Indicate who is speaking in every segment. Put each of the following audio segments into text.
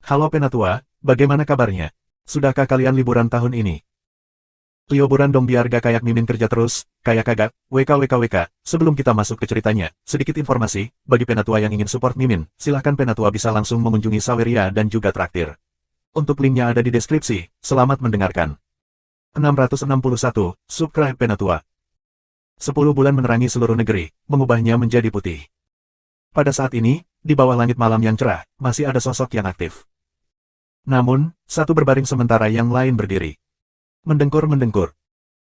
Speaker 1: Halo Penatua, bagaimana kabarnya? Sudahkah kalian liburan tahun ini? Liburan dong biar gak kayak Mimin kerja terus, kayak kagak, WKWKWK. Sebelum kita masuk ke ceritanya, sedikit informasi, bagi Penatua yang ingin support Mimin, silahkan Penatua bisa langsung mengunjungi Saweria dan juga Traktir. Untuk linknya ada di deskripsi, selamat mendengarkan. 661, subscribe Penatua. 10 bulan menerangi seluruh negeri, mengubahnya menjadi putih. Pada saat ini, di bawah langit malam yang cerah, masih ada sosok yang aktif. Namun, satu berbaring sementara yang lain berdiri. Mendengkur-mendengkur.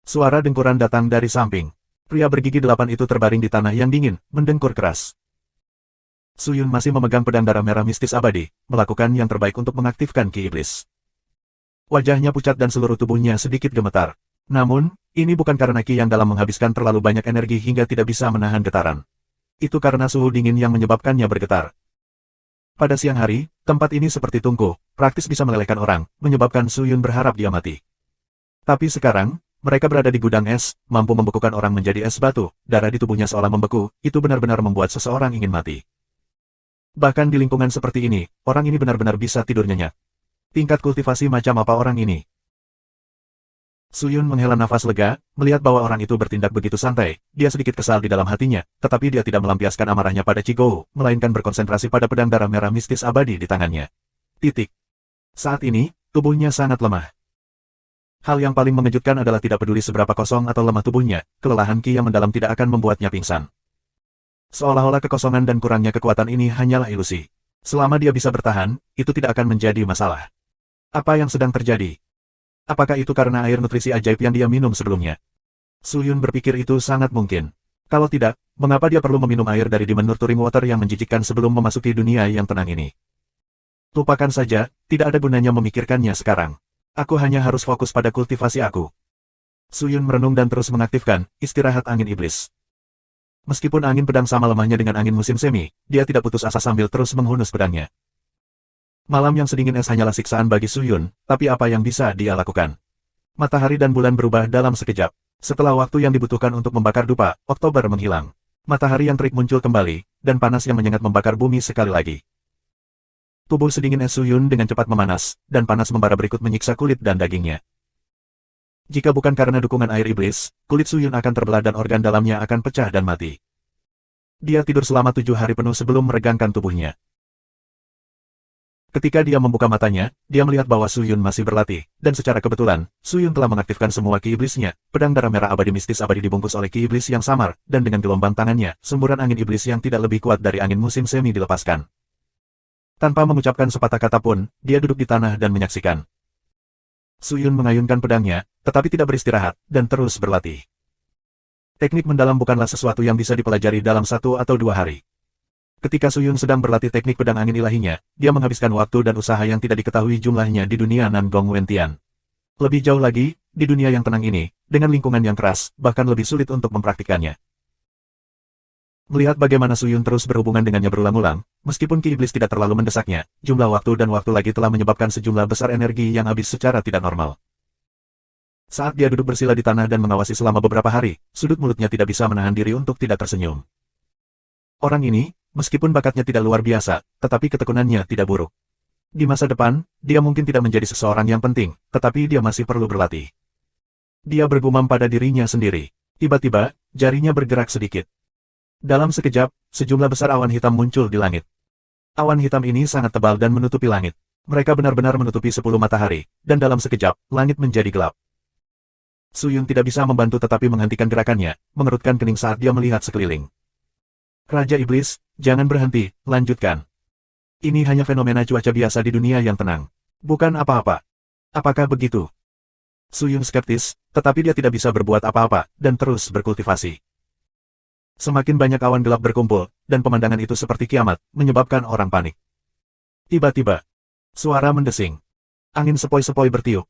Speaker 1: Suara dengkuran datang dari samping. Pria bergigi 8 itu terbaring di tanah yang dingin, mendengkur keras. Suyun masih memegang pedang darah merah mistis abadi, melakukan yang terbaik untuk mengaktifkan Ki Iblis. Wajahnya pucat dan seluruh tubuhnya sedikit gemetar. Namun, ini bukan karena Ki yang dalam menghabiskan terlalu banyak energi hingga tidak bisa menahan getaran. Itu karena suhu dingin yang menyebabkannya bergetar. Pada siang hari, tempat ini seperti tungku, praktis bisa melelehkan orang, menyebabkan Suyun berharap dia mati. Tapi sekarang, mereka berada di gudang es, mampu membekukan orang menjadi es batu, darah di tubuhnya seolah membeku, itu benar-benar membuat seseorang ingin mati. Bahkan di lingkungan seperti ini, orang ini benar-benar bisa tidur nyenyak. Tingkat kultivasi macam apa orang ini? Suyun menghela nafas lega, melihat bahwa orang itu bertindak begitu santai, dia sedikit kesal di dalam hatinya, tetapi dia tidak melampiaskan amarahnya pada Chigou, melainkan berkonsentrasi pada pedang darah merah mistis abadi di tangannya. Titik. Saat ini, tubuhnya sangat lemah. Hal yang paling mengejutkan adalah tidak peduli seberapa kosong atau lemah tubuhnya, kelelahan Ki yang mendalam tidak akan membuatnya pingsan. Seolah-olah kekosongan dan kurangnya kekuatan ini hanyalah ilusi. Selama dia bisa bertahan, itu tidak akan menjadi masalah. Apa yang sedang terjadi? Apakah itu karena air nutrisi ajaib yang dia minum sebelumnya? Suyun berpikir itu sangat mungkin. Kalau tidak, mengapa dia perlu meminum air dari Demon Nurturing Water yang menjijikkan sebelum memasuki dunia yang tenang ini? Lupakan saja, tidak ada gunanya memikirkannya sekarang. Aku hanya harus fokus pada kultivasi aku. Suyun merenung dan terus mengaktifkan istirahat angin iblis. Meskipun angin pedang sama lemahnya dengan angin musim semi, dia tidak putus asa sambil terus menghunus pedangnya. Malam yang sedingin es hanyalah siksaan bagi Suyun, tapi apa yang bisa dia lakukan? Matahari dan bulan berubah dalam sekejap. Setelah waktu yang dibutuhkan untuk membakar dupa, Oktober menghilang. Matahari yang terik muncul kembali, dan panas yang menyengat membakar bumi sekali lagi. Tubuh sedingin es Suyun dengan cepat memanas, dan panas membara berikut menyiksa kulit dan dagingnya. Jika bukan karena dukungan air iblis, kulit Suyun akan terbelah dan organ dalamnya akan pecah dan mati. Dia tidur selama 7 hari penuh sebelum meregangkan tubuhnya. Ketika dia membuka matanya, dia melihat bahwa Suyun masih berlatih, dan secara kebetulan, Suyun telah mengaktifkan semua Ki Iblisnya, pedang darah merah abadi mistis abadi dibungkus oleh Ki Iblis yang samar, dan dengan gelombang tangannya, semburan angin iblis yang tidak lebih kuat dari angin musim semi dilepaskan. Tanpa mengucapkan sepatah kata pun, dia duduk di tanah dan menyaksikan. Suyun mengayunkan pedangnya, tetapi tidak beristirahat, dan terus berlatih. Teknik mendalam bukanlah sesuatu yang bisa dipelajari dalam 1 atau 2 hari. Ketika Suyun sedang berlatih teknik pedang angin ilahinya, dia menghabiskan waktu dan usaha yang tidak diketahui jumlahnya di dunia Nangong Wentian. Lebih jauh lagi, di dunia yang tenang ini, dengan lingkungan yang keras, bahkan lebih sulit untuk mempraktikkannya. Melihat bagaimana Suyun terus berhubungan dengannya berulang-ulang, meskipun Ki Iblis tidak terlalu mendesaknya, jumlah waktu dan waktu lagi telah menyebabkan sejumlah besar energi yang habis secara tidak normal. Saat dia duduk bersila di tanah dan mengawasi selama beberapa hari, sudut mulutnya tidak bisa menahan diri untuk tidak tersenyum. Orang ini, meskipun bakatnya tidak luar biasa, tetapi ketekunannya tidak buruk. Di masa depan, dia mungkin tidak menjadi seseorang yang penting, tetapi dia masih perlu berlatih. Dia bergumam pada dirinya sendiri. Tiba-tiba, jarinya bergerak sedikit. Dalam sekejap, sejumlah besar awan hitam muncul di langit. Awan hitam ini sangat tebal dan menutupi langit. Mereka benar-benar menutupi 10 matahari, dan dalam sekejap, langit menjadi gelap. Suyun tidak bisa membantu tetapi menghentikan gerakannya, mengerutkan kening saat dia melihat sekeliling. Raja Iblis, jangan berhenti, lanjutkan. Ini hanya fenomena cuaca biasa di dunia yang tenang. Bukan apa-apa. Apakah begitu? Suyun skeptis, tetapi dia tidak bisa berbuat apa-apa, dan terus berkultivasi. Semakin banyak awan gelap berkumpul, dan pemandangan itu seperti kiamat, menyebabkan orang panik. Tiba-tiba, suara mendesing. Angin sepoi-sepoi bertiup.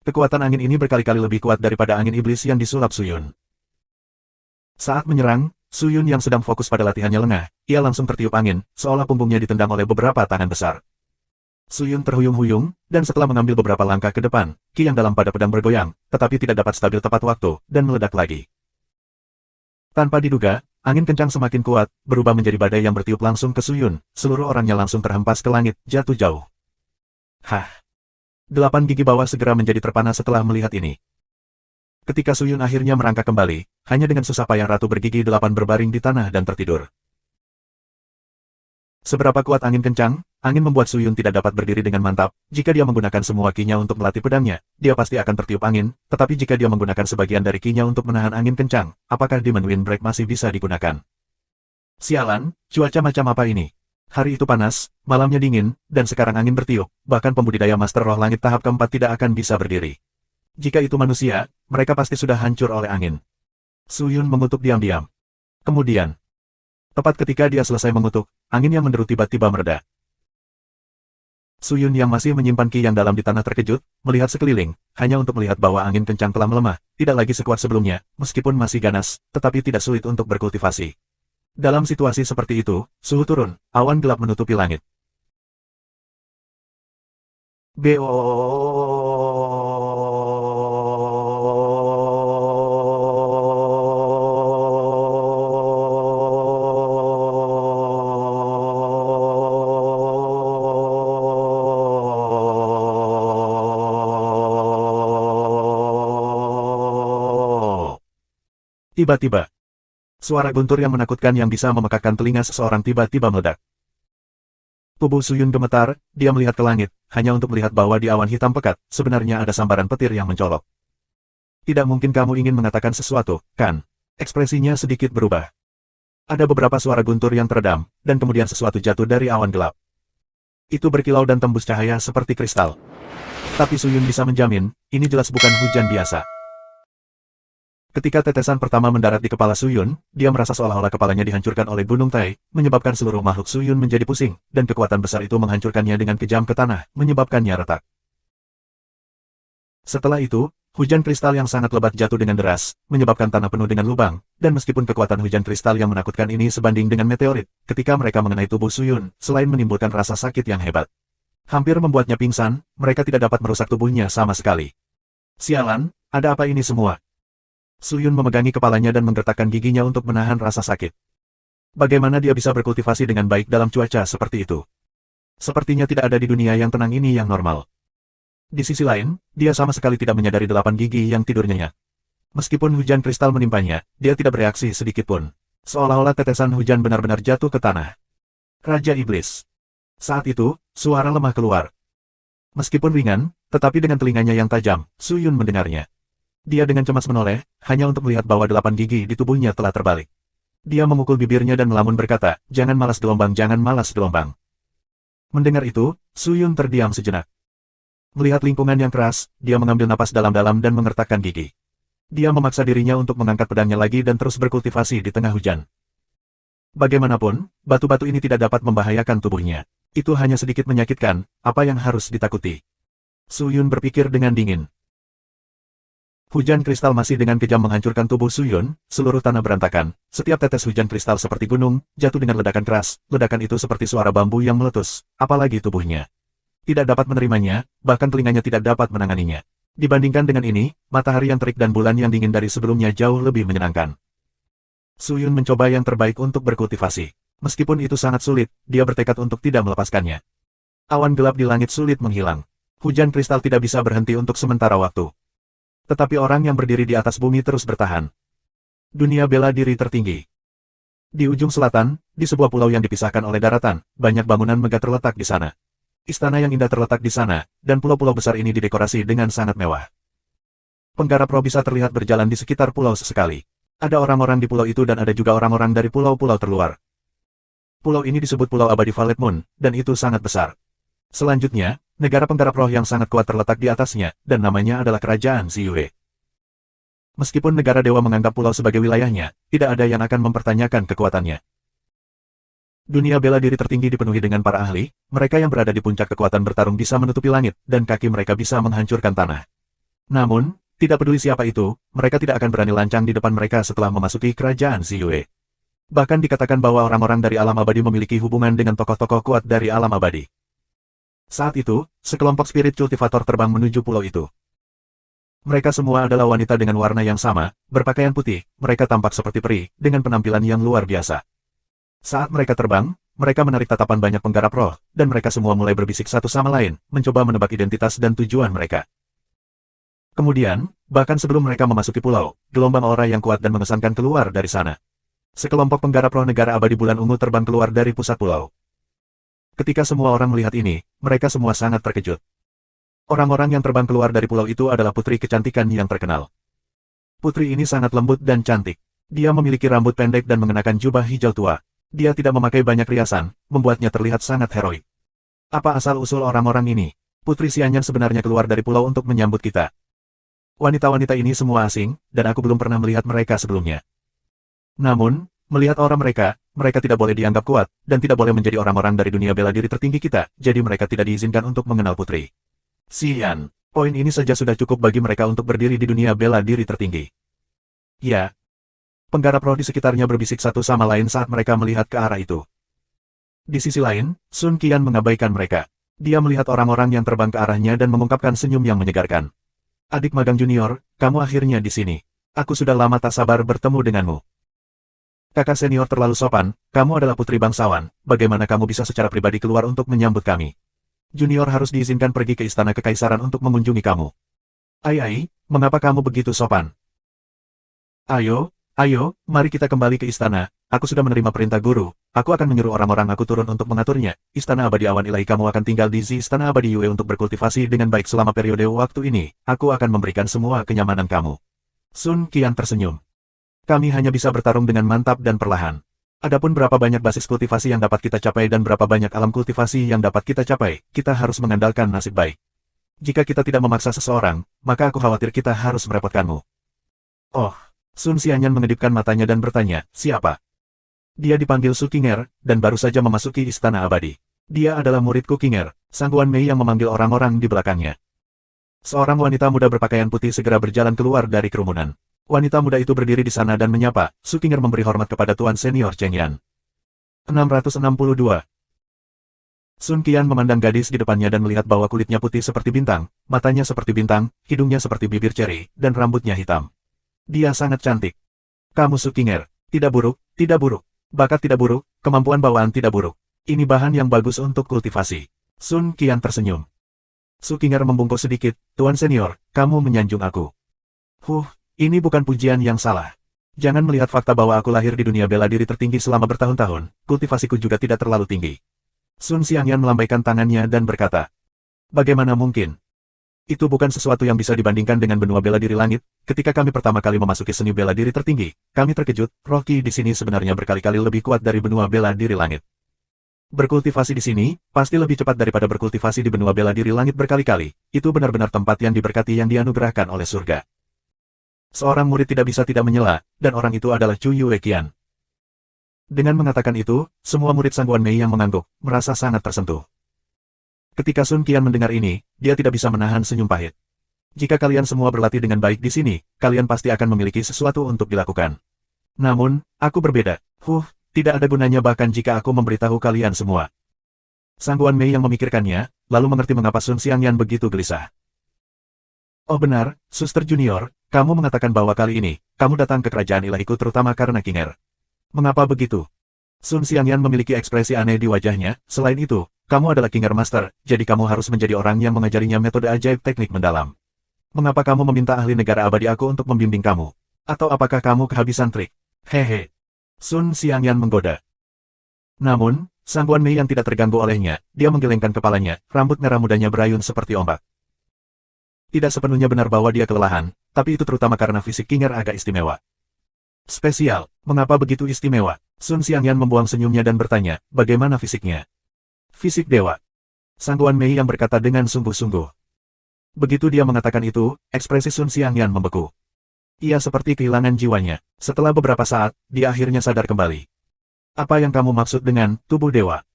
Speaker 1: Kekuatan angin ini berkali-kali lebih kuat daripada angin iblis yang disulap Suyun. Saat menyerang, Suyun yang sedang fokus pada latihannya lengah, ia langsung tertiup angin, seolah punggungnya ditendang oleh beberapa tangan besar. Suyun terhuyung-huyung, dan setelah mengambil beberapa langkah ke depan, Ki yang dalam pada pedang bergoyang, tetapi tidak dapat stabil tepat waktu, dan meledak lagi. Tanpa diduga, angin kencang semakin kuat, berubah menjadi badai yang bertiup langsung ke Suyun, seluruh orangnya langsung terhempas ke langit, jatuh jauh. Hah. 8 gigi bawah segera menjadi terpana setelah melihat ini. Ketika Suyun akhirnya merangkak kembali, hanya dengan susah payah Ratu Bergigi 8 berbaring di tanah dan tertidur. Seberapa kuat angin kencang, angin membuat Suyun tidak dapat berdiri dengan mantap. Jika dia menggunakan semua kinya untuk melatih pedangnya, dia pasti akan tertiup angin. Tetapi jika dia menggunakan sebagian dari kinya untuk menahan angin kencang, apakah Demon Windbreak masih bisa digunakan? Sialan, cuaca macam apa ini? Hari itu panas, malamnya dingin, dan sekarang angin bertiup. Bahkan pembudidaya Master Roh Langit tahap keempat tidak akan bisa berdiri. Jika itu manusia, mereka pasti sudah hancur oleh angin. Suyun mengutuk diam-diam. Kemudian, tepat ketika dia selesai mengutuk, angin yang menderu tiba-tiba mereda. Suyun yang masih menyimpan ki yang dalam di tanah terkejut, melihat sekeliling, hanya untuk melihat bahwa angin kencang telah melemah, tidak lagi sekuat sebelumnya, meskipun masih ganas, tetapi tidak sulit untuk berkultivasi. Dalam situasi seperti itu, suhu turun, awan gelap menutupi langit. Tiba-tiba, suara guntur yang menakutkan yang bisa memekakkan telinga seseorang tiba-tiba meledak. Tubuh Suyun gemetar, dia melihat ke langit, hanya untuk melihat bahwa di awan hitam pekat, sebenarnya ada sambaran petir yang mencolok. Tidak mungkin kamu ingin mengatakan sesuatu, kan? Ekspresinya sedikit berubah. Ada beberapa suara guntur yang teredam, dan kemudian sesuatu jatuh dari awan gelap. Itu berkilau dan tembus cahaya seperti kristal. Tapi Suyun bisa menjamin, ini jelas bukan hujan biasa. Ketika tetesan pertama mendarat di kepala Suyun, dia merasa seolah-olah kepalanya dihancurkan oleh Gunung Tai, menyebabkan seluruh makhluk Suyun menjadi pusing, dan kekuatan besar itu menghancurkannya dengan kejam ke tanah, menyebabkannya retak. Setelah itu, hujan kristal yang sangat lebat jatuh dengan deras, menyebabkan tanah penuh dengan lubang, dan meskipun kekuatan hujan kristal yang menakutkan ini sebanding dengan meteorit, ketika mereka mengenai tubuh Suyun, selain menimbulkan rasa sakit yang hebat, hampir membuatnya pingsan, mereka tidak dapat merusak tubuhnya sama sekali. Sialan, ada apa ini semua? Suyun memegangi kepalanya dan menggertakkan giginya untuk menahan rasa sakit. Bagaimana dia bisa berkultivasi dengan baik dalam cuaca seperti itu? Sepertinya tidak ada di dunia yang tenang ini yang normal. Di sisi lain, dia sama sekali tidak menyadari 8 gigi yang tidur nyenyak. Meskipun hujan kristal menimpanya, dia tidak bereaksi sedikit pun. Seolah-olah tetesan hujan benar-benar jatuh ke tanah. Raja Iblis. Saat itu, suara lemah keluar. Meskipun ringan, tetapi dengan telinganya yang tajam, Suyun mendengarnya. Dia dengan cemas menoleh, hanya untuk melihat bahwa 8 gigi di tubuhnya telah terbalik. Dia memukul bibirnya dan melamun berkata, jangan malas gelombang, jangan malas gelombang. Mendengar itu, Suyun terdiam sejenak. Melihat lingkungan yang keras, dia mengambil napas dalam-dalam dan mengertakkan gigi. Dia memaksa dirinya untuk mengangkat pedangnya lagi dan terus berkultivasi di tengah hujan. Bagaimanapun, batu-batu ini tidak dapat membahayakan tubuhnya. Itu hanya sedikit menyakitkan, apa yang harus ditakuti? Suyun berpikir dengan dingin. Hujan kristal masih dengan kejam menghancurkan tubuh Suyun, seluruh tanah berantakan, setiap tetes hujan kristal seperti gunung, jatuh dengan ledakan keras, ledakan itu seperti suara bambu yang meletus, apalagi tubuhnya. Tidak dapat menerimanya, bahkan telinganya tidak dapat menanganinya. Dibandingkan dengan ini, matahari yang terik dan bulan yang dingin dari sebelumnya jauh lebih menyenangkan. Suyun mencoba yang terbaik untuk berkultivasi. Meskipun itu sangat sulit, dia bertekad untuk tidak melepaskannya. Awan gelap di langit sulit menghilang. Hujan kristal tidak bisa berhenti untuk sementara waktu. Tetapi orang yang berdiri di atas bumi terus bertahan. Dunia bela diri tertinggi. Di ujung selatan, di sebuah pulau yang dipisahkan oleh daratan, banyak bangunan megah terletak di sana. Istana yang indah terletak di sana, dan pulau-pulau besar ini didekorasi dengan sangat mewah. Penggarap roh bisa terlihat berjalan di sekitar pulau sesekali. Ada orang-orang di pulau itu dan ada juga orang-orang dari pulau-pulau terluar. Pulau ini disebut Pulau Abadi Valet Moon, dan itu sangat besar. Selanjutnya, negara penggarap roh yang sangat kuat terletak di atasnya, dan namanya adalah Kerajaan Ziyue. Meskipun negara dewa menganggap pulau sebagai wilayahnya, tidak ada yang akan mempertanyakan kekuatannya. Dunia bela diri tertinggi dipenuhi dengan para ahli, mereka yang berada di puncak kekuatan bertarung bisa menutupi langit, dan kaki mereka bisa menghancurkan tanah. Namun, tidak peduli siapa itu, mereka tidak akan berani lancang di depan mereka setelah memasuki Kerajaan Ziyue. Bahkan dikatakan bahwa orang-orang dari alam abadi memiliki hubungan dengan tokoh-tokoh kuat dari alam abadi. Saat itu, sekelompok spirit cultivator terbang menuju pulau itu. Mereka semua adalah wanita dengan warna yang sama, berpakaian putih, mereka tampak seperti peri, dengan penampilan yang luar biasa. Saat mereka terbang, mereka menarik tatapan banyak penggarap roh, dan mereka semua mulai berbisik satu sama lain, mencoba menebak identitas dan tujuan mereka. Kemudian, bahkan sebelum mereka memasuki pulau, gelombang aura yang kuat dan mengesankan keluar dari sana. Sekelompok penggarap roh negara abadi bulan ungu terbang keluar dari pusat pulau. Ketika semua orang melihat ini, mereka semua sangat terkejut. Orang-orang yang terbang keluar dari pulau itu adalah putri kecantikan yang terkenal. Putri ini sangat lembut dan cantik. Dia memiliki rambut pendek dan mengenakan jubah hijau tua. Dia tidak memakai banyak riasan, membuatnya terlihat sangat heroik. Apa asal-usul orang-orang ini? Putri Xianyan sebenarnya keluar dari pulau untuk menyambut kita. Wanita-wanita ini semua asing, dan aku belum pernah melihat mereka sebelumnya. Namun, melihat aura mereka, mereka tidak boleh dianggap kuat, dan tidak boleh menjadi orang-orang dari dunia bela diri tertinggi kita, jadi mereka tidak diizinkan untuk mengenal Putri Xian. Poin ini saja sudah cukup bagi mereka untuk berdiri di dunia bela diri tertinggi. Ya. Penggarap roh di sekitarnya berbisik satu sama lain saat mereka melihat ke arah itu. Di sisi lain, Sun Qian mengabaikan mereka. Dia melihat orang-orang yang terbang ke arahnya dan mengungkapkan senyum yang menyegarkan. Adik magang junior, kamu akhirnya di sini. Aku sudah lama tak sabar bertemu denganmu. Kakak senior terlalu sopan, kamu adalah putri bangsawan, bagaimana kamu bisa secara pribadi keluar untuk menyambut kami? Junior harus diizinkan pergi ke istana kekaisaran untuk mengunjungi kamu. Ai, mengapa kamu begitu sopan? Ayo, mari kita kembali ke istana. Aku sudah menerima perintah guru. Aku akan menyuruh orang-orang aku turun untuk mengaturnya. Istana abadi awan ilahi kamu akan tinggal di Istana abadi Yue untuk berkultivasi dengan baik selama periode waktu ini. Aku akan memberikan semua kenyamanan kamu. Sun Qian tersenyum. Kami hanya bisa bertarung dengan mantap dan perlahan. Adapun berapa banyak basis kultivasi yang dapat kita capai dan berapa banyak alam kultivasi yang dapat kita capai, kita harus mengandalkan nasib baik. Jika kita tidak memaksa seseorang, maka aku khawatir kita harus merepotkanmu. Oh. Sun Xianyan mengedipkan matanya dan bertanya, siapa? Dia dipanggil Su Qinger, dan baru saja memasuki istana abadi. Dia adalah murid Ku Qinger, Sang Guan Mei yang memanggil orang-orang di belakangnya. Seorang wanita muda berpakaian putih segera berjalan keluar dari kerumunan. Wanita muda itu berdiri di sana dan menyapa. Su Qinger memberi hormat kepada Tuan Senior Cheng Yan. 662. Sun Qian memandang gadis di depannya dan melihat bahwa kulitnya putih seperti bintang, matanya seperti bintang, hidungnya seperti bibir ceri, dan rambutnya hitam. Dia sangat cantik. Kamu Su Qinger, tidak buruk, bakat tidak buruk, kemampuan bawaan tidak buruk. Ini bahan yang bagus untuk kultivasi. Sun Qian tersenyum. Su Qinger membungkuk sedikit, Tuan Senior, kamu menyanjung aku. Ini bukan pujian yang salah. Jangan melihat fakta bahwa aku lahir di dunia bela diri tertinggi selama bertahun-tahun, kultivasiku juga tidak terlalu tinggi. Sun Xianyan melambaikan tangannya dan berkata, bagaimana mungkin? Itu bukan sesuatu yang bisa dibandingkan dengan benua bela diri langit. Ketika kami pertama kali memasuki seni bela diri tertinggi, kami terkejut, roh Qi di sini sebenarnya berkali-kali lebih kuat dari benua bela diri langit. Berkultivasi di sini, pasti lebih cepat daripada berkultivasi di benua bela diri langit berkali-kali. Itu benar-benar tempat yang diberkati yang dianugerahkan oleh surga. Seorang murid tidak bisa tidak menyela, dan orang itu adalah Chu Yueqian. Dengan mengatakan itu, semua murid Sang Guan Mei yang mengangguk, merasa sangat tersentuh. Ketika Sun Qian mendengar ini, dia tidak bisa menahan senyum pahit. Jika kalian semua berlatih dengan baik di sini, kalian pasti akan memiliki sesuatu untuk dilakukan. Namun, aku berbeda. Tidak ada gunanya bahkan jika aku memberitahu kalian semua. Sang Guan Mei yang memikirkannya, lalu mengerti mengapa Sun Xianyan begitu gelisah. Oh benar, Suster Junior, kamu mengatakan bahwa kali ini, kamu datang ke kerajaan ilahiku terutama karena Qinger. Mengapa begitu? Sun Xianyan memiliki ekspresi aneh di wajahnya, selain itu, kamu adalah Qinger Master, jadi kamu harus menjadi orang yang mengajarinya metode ajaib teknik mendalam. Mengapa kamu meminta ahli negara abadi aku untuk membimbing kamu? Atau apakah kamu kehabisan trik? Hehe. Sun Xianyan menggoda. Namun, Sang Guan Mei yang tidak terganggu olehnya, dia menggelengkan kepalanya, rambut merah mudanya berayun seperti ombak. Tidak sepenuhnya benar bahwa dia kelelahan, tapi itu terutama karena fisik Qinger agak istimewa. Spesial, mengapa begitu istimewa? Sun Xianyan membuang senyumnya dan bertanya, bagaimana fisiknya? Fisik dewa. Sang Guan Mei yang berkata dengan sungguh-sungguh. Begitu dia mengatakan itu, ekspresi Sun Xianyan membeku. Ia seperti kehilangan jiwanya. Setelah beberapa saat, dia akhirnya sadar kembali. Apa yang kamu maksud dengan tubuh dewa?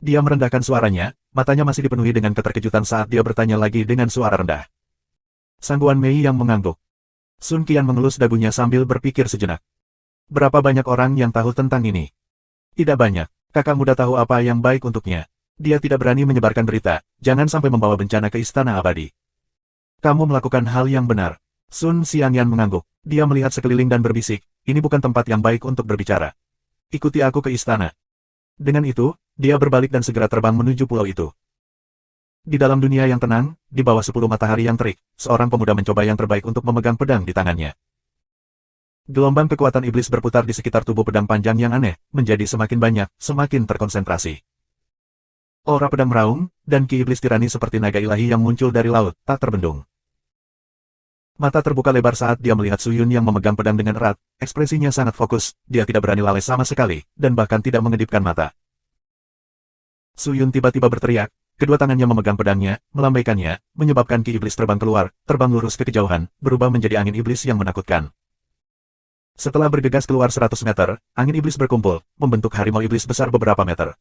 Speaker 1: Dia merendahkan suaranya, matanya masih dipenuhi dengan keterkejutan saat dia bertanya lagi dengan suara rendah. Sang Guan Mei yang mengangguk. Sun Qian mengelus dagunya sambil berpikir sejenak. Berapa banyak orang yang tahu tentang ini? Tidak banyak. Kakak muda tahu apa yang baik untuknya. Dia tidak berani menyebarkan berita, jangan sampai membawa bencana ke istana abadi. Kamu melakukan hal yang benar. Sun Xianyan mengangguk. Dia melihat sekeliling dan berbisik, ini bukan tempat yang baik untuk berbicara. Ikuti aku ke istana. Dengan itu, dia berbalik dan segera terbang menuju pulau itu. Di dalam dunia yang tenang, di bawah 10 matahari yang terik, seorang pemuda mencoba yang terbaik untuk memegang pedang di tangannya. Gelombang kekuatan iblis berputar di sekitar tubuh pedang panjang yang aneh, menjadi semakin banyak, semakin terkonsentrasi. Aura pedang meraung, dan ki iblis tirani seperti naga ilahi yang muncul dari laut, tak terbendung. Mata terbuka lebar saat dia melihat Suyun yang memegang pedang dengan erat, ekspresinya sangat fokus, dia tidak berani lalai sama sekali, dan bahkan tidak mengedipkan mata. Suyun tiba-tiba berteriak, kedua tangannya memegang pedangnya, melambaikannya, menyebabkan ki iblis terbang keluar, terbang lurus ke kejauhan, berubah menjadi angin iblis yang menakutkan. Setelah bergegas keluar 100 meter, angin iblis berkumpul, membentuk harimau iblis besar beberapa meter.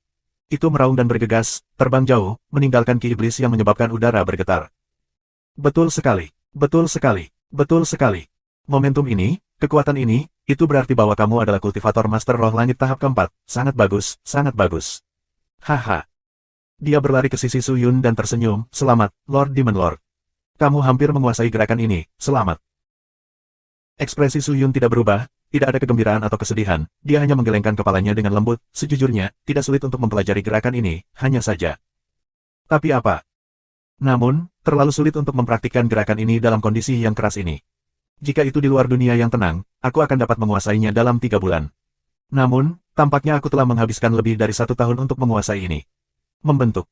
Speaker 1: Itu meraung dan bergegas, terbang jauh, meninggalkan ki iblis yang menyebabkan udara bergetar. Betul sekali, betul sekali, betul sekali. Momentum ini, kekuatan ini, itu berarti bahwa kamu adalah kultivator Master Roh Langit tahap keempat, sangat bagus, sangat bagus. Haha. Dia berlari ke sisi Suyun dan tersenyum, selamat, Lord Demon Lord. Kamu hampir menguasai gerakan ini, selamat. Ekspresi Suyun tidak berubah, tidak ada kegembiraan atau kesedihan, dia hanya menggelengkan kepalanya dengan lembut, sejujurnya, tidak sulit untuk mempelajari gerakan ini, hanya saja. Tapi apa? Namun, terlalu sulit untuk mempraktikkan gerakan ini dalam kondisi yang keras ini. Jika itu di luar dunia yang tenang, aku akan dapat menguasainya dalam 3 bulan. Namun, tampaknya aku telah menghabiskan lebih dari 1 tahun untuk menguasai ini. Membentuk.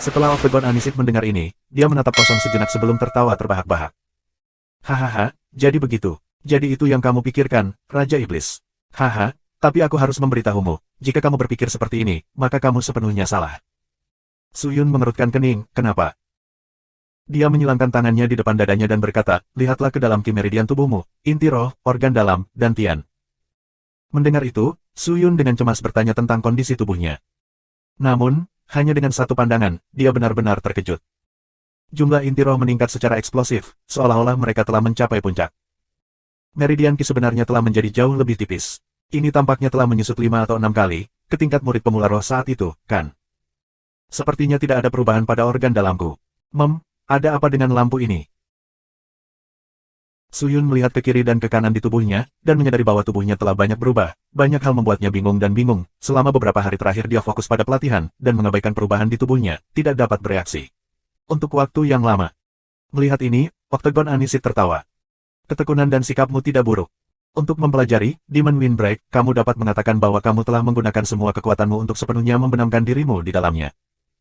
Speaker 1: Setelah Octagon Anisit mendengar ini, dia menatap kosong sejenak sebelum tertawa terbahak-bahak. Hahaha, jadi begitu. Jadi itu yang kamu pikirkan, Raja Iblis. Haha, tapi aku harus memberitahumu, jika kamu berpikir seperti ini, maka kamu sepenuhnya salah. Suyun mengerutkan kening, kenapa? Dia menyilangkan tangannya di depan dadanya dan berkata, lihatlah ke dalam ki meridian tubuhmu, inti roh, organ dalam, dan tian. Mendengar itu, Suyun dengan cemas bertanya tentang kondisi tubuhnya. Namun, hanya dengan satu pandangan, dia benar-benar terkejut. Jumlah inti roh meningkat secara eksplosif, seolah-olah mereka telah mencapai puncak. Meridian ki sebenarnya telah menjadi jauh lebih tipis. Ini tampaknya telah menyusut 5 atau 6 kali, ke tingkat murid pemula roh saat itu, kan? Sepertinya tidak ada perubahan pada organ dalamku. Ada apa dengan lampu ini? Suyun melihat ke kiri dan ke kanan di tubuhnya, dan menyadari bahwa tubuhnya telah banyak berubah. Banyak hal membuatnya bingung dan bingung. Selama beberapa hari terakhir dia fokus pada pelatihan, dan mengabaikan perubahan di tubuhnya, tidak dapat bereaksi. Untuk waktu yang lama. Melihat ini, Octagon Anisit tertawa. Ketekunan dan sikapmu tidak buruk. Untuk mempelajari, Demon Windbreak, kamu dapat mengatakan bahwa kamu telah menggunakan semua kekuatanmu untuk sepenuhnya membenamkan dirimu di dalamnya.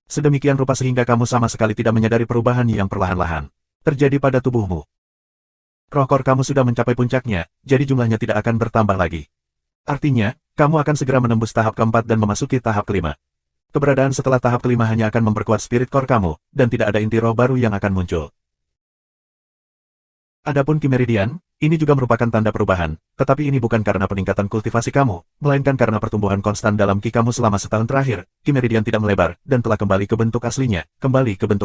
Speaker 1: Sedemikian rupa sehingga kamu sama sekali tidak menyadari perubahan yang perlahan-lahan terjadi pada tubuhmu. Roh core kamu sudah mencapai puncaknya, jadi jumlahnya tidak akan bertambah lagi. Artinya, kamu akan segera menembus tahap keempat dan memasuki tahap kelima. Keberadaan setelah tahap kelima hanya akan memperkuat spirit core kamu, dan tidak ada inti roh baru yang akan muncul. Adapun ki meridian, ini juga merupakan tanda perubahan, tetapi ini bukan karena peningkatan kultivasi kamu, melainkan karena pertumbuhan konstan dalam ki kamu selama setahun terakhir. Ki meridian tidak melebar, dan telah kembali ke bentuk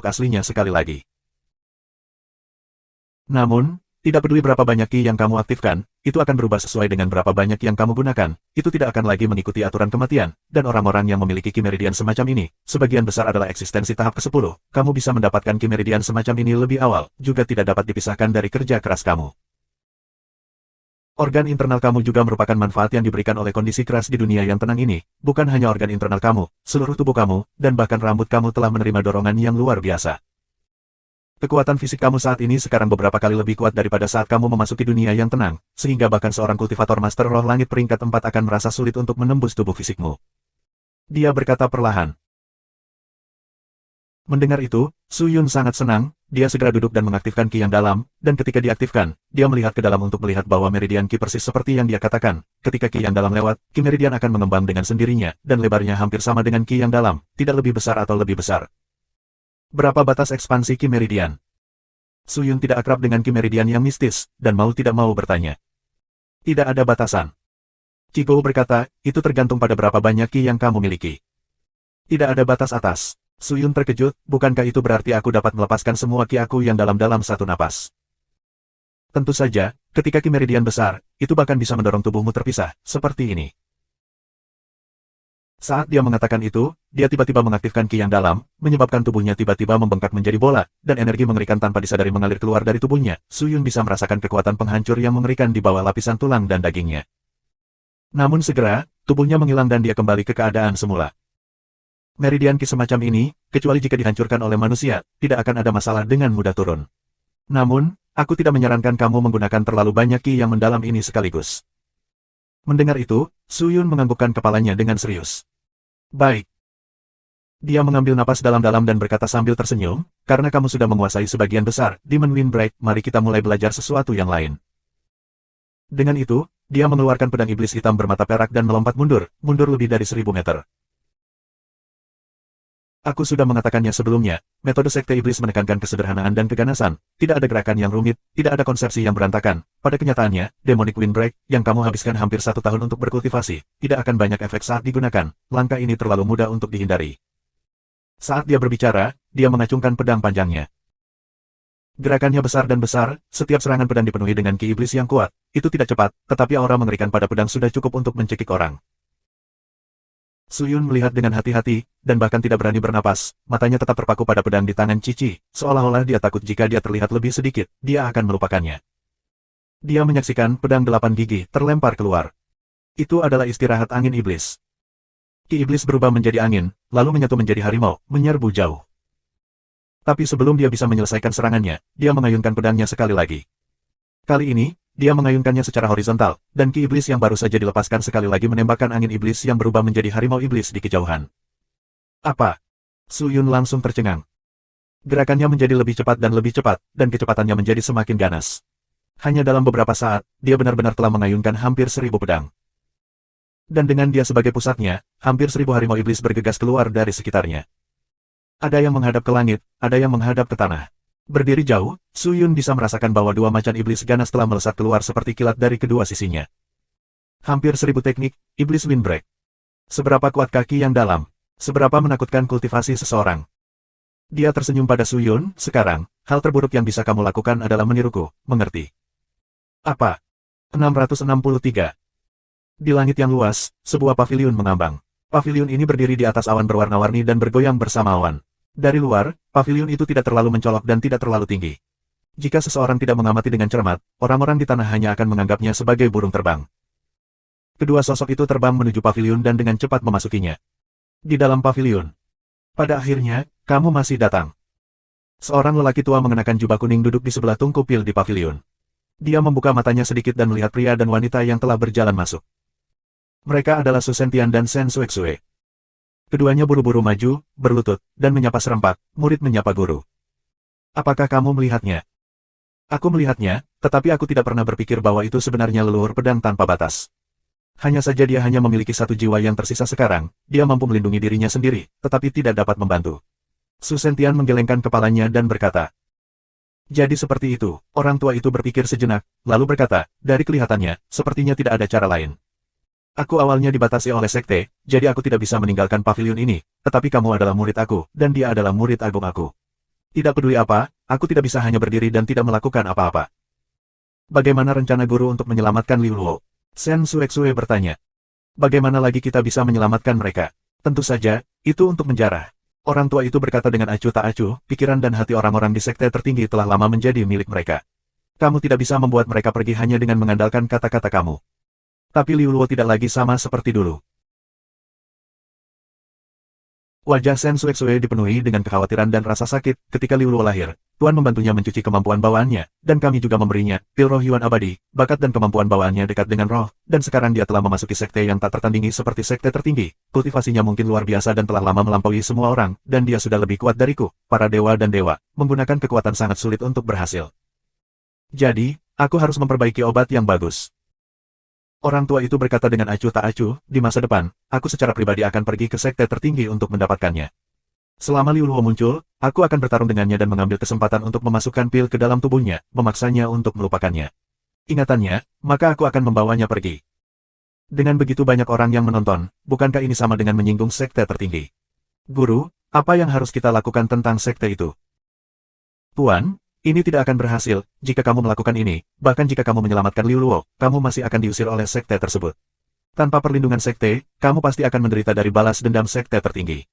Speaker 1: aslinya sekali lagi. Namun, tidak peduli berapa banyak ki yang kamu aktifkan, itu akan berubah sesuai dengan berapa banyak yang kamu gunakan, itu tidak akan lagi mengikuti aturan kematian, dan orang-orang yang memiliki ki meridian semacam ini, sebagian besar adalah eksistensi tahap ke-10, kamu bisa mendapatkan ki meridian semacam ini lebih awal, juga tidak dapat dipisahkan dari kerja keras kamu. Organ internal kamu juga merupakan manfaat yang diberikan oleh kondisi keras di dunia yang tenang ini, bukan hanya organ internal kamu, seluruh tubuh kamu, dan bahkan rambut kamu telah menerima dorongan yang luar biasa. Kekuatan fisik kamu saat ini sekarang beberapa kali lebih kuat daripada saat kamu memasuki dunia yang tenang, sehingga bahkan seorang kultivator Master Roh Langit peringkat 4 akan merasa sulit untuk menembus tubuh fisikmu. Dia berkata perlahan. Mendengar itu, Suyun sangat senang, dia segera duduk dan mengaktifkan ki yang dalam, dan ketika diaktifkan, dia melihat ke dalam untuk melihat bahwa meridian ki persis seperti yang dia katakan. Ketika ki yang dalam lewat, ki meridian akan mengembang dengan sendirinya, dan lebarnya hampir sama dengan ki yang dalam, tidak lebih besar atau lebih besar. Berapa batas ekspansi ki meridian? Suyun tidak akrab dengan ki meridian yang mistis, dan mau tidak mau bertanya. Tidak ada batasan. Qigou berkata, itu tergantung pada berapa banyak ki yang kamu miliki. Tidak ada batas atas. Suyun terkejut, bukankah itu berarti aku dapat melepaskan semua ki aku yang dalam satu napas? Tentu saja, ketika ki meridian besar, itu bahkan bisa mendorong tubuhmu terpisah, seperti ini. Saat dia mengatakan itu, dia tiba-tiba mengaktifkan ki yang dalam, menyebabkan tubuhnya tiba-tiba membengkak menjadi bola, dan energi mengerikan tanpa disadari mengalir keluar dari tubuhnya. Suyun bisa merasakan kekuatan penghancur yang mengerikan di bawah lapisan tulang dan dagingnya. Namun segera, tubuhnya menghilang dan dia kembali ke keadaan semula. Meridian Ki semacam ini, kecuali jika dihancurkan oleh manusia, tidak akan ada masalah dengan mudah turun. Namun, aku tidak menyarankan kamu menggunakan terlalu banyak Ki yang mendalam ini sekaligus. Mendengar itu, Su Yun menganggukkan kepalanya dengan serius. Baik. Dia mengambil napas dalam-dalam dan berkata sambil tersenyum, karena kamu sudah menguasai sebagian besar Demon Windbreak, mari kita mulai belajar sesuatu yang lain. Dengan itu, dia mengeluarkan pedang iblis hitam bermata perak dan melompat mundur lebih dari 1000 meter. Aku sudah mengatakannya sebelumnya, metode Sekte Iblis menekankan kesederhanaan dan keganasan, tidak ada gerakan yang rumit, tidak ada konsepsi yang berantakan. Pada kenyataannya, Demonic Windbreak, yang kamu habiskan hampir 1 tahun untuk berkultivasi, tidak akan banyak efek saat digunakan, langkah ini terlalu mudah untuk dihindari. Saat dia berbicara, dia mengacungkan pedang panjangnya. Gerakannya besar dan besar, setiap serangan pedang dipenuhi dengan Ki Iblis yang kuat. Itu tidak cepat, tetapi aura mengerikan pada pedang sudah cukup untuk mencekik orang. Su Yun melihat dengan hati-hati, dan bahkan tidak berani bernapas, matanya tetap terpaku pada pedang di tangan Cici, seolah-olah dia takut jika dia terlihat lebih sedikit, dia akan melupakannya. Dia menyaksikan pedang 8 gigi terlempar keluar. Itu adalah istirahat angin iblis. Ki Iblis berubah menjadi angin, lalu menyatu menjadi harimau, menyerbu jauh. Tapi sebelum dia bisa menyelesaikan serangannya, dia mengayunkan pedangnya sekali lagi. Kali ini, dia mengayunkannya secara horizontal, dan Ki Iblis yang baru saja dilepaskan sekali lagi menembakkan angin iblis yang berubah menjadi harimau iblis di kejauhan. Apa? Su Yun langsung tercengang. Gerakannya menjadi lebih cepat, dan kecepatannya menjadi semakin ganas. Hanya dalam beberapa saat, dia benar-benar telah mengayunkan hampir 1000 pedang. Dan dengan dia sebagai pusatnya, hampir 1000 harimau iblis bergegas keluar dari sekitarnya. Ada yang menghadap ke langit, ada yang menghadap ke tanah. Berdiri jauh, Su Yun bisa merasakan bahwa 2 macan iblis ganas telah melesat keluar seperti kilat dari kedua sisinya. Hampir 1000 teknik, iblis Windbreak. Seberapa kuat kaki yang dalam, seberapa menakutkan kultivasi seseorang. Dia tersenyum pada Su Yun, sekarang, hal terburuk yang bisa kamu lakukan adalah meniruku, mengerti? Apa? 663. Di langit yang luas, sebuah paviliun mengambang. Paviliun ini berdiri di atas awan berwarna-warni dan bergoyang bersama awan. Dari luar, paviliun itu tidak terlalu mencolok dan tidak terlalu tinggi. Jika seseorang tidak mengamati dengan cermat, orang-orang di tanah hanya akan menganggapnya sebagai burung terbang. Kedua sosok itu terbang menuju paviliun dan dengan cepat memasukinya. Di dalam paviliun. Pada akhirnya, kamu masih datang. Seorang lelaki tua mengenakan jubah kuning duduk di sebelah tungku pil di paviliun. Dia membuka matanya sedikit dan melihat pria dan wanita yang telah berjalan masuk. Mereka adalah Su Sentian dan Sen Suexue. Keduanya buru-buru maju, berlutut, dan menyapa serempak, murid menyapa guru. Apakah kamu melihatnya? Aku melihatnya, tetapi aku tidak pernah berpikir bahwa itu sebenarnya leluhur pedang tanpa batas. Hanya saja dia hanya memiliki 1 jiwa yang tersisa sekarang, dia mampu melindungi dirinya sendiri, tetapi tidak dapat membantu. Su Sentian menggelengkan kepalanya dan berkata. Jadi seperti itu, orang tua itu berpikir sejenak, lalu berkata, dari kelihatannya, sepertinya tidak ada cara lain. Aku awalnya dibatasi oleh sekte, jadi aku tidak bisa meninggalkan paviliun ini, tetapi kamu adalah murid aku, dan dia adalah murid agung aku. Tidak peduli apa, aku tidak bisa hanya berdiri dan tidak melakukan apa-apa. Bagaimana rencana guru untuk menyelamatkan Liu Luo? Sen Suexue bertanya. Bagaimana lagi kita bisa menyelamatkan mereka? Tentu saja, itu untuk menjarah. Orang tua itu berkata dengan acuh tak acuh, pikiran dan hati orang-orang di sekte tertinggi telah lama menjadi milik mereka. Kamu tidak bisa membuat mereka pergi hanya dengan mengandalkan kata-kata kamu. Tapi Liu Luo tidak lagi sama seperti dulu. Wajah Sen Suexue dipenuhi dengan kekhawatiran dan rasa sakit ketika Liu Luo lahir. Tuan membantunya mencuci kemampuan bawaannya, dan kami juga memberinya pil roh Yuan abadi, bakat dan kemampuan bawaannya dekat dengan roh, dan sekarang dia telah memasuki sekte yang tak tertandingi seperti sekte tertinggi. Kultivasinya mungkin luar biasa dan telah lama melampaui semua orang, dan dia sudah lebih kuat dariku, para dewa dan dewa, menggunakan kekuatan sangat sulit untuk berhasil. Jadi, aku harus memperbaiki obat yang bagus. Orang tua itu berkata dengan acuh tak acuh, di masa depan, aku secara pribadi akan pergi ke sekte tertinggi untuk mendapatkannya. Selama Liu Luo muncul, aku akan bertarung dengannya dan mengambil kesempatan untuk memasukkan pil ke dalam tubuhnya, memaksanya untuk melupakannya. Ingatannya, maka aku akan membawanya pergi. Dengan begitu banyak orang yang menonton, bukankah ini sama dengan menyinggung sekte tertinggi? Guru, apa yang harus kita lakukan tentang sekte itu? Tuan, ini tidak akan berhasil, jika kamu melakukan ini, bahkan jika kamu menyelamatkan Liu Luo, kamu masih akan diusir oleh sekte tersebut. Tanpa perlindungan sekte, kamu pasti akan menderita dari balas dendam sekte tertinggi.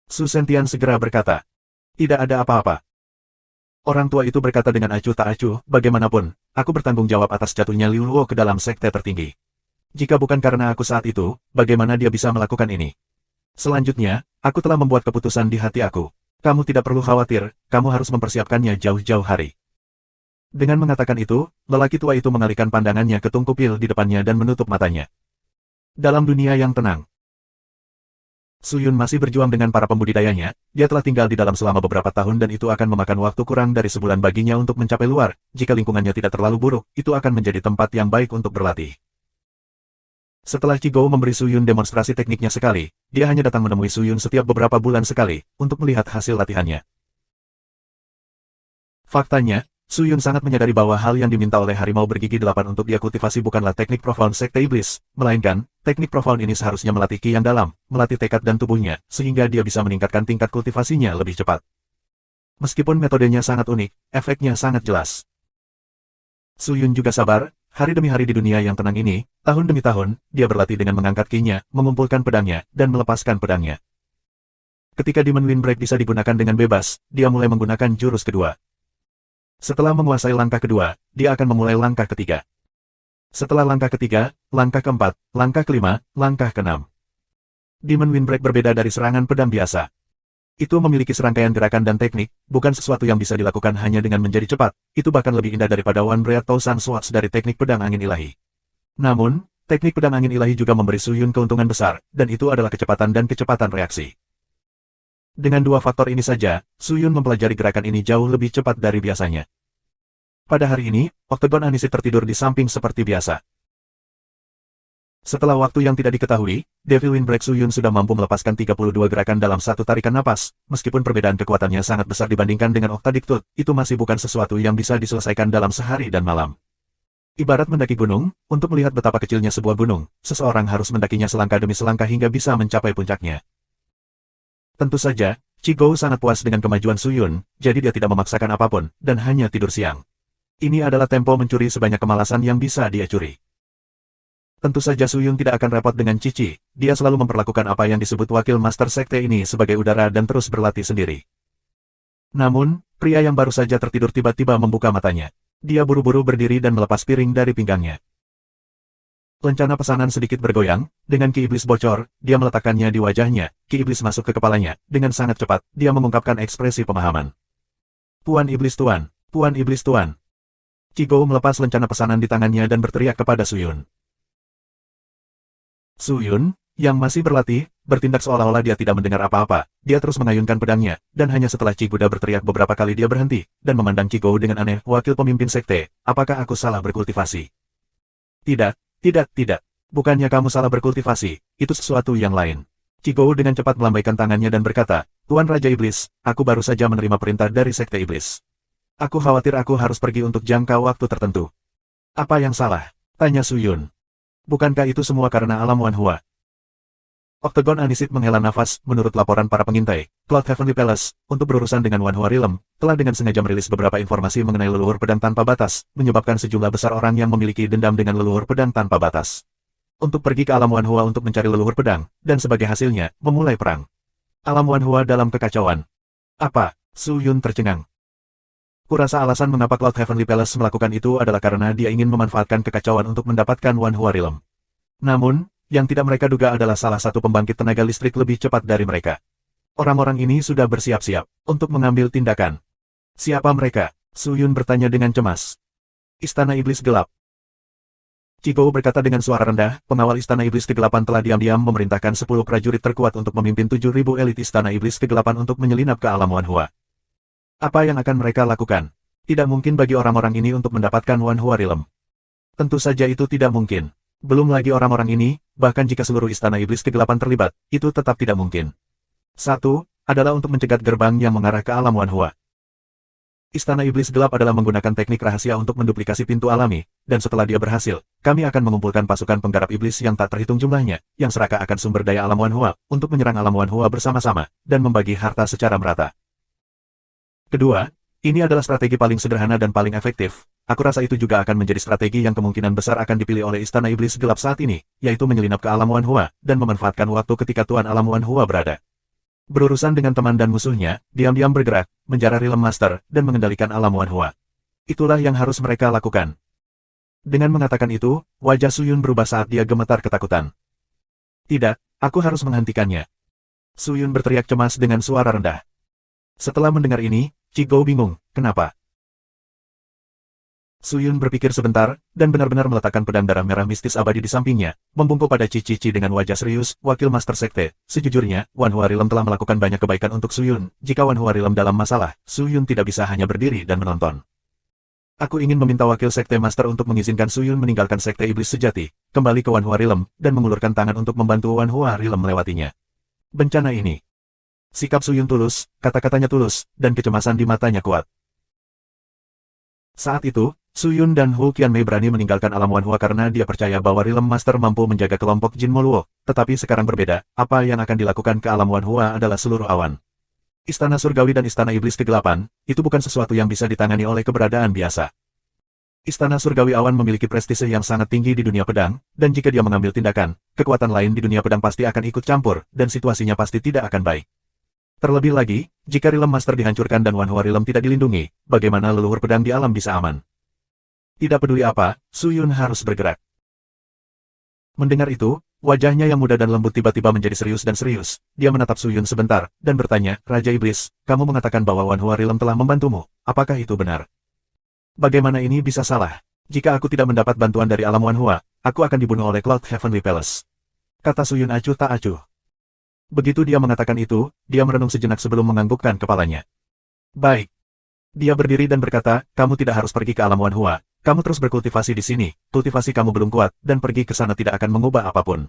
Speaker 1: Su Sentian segera berkata. Tidak ada apa-apa. Orang tua itu berkata dengan acuh tak acuh, bagaimanapun, aku bertanggung jawab atas jatuhnya Liu Luo ke dalam sekte tertinggi. Jika bukan karena aku saat itu, bagaimana dia bisa melakukan ini? Selanjutnya, aku telah membuat keputusan di hati aku. Kamu tidak perlu khawatir, kamu harus mempersiapkannya jauh-jauh hari. Dengan mengatakan itu, lelaki tua itu mengalihkan pandangannya ke tungku pil di depannya dan menutup matanya. Dalam dunia yang tenang, Suyun masih berjuang dengan para pembudidayanya. Dia telah tinggal di dalam selama beberapa tahun dan itu akan memakan waktu kurang dari sebulan baginya untuk mencapai luar. Jika lingkungannya tidak terlalu buruk, itu akan menjadi tempat yang baik untuk berlatih. Setelah Qigou memberi Suyun demonstrasi tekniknya sekali, dia hanya datang menemui Suyun setiap beberapa bulan sekali, untuk melihat hasil latihannya. Faktanya, Suyun sangat menyadari bahwa hal yang diminta oleh harimau bergigi 8 untuk dia kultivasi bukanlah teknik profound sekte iblis, melainkan, teknik profound ini seharusnya melatih ki yang dalam, melatih tekad dan tubuhnya, sehingga dia bisa meningkatkan tingkat kultivasinya lebih cepat. Meskipun metodenya sangat unik, efeknya sangat jelas. Suyun juga sabar, hari demi hari di dunia yang tenang ini, tahun demi tahun, dia berlatih dengan mengangkat ki-nya, mengumpulkan pedangnya, dan melepaskan pedangnya. Ketika Demon Windbreak bisa digunakan dengan bebas, dia mulai menggunakan jurus kedua. Setelah menguasai langkah kedua, dia akan memulai langkah ketiga. Setelah langkah ketiga, langkah keempat, langkah kelima, langkah keenam. Demon Windbreak berbeda dari serangan pedang biasa. Itu memiliki serangkaian gerakan dan teknik, bukan sesuatu yang bisa dilakukan hanya dengan menjadi cepat, itu bahkan lebih indah daripada One Breath Thousand Swords dari teknik pedang angin ilahi. Namun, teknik pedang angin ilahi juga memberi Suyun keuntungan besar, dan itu adalah kecepatan dan kecepatan reaksi. Dengan dua faktor ini saja, Suyun mempelajari gerakan ini jauh lebih cepat dari biasanya. Pada hari ini, Octagon Anisit tertidur di samping seperti biasa. Setelah waktu yang tidak diketahui, Devil Windbreak Suyun sudah mampu melepaskan 32 gerakan dalam satu tarikan napas, meskipun perbedaan kekuatannya sangat besar dibandingkan dengan Octadiktut, itu masih bukan sesuatu yang bisa diselesaikan dalam sehari dan malam. Ibarat mendaki gunung, untuk melihat betapa kecilnya sebuah gunung, seseorang harus mendakinya selangkah demi selangkah hingga bisa mencapai puncaknya. Tentu saja, Qigou sangat puas dengan kemajuan Suyun, jadi dia tidak memaksakan apapun, dan hanya tidur siang. Ini adalah tempo mencuri sebanyak kemalasan yang bisa dia curi. Tentu saja Suyun tidak akan repot dengan Cici, dia selalu memperlakukan apa yang disebut wakil master sekte ini sebagai udara dan terus berlatih sendiri. Namun, pria yang baru saja tertidur tiba-tiba membuka matanya. Dia buru-buru berdiri dan melepas piring dari pinggangnya. Lencana pesanan sedikit bergoyang, dengan ki iblis bocor, dia meletakkannya di wajahnya, ki iblis masuk ke kepalanya, dengan sangat cepat, dia mengungkapkan ekspresi pemahaman. Puan Iblis Tuan, Puan Iblis Tuan. Qigou melepas lencana pesanan di tangannya dan berteriak kepada Suyun. Suyun, yang masih berlatih, bertindak seolah-olah dia tidak mendengar apa-apa, dia terus mengayunkan pedangnya, dan hanya setelah Qiguda berteriak beberapa kali dia berhenti, dan memandang Qigou dengan aneh, wakil pemimpin sekte, apakah aku salah berkultivasi? Tidak. Tidak. Bukannya kamu salah berkultivasi, itu sesuatu yang lain. Qigou dengan cepat melambaikan tangannya dan berkata, Tuan Raja Iblis, aku baru saja menerima perintah dari Sekte Iblis. Aku khawatir aku harus pergi untuk jangka waktu tertentu. Apa yang salah? Tanya Suyun. Bukankah itu semua karena alam Wanhua? Octagon Anisit menghela nafas, menurut laporan para pengintai, Cloud Heavenly Palace, untuk berurusan dengan Wanhua Realm, telah dengan sengaja merilis beberapa informasi mengenai leluhur pedang tanpa batas, menyebabkan sejumlah besar orang yang memiliki dendam dengan leluhur pedang tanpa batas. Untuk pergi ke alam Wanhua untuk mencari leluhur pedang, dan sebagai hasilnya, memulai perang. Alam Wanhua dalam kekacauan. Apa? Suyun tercengang. Kurasa alasan mengapa Cloud Heavenly Palace melakukan itu adalah karena dia ingin memanfaatkan kekacauan untuk mendapatkan Wanhua Realm. Namun, yang tidak mereka duga adalah salah satu pembangkit tenaga listrik lebih cepat dari mereka. Orang-orang ini sudah bersiap-siap untuk mengambil tindakan. Siapa mereka? Suyun bertanya dengan cemas. Istana Iblis Gelap. Qigou berkata dengan suara rendah, pengawal Istana Iblis Kegelapan telah diam-diam memerintahkan 10 prajurit terkuat untuk memimpin 7.000 elit Istana Iblis Kegelapan untuk menyelinap ke alam Wanhua. Apa yang akan mereka lakukan? Tidak mungkin bagi orang-orang ini untuk mendapatkan Wanhua Realm. Tentu saja itu tidak mungkin. Belum lagi orang-orang ini, bahkan jika seluruh Istana Iblis Kegelapan terlibat, itu tetap tidak mungkin. Satu, adalah untuk mencegat gerbang yang mengarah ke alam Wanhua. Istana Iblis Gelap adalah menggunakan teknik rahasia untuk menduplikasi pintu alami, dan setelah dia berhasil, kami akan mengumpulkan pasukan penggarap iblis yang tak terhitung jumlahnya, yang serakah akan sumber daya alam Wanhua, untuk menyerang alam Wanhua bersama-sama, dan membagi harta secara merata. Kedua, ini adalah strategi paling sederhana dan paling efektif. Aku rasa itu juga akan menjadi strategi yang kemungkinan besar akan dipilih oleh Istana Iblis Gelap saat ini, yaitu menyelinap ke alam Wanhua, dan memanfaatkan waktu ketika Tuan alam Wanhua berada. Berurusan dengan teman dan musuhnya, diam-diam bergerak, menjara Realm Master, dan mengendalikan alam Wanhua. Itulah yang harus mereka lakukan. Dengan mengatakan itu, wajah Suyun berubah saat dia gemetar ketakutan. Tidak, aku harus menghentikannya. Suyun berteriak cemas dengan suara rendah. Setelah mendengar ini, Qigou bingung, kenapa? Suyun berpikir sebentar, dan benar-benar meletakkan pedang darah merah mistis abadi di sampingnya, membungkuk pada Cici dengan wajah serius, wakil Master Sekte. Sejujurnya, Wan Huarilem telah melakukan banyak kebaikan untuk Suyun. Jika Wan Huarilem dalam masalah, Suyun tidak bisa hanya berdiri dan menonton. Aku ingin meminta wakil Sekte Master untuk mengizinkan Suyun meninggalkan Sekte Iblis Sejati, kembali ke Wan Huarilem, dan mengulurkan tangan untuk membantu Wan Huarilem melewatinya. Bencana ini. Sikap Suyun tulus, kata-katanya tulus, dan kecemasan di matanya kuat. Saat itu, Suyun dan Hu Qianmei berani meninggalkan alam Wanhua karena dia percaya bahwa Rilem Master mampu menjaga kelompok Jin Moluo. Tetapi sekarang berbeda, apa yang akan dilakukan ke alam Wanhua adalah seluruh awan. Istana Surgawi dan Istana Iblis Kegelapan, itu bukan sesuatu yang bisa ditangani oleh keberadaan biasa. Istana Surgawi Awan memiliki prestise yang sangat tinggi di dunia pedang, dan jika dia mengambil tindakan, kekuatan lain di dunia pedang pasti akan ikut campur, dan situasinya pasti tidak akan baik. Terlebih lagi, jika Rilem Master dihancurkan dan Wanhua Rilem tidak dilindungi, bagaimana leluhur pedang di alam bisa aman? Tidak peduli apa, Suyun harus bergerak. Mendengar itu, wajahnya yang muda dan lembut tiba-tiba menjadi serius dan serius. Dia menatap Suyun sebentar, dan bertanya, Raja Iblis, kamu mengatakan bahwa Wanhua Rilem telah membantumu. Apakah itu benar? Bagaimana ini bisa salah? Jika aku tidak mendapat bantuan dari alam Wanhua, aku akan dibunuh oleh Cloud Heavenly Palace. Kata Suyun acuh tak acuh. Begitu dia mengatakan itu, dia merenung sejenak sebelum menganggukkan kepalanya. Baik. Dia berdiri dan berkata, kamu tidak harus pergi ke alam Wanhua. Kamu terus berkultivasi di sini, kultivasi kamu belum kuat, dan pergi ke sana tidak akan mengubah apapun.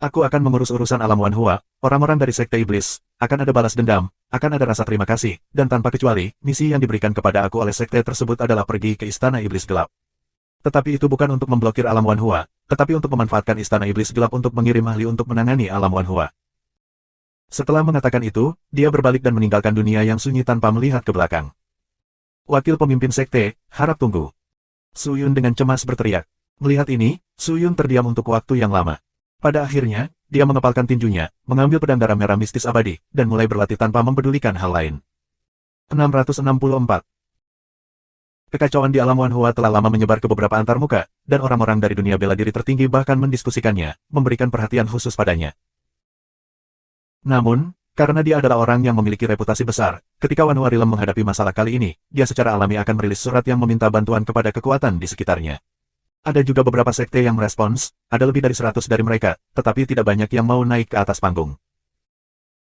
Speaker 1: Aku akan mengurus urusan alam Wanhua, orang-orang dari Sekte Iblis, akan ada balas dendam, akan ada rasa terima kasih, dan tanpa kecuali, misi yang diberikan kepada aku oleh Sekte tersebut adalah pergi ke Istana Iblis Gelap. Tetapi itu bukan untuk memblokir alam Wanhua, tetapi untuk memanfaatkan Istana Iblis Gelap untuk mengirim ahli untuk menangani alam Wanhua. Setelah mengatakan itu, dia berbalik dan meninggalkan dunia yang sunyi tanpa melihat ke belakang. Wakil pemimpin sekte, harap tunggu. Suyun dengan cemas berteriak. Melihat ini, Suyun terdiam untuk waktu yang lama. Pada akhirnya, dia mengepalkan tinjunya, mengambil pedang darah merah mistis abadi, dan mulai berlatih tanpa mempedulikan hal lain. 664. Kekacauan di alam Wanhua telah lama menyebar ke beberapa antarmuka, dan orang-orang dari dunia bela diri tertinggi bahkan mendiskusikannya, memberikan perhatian khusus padanya. Namun, karena dia adalah orang yang memiliki reputasi besar, ketika Wanhua Rilem menghadapi masalah kali ini, dia secara alami akan merilis surat yang meminta bantuan kepada kekuatan di sekitarnya. Ada juga beberapa sekte yang merespons, ada lebih dari 100 dari mereka, tetapi tidak banyak yang mau naik ke atas panggung.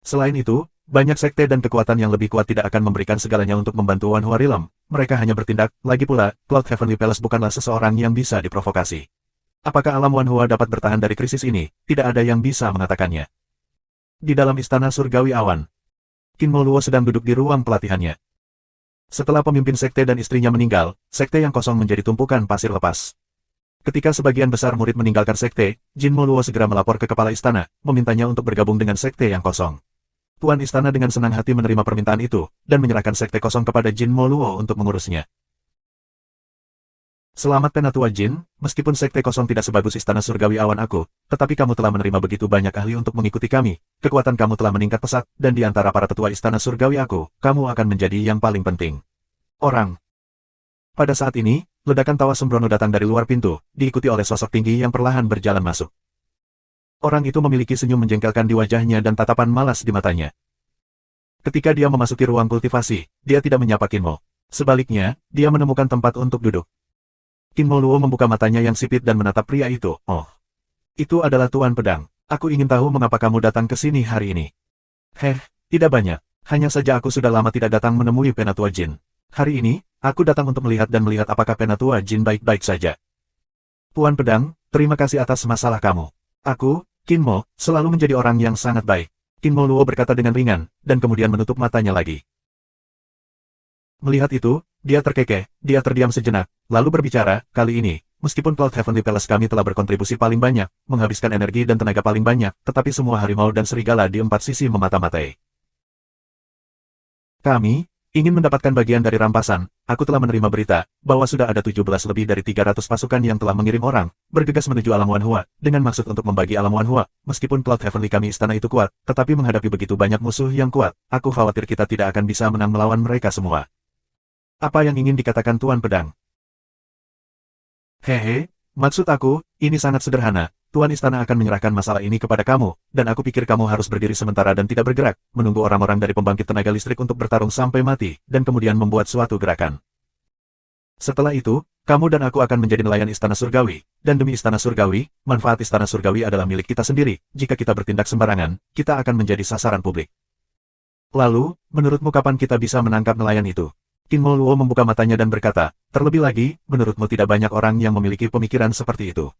Speaker 1: Selain itu, banyak sekte dan kekuatan yang lebih kuat tidak akan memberikan segalanya untuk membantu Wanhua Rilem, mereka hanya bertindak, lagi pula, Cloud Heavenly Palace bukanlah seseorang yang bisa diprovokasi. Apakah alam Wanhua dapat bertahan dari krisis ini? Tidak ada yang bisa mengatakannya. Di dalam Istana Surgawi Awan, Qin Moluo sedang duduk di ruang pelatihannya. Setelah pemimpin sekte dan istrinya meninggal, sekte yang kosong menjadi tumpukan pasir lepas. Ketika sebagian besar murid meninggalkan sekte, Jin Moluo segera melapor ke kepala istana, memintanya untuk bergabung dengan sekte yang kosong. Tuan istana dengan senang hati menerima permintaan itu, dan menyerahkan sekte kosong kepada Jin Moluo untuk mengurusnya. Selamat Penatua Jin, meskipun sekte kosong tidak sebagus Istana Surgawi Awan aku, tetapi kamu telah menerima begitu banyak ahli untuk mengikuti kami, kekuatan kamu telah meningkat pesat, dan di antara para tetua Istana Surgawi aku, kamu akan menjadi yang paling penting. Orang. Pada saat ini, ledakan tawa sembrono datang dari luar pintu, diikuti oleh sosok tinggi yang perlahan berjalan masuk. Orang itu memiliki senyum menjengkelkan di wajahnya dan tatapan malas di matanya. Ketika dia memasuki ruang kultivasi, dia tidak menyapa Qin Mo. Sebaliknya, dia menemukan tempat untuk duduk. Qin Moluo membuka matanya yang sipit dan menatap pria itu. Oh. Itu adalah Tuan Pedang. Aku ingin tahu mengapa kamu datang ke sini hari ini. Tidak banyak. Hanya saja aku sudah lama tidak datang menemui Penatua Jin. Hari ini, aku datang untuk melihat apakah Penatua Jin baik-baik saja. Tuan Pedang, terima kasih atas masalah kamu. Aku, Qin Mo, selalu menjadi orang yang sangat baik. Qin Moluo berkata dengan ringan, dan kemudian menutup matanya lagi. Melihat itu, dia terkekeh, dia terdiam sejenak, lalu berbicara, kali ini, meskipun Cloud Heavenly Palace kami telah berkontribusi paling banyak, menghabiskan energi dan tenaga paling banyak, tetapi semua harimau dan serigala di 4 sisi memata-matai. Kami ingin mendapatkan bagian dari rampasan. Aku telah menerima berita, bahwa sudah ada 17 lebih dari 300 pasukan yang telah mengirim orang, bergegas menuju alam Wanhua, dengan maksud untuk membagi alam Wanhua. Meskipun Cloud Heavenly kami istana itu kuat, tetapi menghadapi begitu banyak musuh yang kuat, aku khawatir kita tidak akan bisa menang melawan mereka semua. Apa yang ingin dikatakan Tuan Pedang? Hehe, maksud aku, ini sangat sederhana. Tuan Istana akan menyerahkan masalah ini kepada kamu, dan aku pikir kamu harus berdiri sementara dan tidak bergerak, menunggu orang-orang dari pembangkit tenaga listrik untuk bertarung sampai mati, dan kemudian membuat suatu gerakan. Setelah itu, kamu dan aku akan menjadi nelayan Istana Surgawi, dan demi Istana Surgawi, manfaat Istana Surgawi adalah milik kita sendiri. Jika kita bertindak sembarangan, kita akan menjadi sasaran publik. Lalu, menurutmu kapan kita bisa menangkap nelayan itu? Qin Mo Luo membuka matanya dan berkata, terlebih lagi, menurutmu tidak banyak orang yang memiliki pemikiran seperti itu.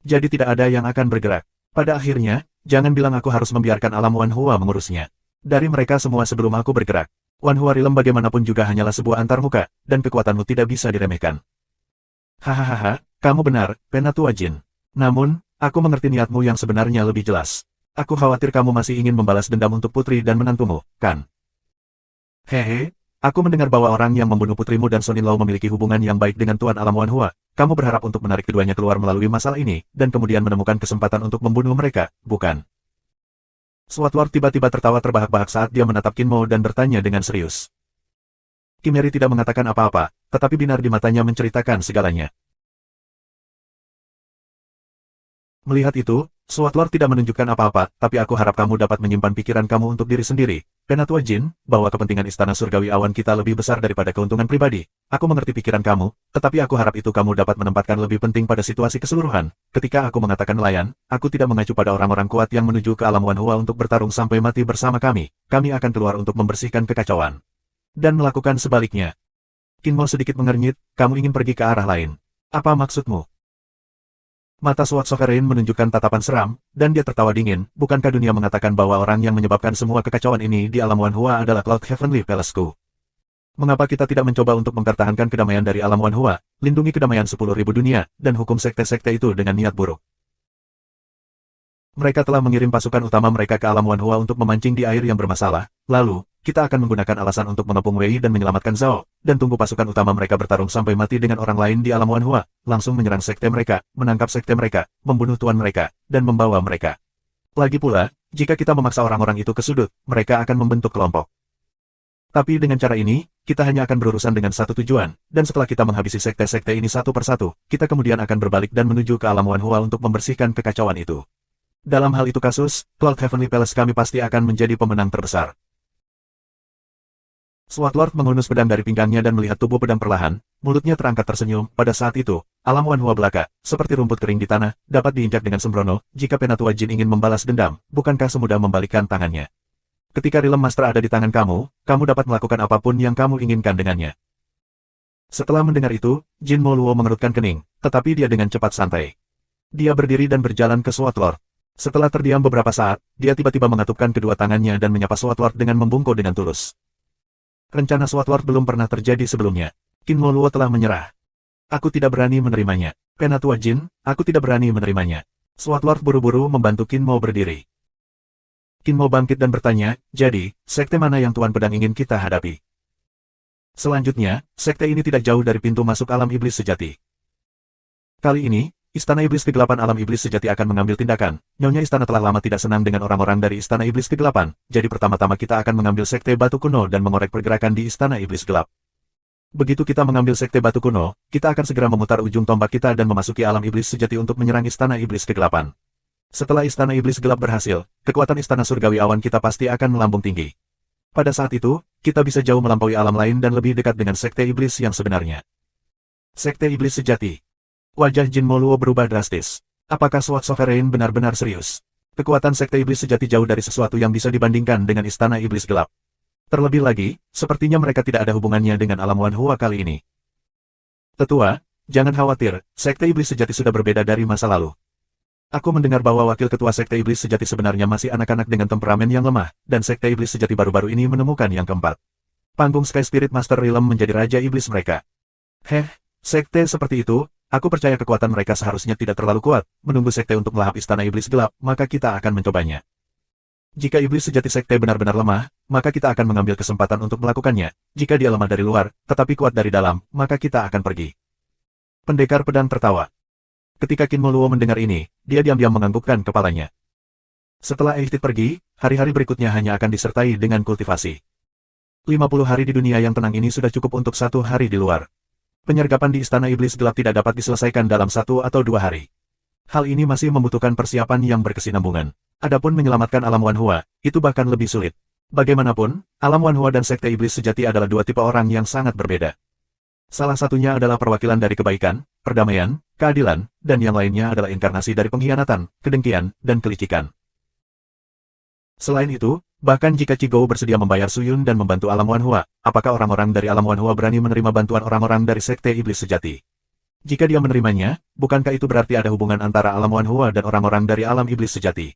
Speaker 1: Jadi tidak ada yang akan bergerak. Pada akhirnya, jangan bilang aku harus membiarkan alam Wan Hua mengurusnya. Dari mereka semua sebelum aku bergerak, Wan Hua Realm bagaimanapun juga hanyalah sebuah antarmuka, dan kekuatanmu tidak bisa diremehkan. Hahaha, kamu benar, Penatua Jin. Namun, aku mengerti niatmu yang sebenarnya lebih jelas. Aku khawatir kamu masih ingin membalas dendam untuk putri dan menantumu, kan? Hehe, aku mendengar bahwa orang yang membunuh putrimu dan Son In Law memiliki hubungan yang baik dengan Tuan Alam Wan Hua. Kamu berharap untuk menarik keduanya keluar melalui masalah ini, dan kemudian menemukan kesempatan untuk membunuh mereka, bukan? Sword Lord tiba-tiba tertawa terbahak-bahak saat dia menatap Qin Mo dan bertanya dengan serius. Kimeri tidak mengatakan apa-apa, tetapi binar di matanya menceritakan segalanya. Melihat itu, Sword Lord tidak menunjukkan apa-apa, tapi aku harap kamu dapat menyimpan pikiran kamu untuk diri sendiri, Penatua Jin, bahwa kepentingan Istana Surgawi Awan kita lebih besar daripada keuntungan pribadi. Aku mengerti pikiran kamu, tetapi aku harap itu kamu dapat menempatkan lebih penting pada situasi keseluruhan. Ketika aku mengatakan nelayan, aku tidak mengacu pada orang-orang kuat yang menuju ke alam Wan Hua untuk bertarung sampai mati bersama kami. Kami akan keluar untuk membersihkan kekacauan. Dan melakukan sebaliknya. Qin Mo sedikit mengernyit, kamu ingin pergi ke arah lain. Apa maksudmu? Mata Sword Sovereign menunjukkan tatapan seram, dan dia tertawa dingin. Bukankah dunia mengatakan bahwa orang yang menyebabkan semua kekacauan ini di alam Wan Hua adalah Cloud Heavenly Palace-ku? Mengapa kita tidak mencoba untuk mempertahankan kedamaian dari alam Wan Hua, lindungi kedamaian 10.000 dunia, dan hukum sekte-sekte itu dengan niat buruk? Mereka telah mengirim pasukan utama mereka ke alam Wan Hua untuk memancing di air yang bermasalah. Lalu, kita akan menggunakan alasan untuk mengepung Wei dan menyelamatkan Zhao, dan tunggu pasukan utama mereka bertarung sampai mati dengan orang lain di alam Wan Hua, langsung menyerang sekte mereka, menangkap sekte mereka, membunuh tuan mereka, dan membawa mereka. Lagi pula, jika kita memaksa orang-orang itu ke sudut, mereka akan membentuk kelompok. Tapi dengan cara ini, kita hanya akan berurusan dengan satu tujuan, dan setelah kita menghabisi sekte-sekte ini satu persatu, kita kemudian akan berbalik dan menuju ke alam Wan Hua untuk membersihkan kekacauan itu. Dalam hal itu kasus, Cloud Heavenly Palace kami pasti akan menjadi pemenang terbesar. Sword Lord menghunus pedang dari pinggangnya dan melihat tubuh pedang perlahan, mulutnya terangkat tersenyum. Pada saat itu, alam Wan Hua belaka, seperti rumput kering di tanah, dapat diinjak dengan sembrono. Jika Penatua Jin ingin membalas dendam, bukankah semudah membalikkan tangannya? Ketika Realm Master ada di tangan kamu, kamu dapat melakukan apapun yang kamu inginkan dengannya. Setelah mendengar itu, Jin Mo Luo mengerutkan kening, tetapi dia dengan cepat santai. Dia berdiri dan berjalan ke Sword Lord. Setelah terdiam beberapa saat, dia tiba-tiba mengatupkan kedua tangannya dan menyapa Sword Lord dengan membungkuk dengan tulus. Rencana Sword Lord belum pernah terjadi sebelumnya. Qin Mo Luo telah menyerah. Aku tidak berani menerimanya. Penatua Jin, aku tidak berani menerimanya. Sword Lord buru-buru membantu Qin Mo berdiri. Qin Mo bangkit dan bertanya, jadi, sekte mana yang Tuan Pedang ingin kita hadapi? Selanjutnya, sekte ini tidak jauh dari pintu masuk alam iblis sejati. Kali ini, Istana Iblis Kegelapan Alam Iblis Sejati akan mengambil tindakan. Nyonya Istana telah lama tidak senang dengan orang-orang dari Istana Iblis Kegelapan, jadi pertama-tama kita akan mengambil Sekte Batu Kuno dan mengorek pergerakan di Istana Iblis Gelap. Begitu kita mengambil Sekte Batu Kuno, kita akan segera memutar ujung tombak kita dan memasuki Alam Iblis Sejati untuk menyerang Istana Iblis Kegelapan. Setelah Istana Iblis Gelap berhasil, kekuatan Istana Surgawi Awan kita pasti akan melambung tinggi. Pada saat itu, kita bisa jauh melampaui alam lain dan lebih dekat dengan Sekte Iblis yang sebenarnya. Sekte Iblis Sejati. Wajah Jin Mo Luo berubah drastis. Apakah Sword Sovereign benar-benar serius? Kekuatan Sekte Iblis Sejati jauh dari sesuatu yang bisa dibandingkan dengan Istana Iblis Gelap. Terlebih lagi, sepertinya mereka tidak ada hubungannya dengan alam Wan Hua kali ini. Tetua, jangan khawatir, Sekte Iblis Sejati sudah berbeda dari masa lalu. Aku mendengar bahwa Wakil Ketua Sekte Iblis Sejati sebenarnya masih anak-anak dengan temperamen yang lemah, dan Sekte Iblis Sejati baru-baru ini menemukan yang keempat. Panggung Sky Spirit Master Realm menjadi Raja Iblis mereka. Sekte seperti itu, aku percaya kekuatan mereka seharusnya tidak terlalu kuat. Menunggu sekte untuk melahap Istana Iblis Gelap, maka kita akan mencobanya. Jika Iblis Sejati Sekte benar-benar lemah, maka kita akan mengambil kesempatan untuk melakukannya. Jika dia lemah dari luar, tetapi kuat dari dalam, maka kita akan pergi. Pendekar Pedang tertawa. Ketika Qin Mo Luo mendengar ini, dia diam-diam menganggukkan kepalanya. Setelah Eithit pergi, hari-hari berikutnya hanya akan disertai dengan kultivasi. 50 hari di dunia yang tenang ini sudah cukup untuk 1 hari di luar. Penyergapan di Istana Iblis Gelap tidak dapat diselesaikan dalam 1 atau 2 hari. Hal ini masih membutuhkan persiapan yang berkesinambungan. Adapun menyelamatkan alam Wanhua, itu bahkan lebih sulit. Bagaimanapun, alam Wanhua dan Sekte Iblis Sejati adalah dua tipe orang yang sangat berbeda. Salah satunya adalah perwakilan dari kebaikan, perdamaian, keadilan, dan yang lainnya adalah inkarnasi dari pengkhianatan, kedengkian, dan kelicikan. Selain itu, bahkan jika Qigou bersedia membayar Suyun dan membantu alam Wanhua, apakah orang-orang dari alam Wanhua berani menerima bantuan orang-orang dari Sekte Iblis Sejati? Jika dia menerimanya, bukankah itu berarti ada hubungan antara alam Wanhua dan orang-orang dari alam Iblis Sejati?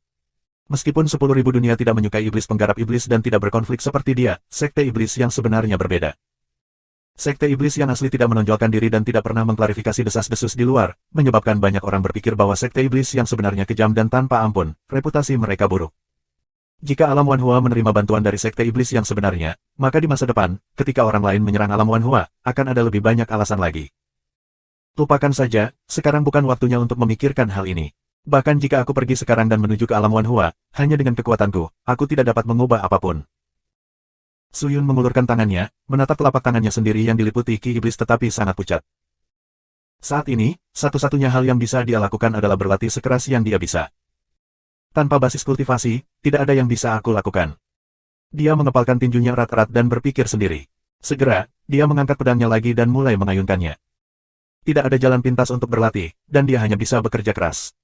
Speaker 1: Meskipun 10.000 dunia tidak menyukai iblis penggarap iblis dan tidak berkonflik seperti dia, Sekte Iblis yang sebenarnya berbeda. Sekte Iblis yang asli tidak menonjolkan diri dan tidak pernah mengklarifikasi desas-desus di luar, menyebabkan banyak orang berpikir bahwa Sekte Iblis yang sebenarnya kejam dan tanpa ampun, reputasi mereka buruk. Jika alam Wanhua menerima bantuan dari Sekte Iblis yang sebenarnya, maka di masa depan, ketika orang lain menyerang alam Wanhua, akan ada lebih banyak alasan lagi. Lupakan saja, sekarang bukan waktunya untuk memikirkan hal ini. Bahkan jika aku pergi sekarang dan menuju ke alam Wanhua, hanya dengan kekuatanku, aku tidak dapat mengubah apapun. Suyun mengulurkan tangannya, menatap telapak tangannya sendiri yang diliputi ki iblis tetapi sangat pucat. Saat ini, satu-satunya hal yang bisa dia lakukan adalah berlatih sekeras yang dia bisa. Tanpa basis kultivasi, tidak ada yang bisa aku lakukan. Dia mengepalkan tinjunya erat-erat dan berpikir sendiri. Segera, dia mengangkat pedangnya lagi dan mulai mengayunkannya. Tidak ada jalan pintas untuk berlatih, dan dia hanya bisa bekerja keras.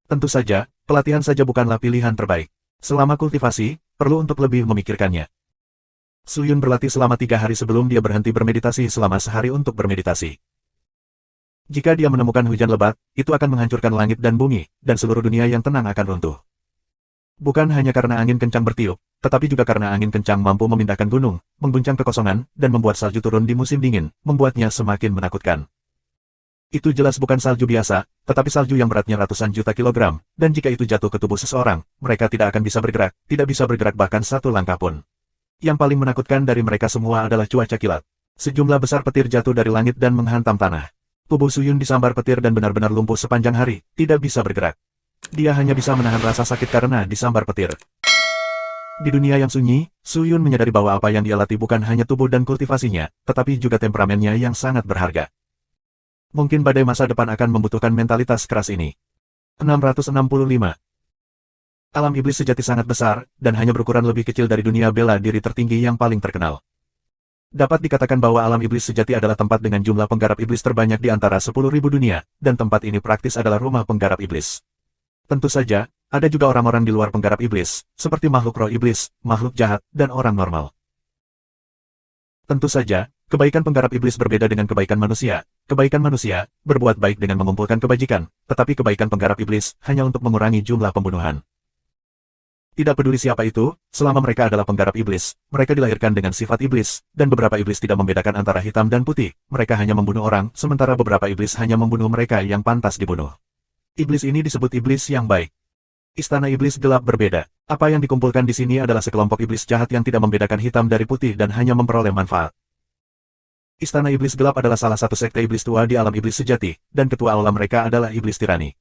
Speaker 1: Tentu saja, pelatihan saja bukanlah pilihan terbaik. Selama kultivasi, perlu untuk lebih memikirkannya. Suyun berlatih selama 3 hari sebelum dia berhenti bermeditasi selama sehari untuk bermeditasi. Jika dia menemukan hujan lebat, itu akan menghancurkan langit dan bumi, dan seluruh dunia yang tenang akan runtuh. Bukan hanya karena angin kencang bertiup, tetapi juga karena angin kencang mampu memindahkan gunung, mengguncang kekosongan, dan membuat salju turun di musim dingin, membuatnya semakin menakutkan. Itu jelas bukan salju biasa, tetapi salju yang beratnya ratusan juta kilogram, dan jika itu jatuh ke tubuh seseorang, mereka tidak akan bisa bergerak bahkan 1 langkah pun. Yang paling menakutkan dari mereka semua adalah cuaca kilat. Sejumlah besar petir jatuh dari langit dan menghantam tanah. Tubuh Suyun disambar petir dan benar-benar lumpuh sepanjang hari, tidak bisa bergerak. Dia hanya bisa menahan rasa sakit karena disambar petir. Di dunia yang sunyi, Suyun menyadari bahwa apa yang dia latih bukan hanya tubuh dan kultivasinya, tetapi juga temperamennya yang sangat berharga. Mungkin badai masa depan akan membutuhkan mentalitas keras ini. 665. Alam iblis sejati sangat besar, dan hanya berukuran lebih kecil dari dunia bela diri tertinggi yang paling terkenal. Dapat dikatakan bahwa alam iblis sejati adalah tempat dengan jumlah penggarap iblis terbanyak di antara 10.000 dunia, dan tempat ini praktis adalah rumah penggarap iblis. Tentu saja, ada juga orang-orang di luar penggarap iblis, seperti makhluk roh iblis, makhluk jahat, dan orang normal. Tentu saja, kebaikan penggarap iblis berbeda dengan kebaikan manusia. Kebaikan manusia, berbuat baik dengan mengumpulkan kebajikan, tetapi kebaikan penggarap iblis, hanya untuk mengurangi jumlah pembunuhan. Tidak peduli siapa itu, selama mereka adalah penggarap iblis, mereka dilahirkan dengan sifat iblis, dan beberapa iblis tidak membedakan antara hitam dan putih, mereka hanya membunuh orang, sementara beberapa iblis hanya membunuh mereka yang pantas dibunuh. Iblis ini disebut iblis yang baik. Istana Iblis Gelap berbeda. Apa yang dikumpulkan di sini adalah sekelompok iblis jahat yang tidak membedakan hitam dari putih dan hanya memperoleh manfaat. Istana Iblis Gelap adalah salah satu sekte iblis tua di alam iblis sejati, dan ketua aula mereka adalah iblis tirani.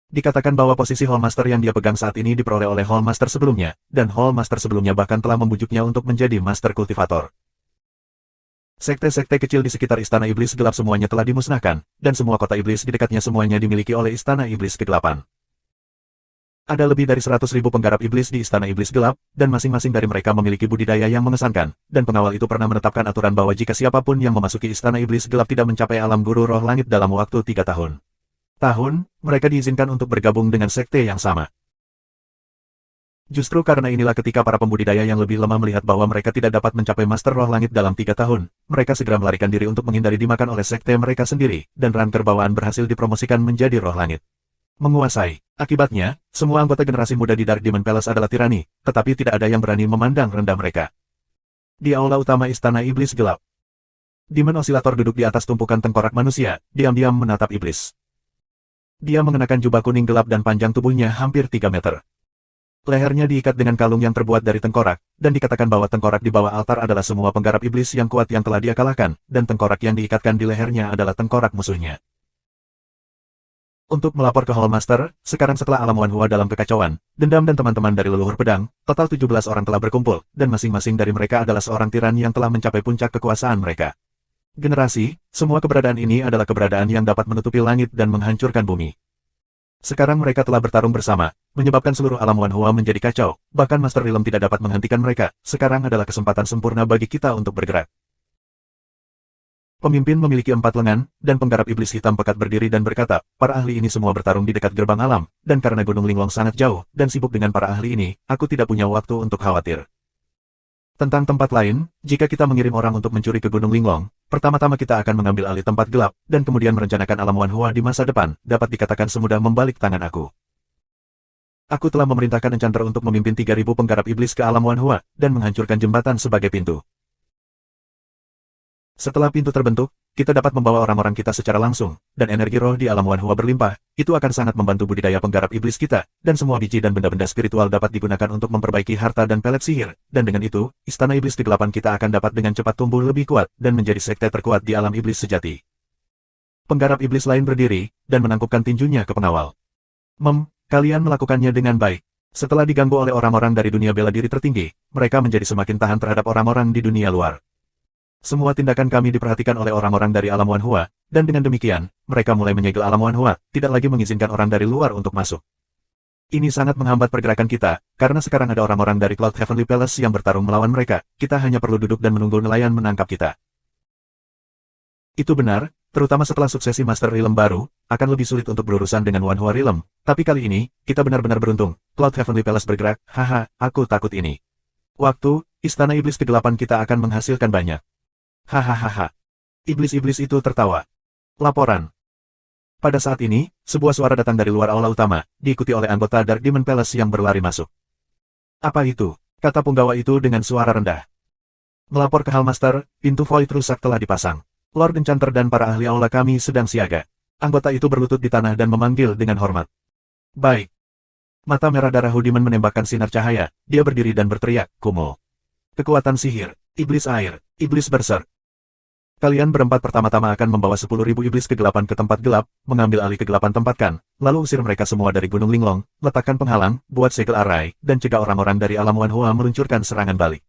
Speaker 1: Dikatakan bahwa posisi Hallmaster yang dia pegang saat ini diperoleh oleh Hallmaster sebelumnya, dan Hallmaster sebelumnya bahkan telah membujuknya untuk menjadi Master Kultivator. Sekte-sekte kecil di sekitar Istana Iblis Gelap semuanya telah dimusnahkan, dan semua kota iblis di dekatnya semuanya dimiliki oleh Istana Iblis Kegelapan. Ada lebih dari 100.000 penggarap iblis di Istana Iblis Gelap, dan masing-masing dari mereka memiliki budidaya yang mengesankan, dan pengawal itu pernah menetapkan aturan bahwa jika siapapun yang memasuki Istana Iblis Gelap tidak mencapai alam guru roh langit dalam waktu 3 tahun, mereka diizinkan untuk bergabung dengan sekte yang sama. Justru karena inilah ketika para pembudidaya yang lebih lemah melihat bahwa mereka tidak dapat mencapai Master Roh Langit dalam 3 tahun, mereka segera melarikan diri untuk menghindari dimakan oleh sekte mereka sendiri, dan ranker bawaan berhasil dipromosikan menjadi Roh Langit. Menguasai. Akibatnya, semua anggota generasi muda di Dark Demon Palace adalah tirani, tetapi tidak ada yang berani memandang rendah mereka. Di aula utama Istana Iblis Gelap, Demon Osilator duduk di atas tumpukan tengkorak manusia, diam-diam menatap iblis. Dia mengenakan jubah kuning gelap dan panjang tubuhnya hampir 3 meter. Lehernya diikat dengan kalung yang terbuat dari tengkorak, dan dikatakan bahwa tengkorak di bawah altar adalah semua penggarap iblis yang kuat yang telah dia kalahkan, dan tengkorak yang diikatkan di lehernya adalah tengkorak musuhnya. Untuk melapor ke Hallmaster, sekarang setelah alam Wanhua dalam kekacauan, Dendam dan teman-teman dari leluhur pedang, total 17 orang telah berkumpul, dan masing-masing dari mereka adalah seorang tiran yang telah mencapai puncak kekuasaan mereka. Generasi, semua keberadaan ini adalah keberadaan yang dapat menutupi langit dan menghancurkan bumi. Sekarang mereka telah bertarung bersama, menyebabkan seluruh alam Wanhua menjadi kacau, bahkan Master Realm tidak dapat menghentikan mereka. Sekarang adalah kesempatan sempurna bagi kita untuk bergerak. Pemimpin memiliki 4 lengan, dan penggarap iblis hitam pekat berdiri dan berkata, para ahli ini semua bertarung di dekat gerbang alam, dan karena Gunung Linglong sangat jauh, dan sibuk dengan para ahli ini, aku tidak punya waktu untuk khawatir. Tentang tempat lain, jika kita mengirim orang untuk mencuri ke Gunung Linglong, pertama-tama kita akan mengambil alih tempat gelap, dan kemudian merencanakan alam Wanhua di masa depan, dapat dikatakan semudah membalik tangan aku. Aku telah memerintahkan Enchanter untuk memimpin 3.000 penggarap iblis ke alam Wanhua, dan menghancurkan jembatan sebagai pintu. Setelah pintu terbentuk, kita dapat membawa orang-orang kita secara langsung, dan energi roh di alam Wanhua berlimpah, itu akan sangat membantu budidaya penggarap iblis kita, dan semua biji dan benda-benda spiritual dapat digunakan untuk memperbaiki harta dan pelet sihir, dan dengan itu, istana iblis kegelapan kita akan dapat dengan cepat tumbuh lebih kuat, dan menjadi sekte terkuat di alam iblis sejati. Penggarap iblis lain berdiri, dan menangkupkan tinjunya ke pengawal. Kalian melakukannya dengan baik. Setelah diganggu oleh orang-orang dari dunia bela diri tertinggi, mereka menjadi semakin tahan terhadap orang-orang di dunia luar. Semua tindakan kami diperhatikan oleh orang-orang dari alam Wanhua, dan dengan demikian, mereka mulai menyegel alam Wanhua, tidak lagi mengizinkan orang dari luar untuk masuk. Ini sangat menghambat pergerakan kita, karena sekarang ada orang-orang dari Cloud Heavenly Palace yang bertarung melawan mereka, kita hanya perlu duduk dan menunggu nelayan menangkap kita. Itu benar, terutama setelah suksesi Master Realm baru, akan lebih sulit untuk berurusan dengan Wanhua Realm, tapi kali ini, kita benar-benar beruntung, Cloud Heavenly Palace bergerak, haha, aku takut ini. Waktu, istana iblis kegelapan kita akan menghasilkan banyak. Hahaha. Iblis-iblis itu tertawa. Laporan. Pada saat ini, sebuah suara datang dari luar aula utama, diikuti oleh anggota Dark Demon Palace yang berlari masuk. Apa itu? Kata punggawa itu dengan suara rendah. Melapor ke Hallmaster, pintu void rusak telah dipasang. Lord Enchanter dan para ahli aula kami sedang siaga. Anggota itu berlutut di tanah dan memanggil dengan hormat. Baik. Mata merah darah Hudiman menembakkan sinar cahaya, dia berdiri dan berteriak, Kumo. Kekuatan sihir, iblis air, iblis berserk. Kalian berempat pertama-tama akan membawa 10.000 iblis kegelapan ke tempat gelap, mengambil alih kegelapan tempatkan, lalu usir mereka semua dari Gunung Linglong, letakkan penghalang, buat segel arai, dan cegah orang-orang dari alam Wanhua meluncurkan serangan balik.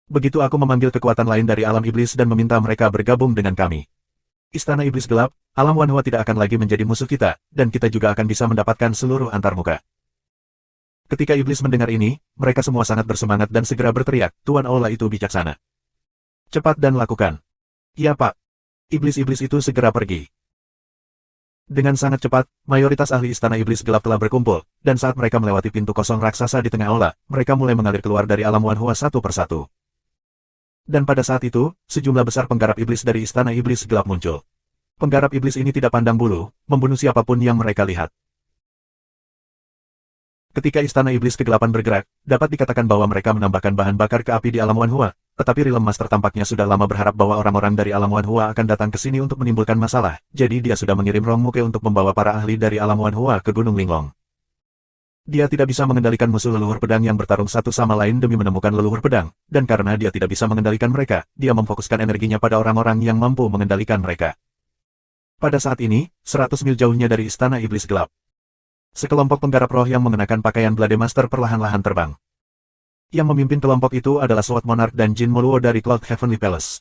Speaker 1: Begitu aku memanggil kekuatan lain dari alam iblis dan meminta mereka bergabung dengan kami. Istana iblis gelap, alam Wanhua tidak akan lagi menjadi musuh kita, dan kita juga akan bisa mendapatkan seluruh antarmuka. Ketika iblis mendengar ini, mereka semua sangat bersemangat dan segera berteriak, Tuan Aula itu bijaksana. Cepat dan lakukan. Ya Pak. Iblis-iblis itu segera pergi. Dengan sangat cepat, mayoritas ahli istana iblis gelap telah berkumpul, dan saat mereka melewati pintu kosong raksasa di tengah aula, mereka mulai mengalir keluar dari alam Wanhua satu persatu. Dan pada saat itu, sejumlah besar penggarap iblis dari istana iblis gelap muncul. Penggarap iblis ini tidak pandang bulu, membunuh siapapun yang mereka lihat. Ketika istana iblis kegelapan bergerak, dapat dikatakan bahwa mereka menambahkan bahan bakar ke api di alam Wanhua, tetapi Realm Master tampaknya sudah lama berharap bahwa orang-orang dari alam Wanhua akan datang ke sini untuk menimbulkan masalah, jadi dia sudah mengirim Rong Muke untuk membawa para ahli dari alam Wanhua ke Gunung Linglong. Dia tidak bisa mengendalikan musuh leluhur pedang yang bertarung satu sama lain demi menemukan leluhur pedang, dan karena dia tidak bisa mengendalikan mereka, dia memfokuskan energinya pada orang-orang yang mampu mengendalikan mereka. Pada saat ini, 100 mil jauhnya dari istana iblis gelap, sekelompok penggarap roh yang mengenakan pakaian Blade Master perlahan-lahan terbang. Yang memimpin kelompok itu adalah Sword Monarch dan Jin Moluo dari Cloud Heavenly Palace.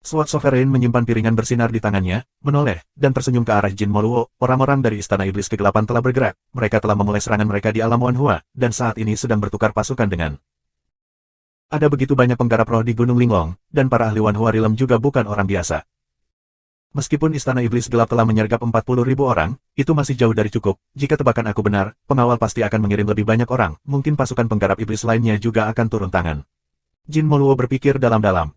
Speaker 1: Sword Sovereign menyimpan piringan bersinar di tangannya, menoleh, dan tersenyum ke arah Jin Moluo. Orang-orang dari Istana Iblis Kegelapan telah bergerak, mereka telah memulai serangan mereka di alam Wanhua, dan saat ini sedang bertukar pasukan dengan. Ada begitu banyak penggarap roh di Gunung Linglong, dan para ahli Wanhua Realm juga bukan orang biasa. Meskipun Istana Iblis Gelap telah menyergap 40.000 orang, itu masih jauh dari cukup. Jika tebakan aku benar, pengawal pasti akan mengirim lebih banyak orang, mungkin pasukan penggarap iblis lainnya juga akan turun tangan. Jin Moluo berpikir dalam-dalam.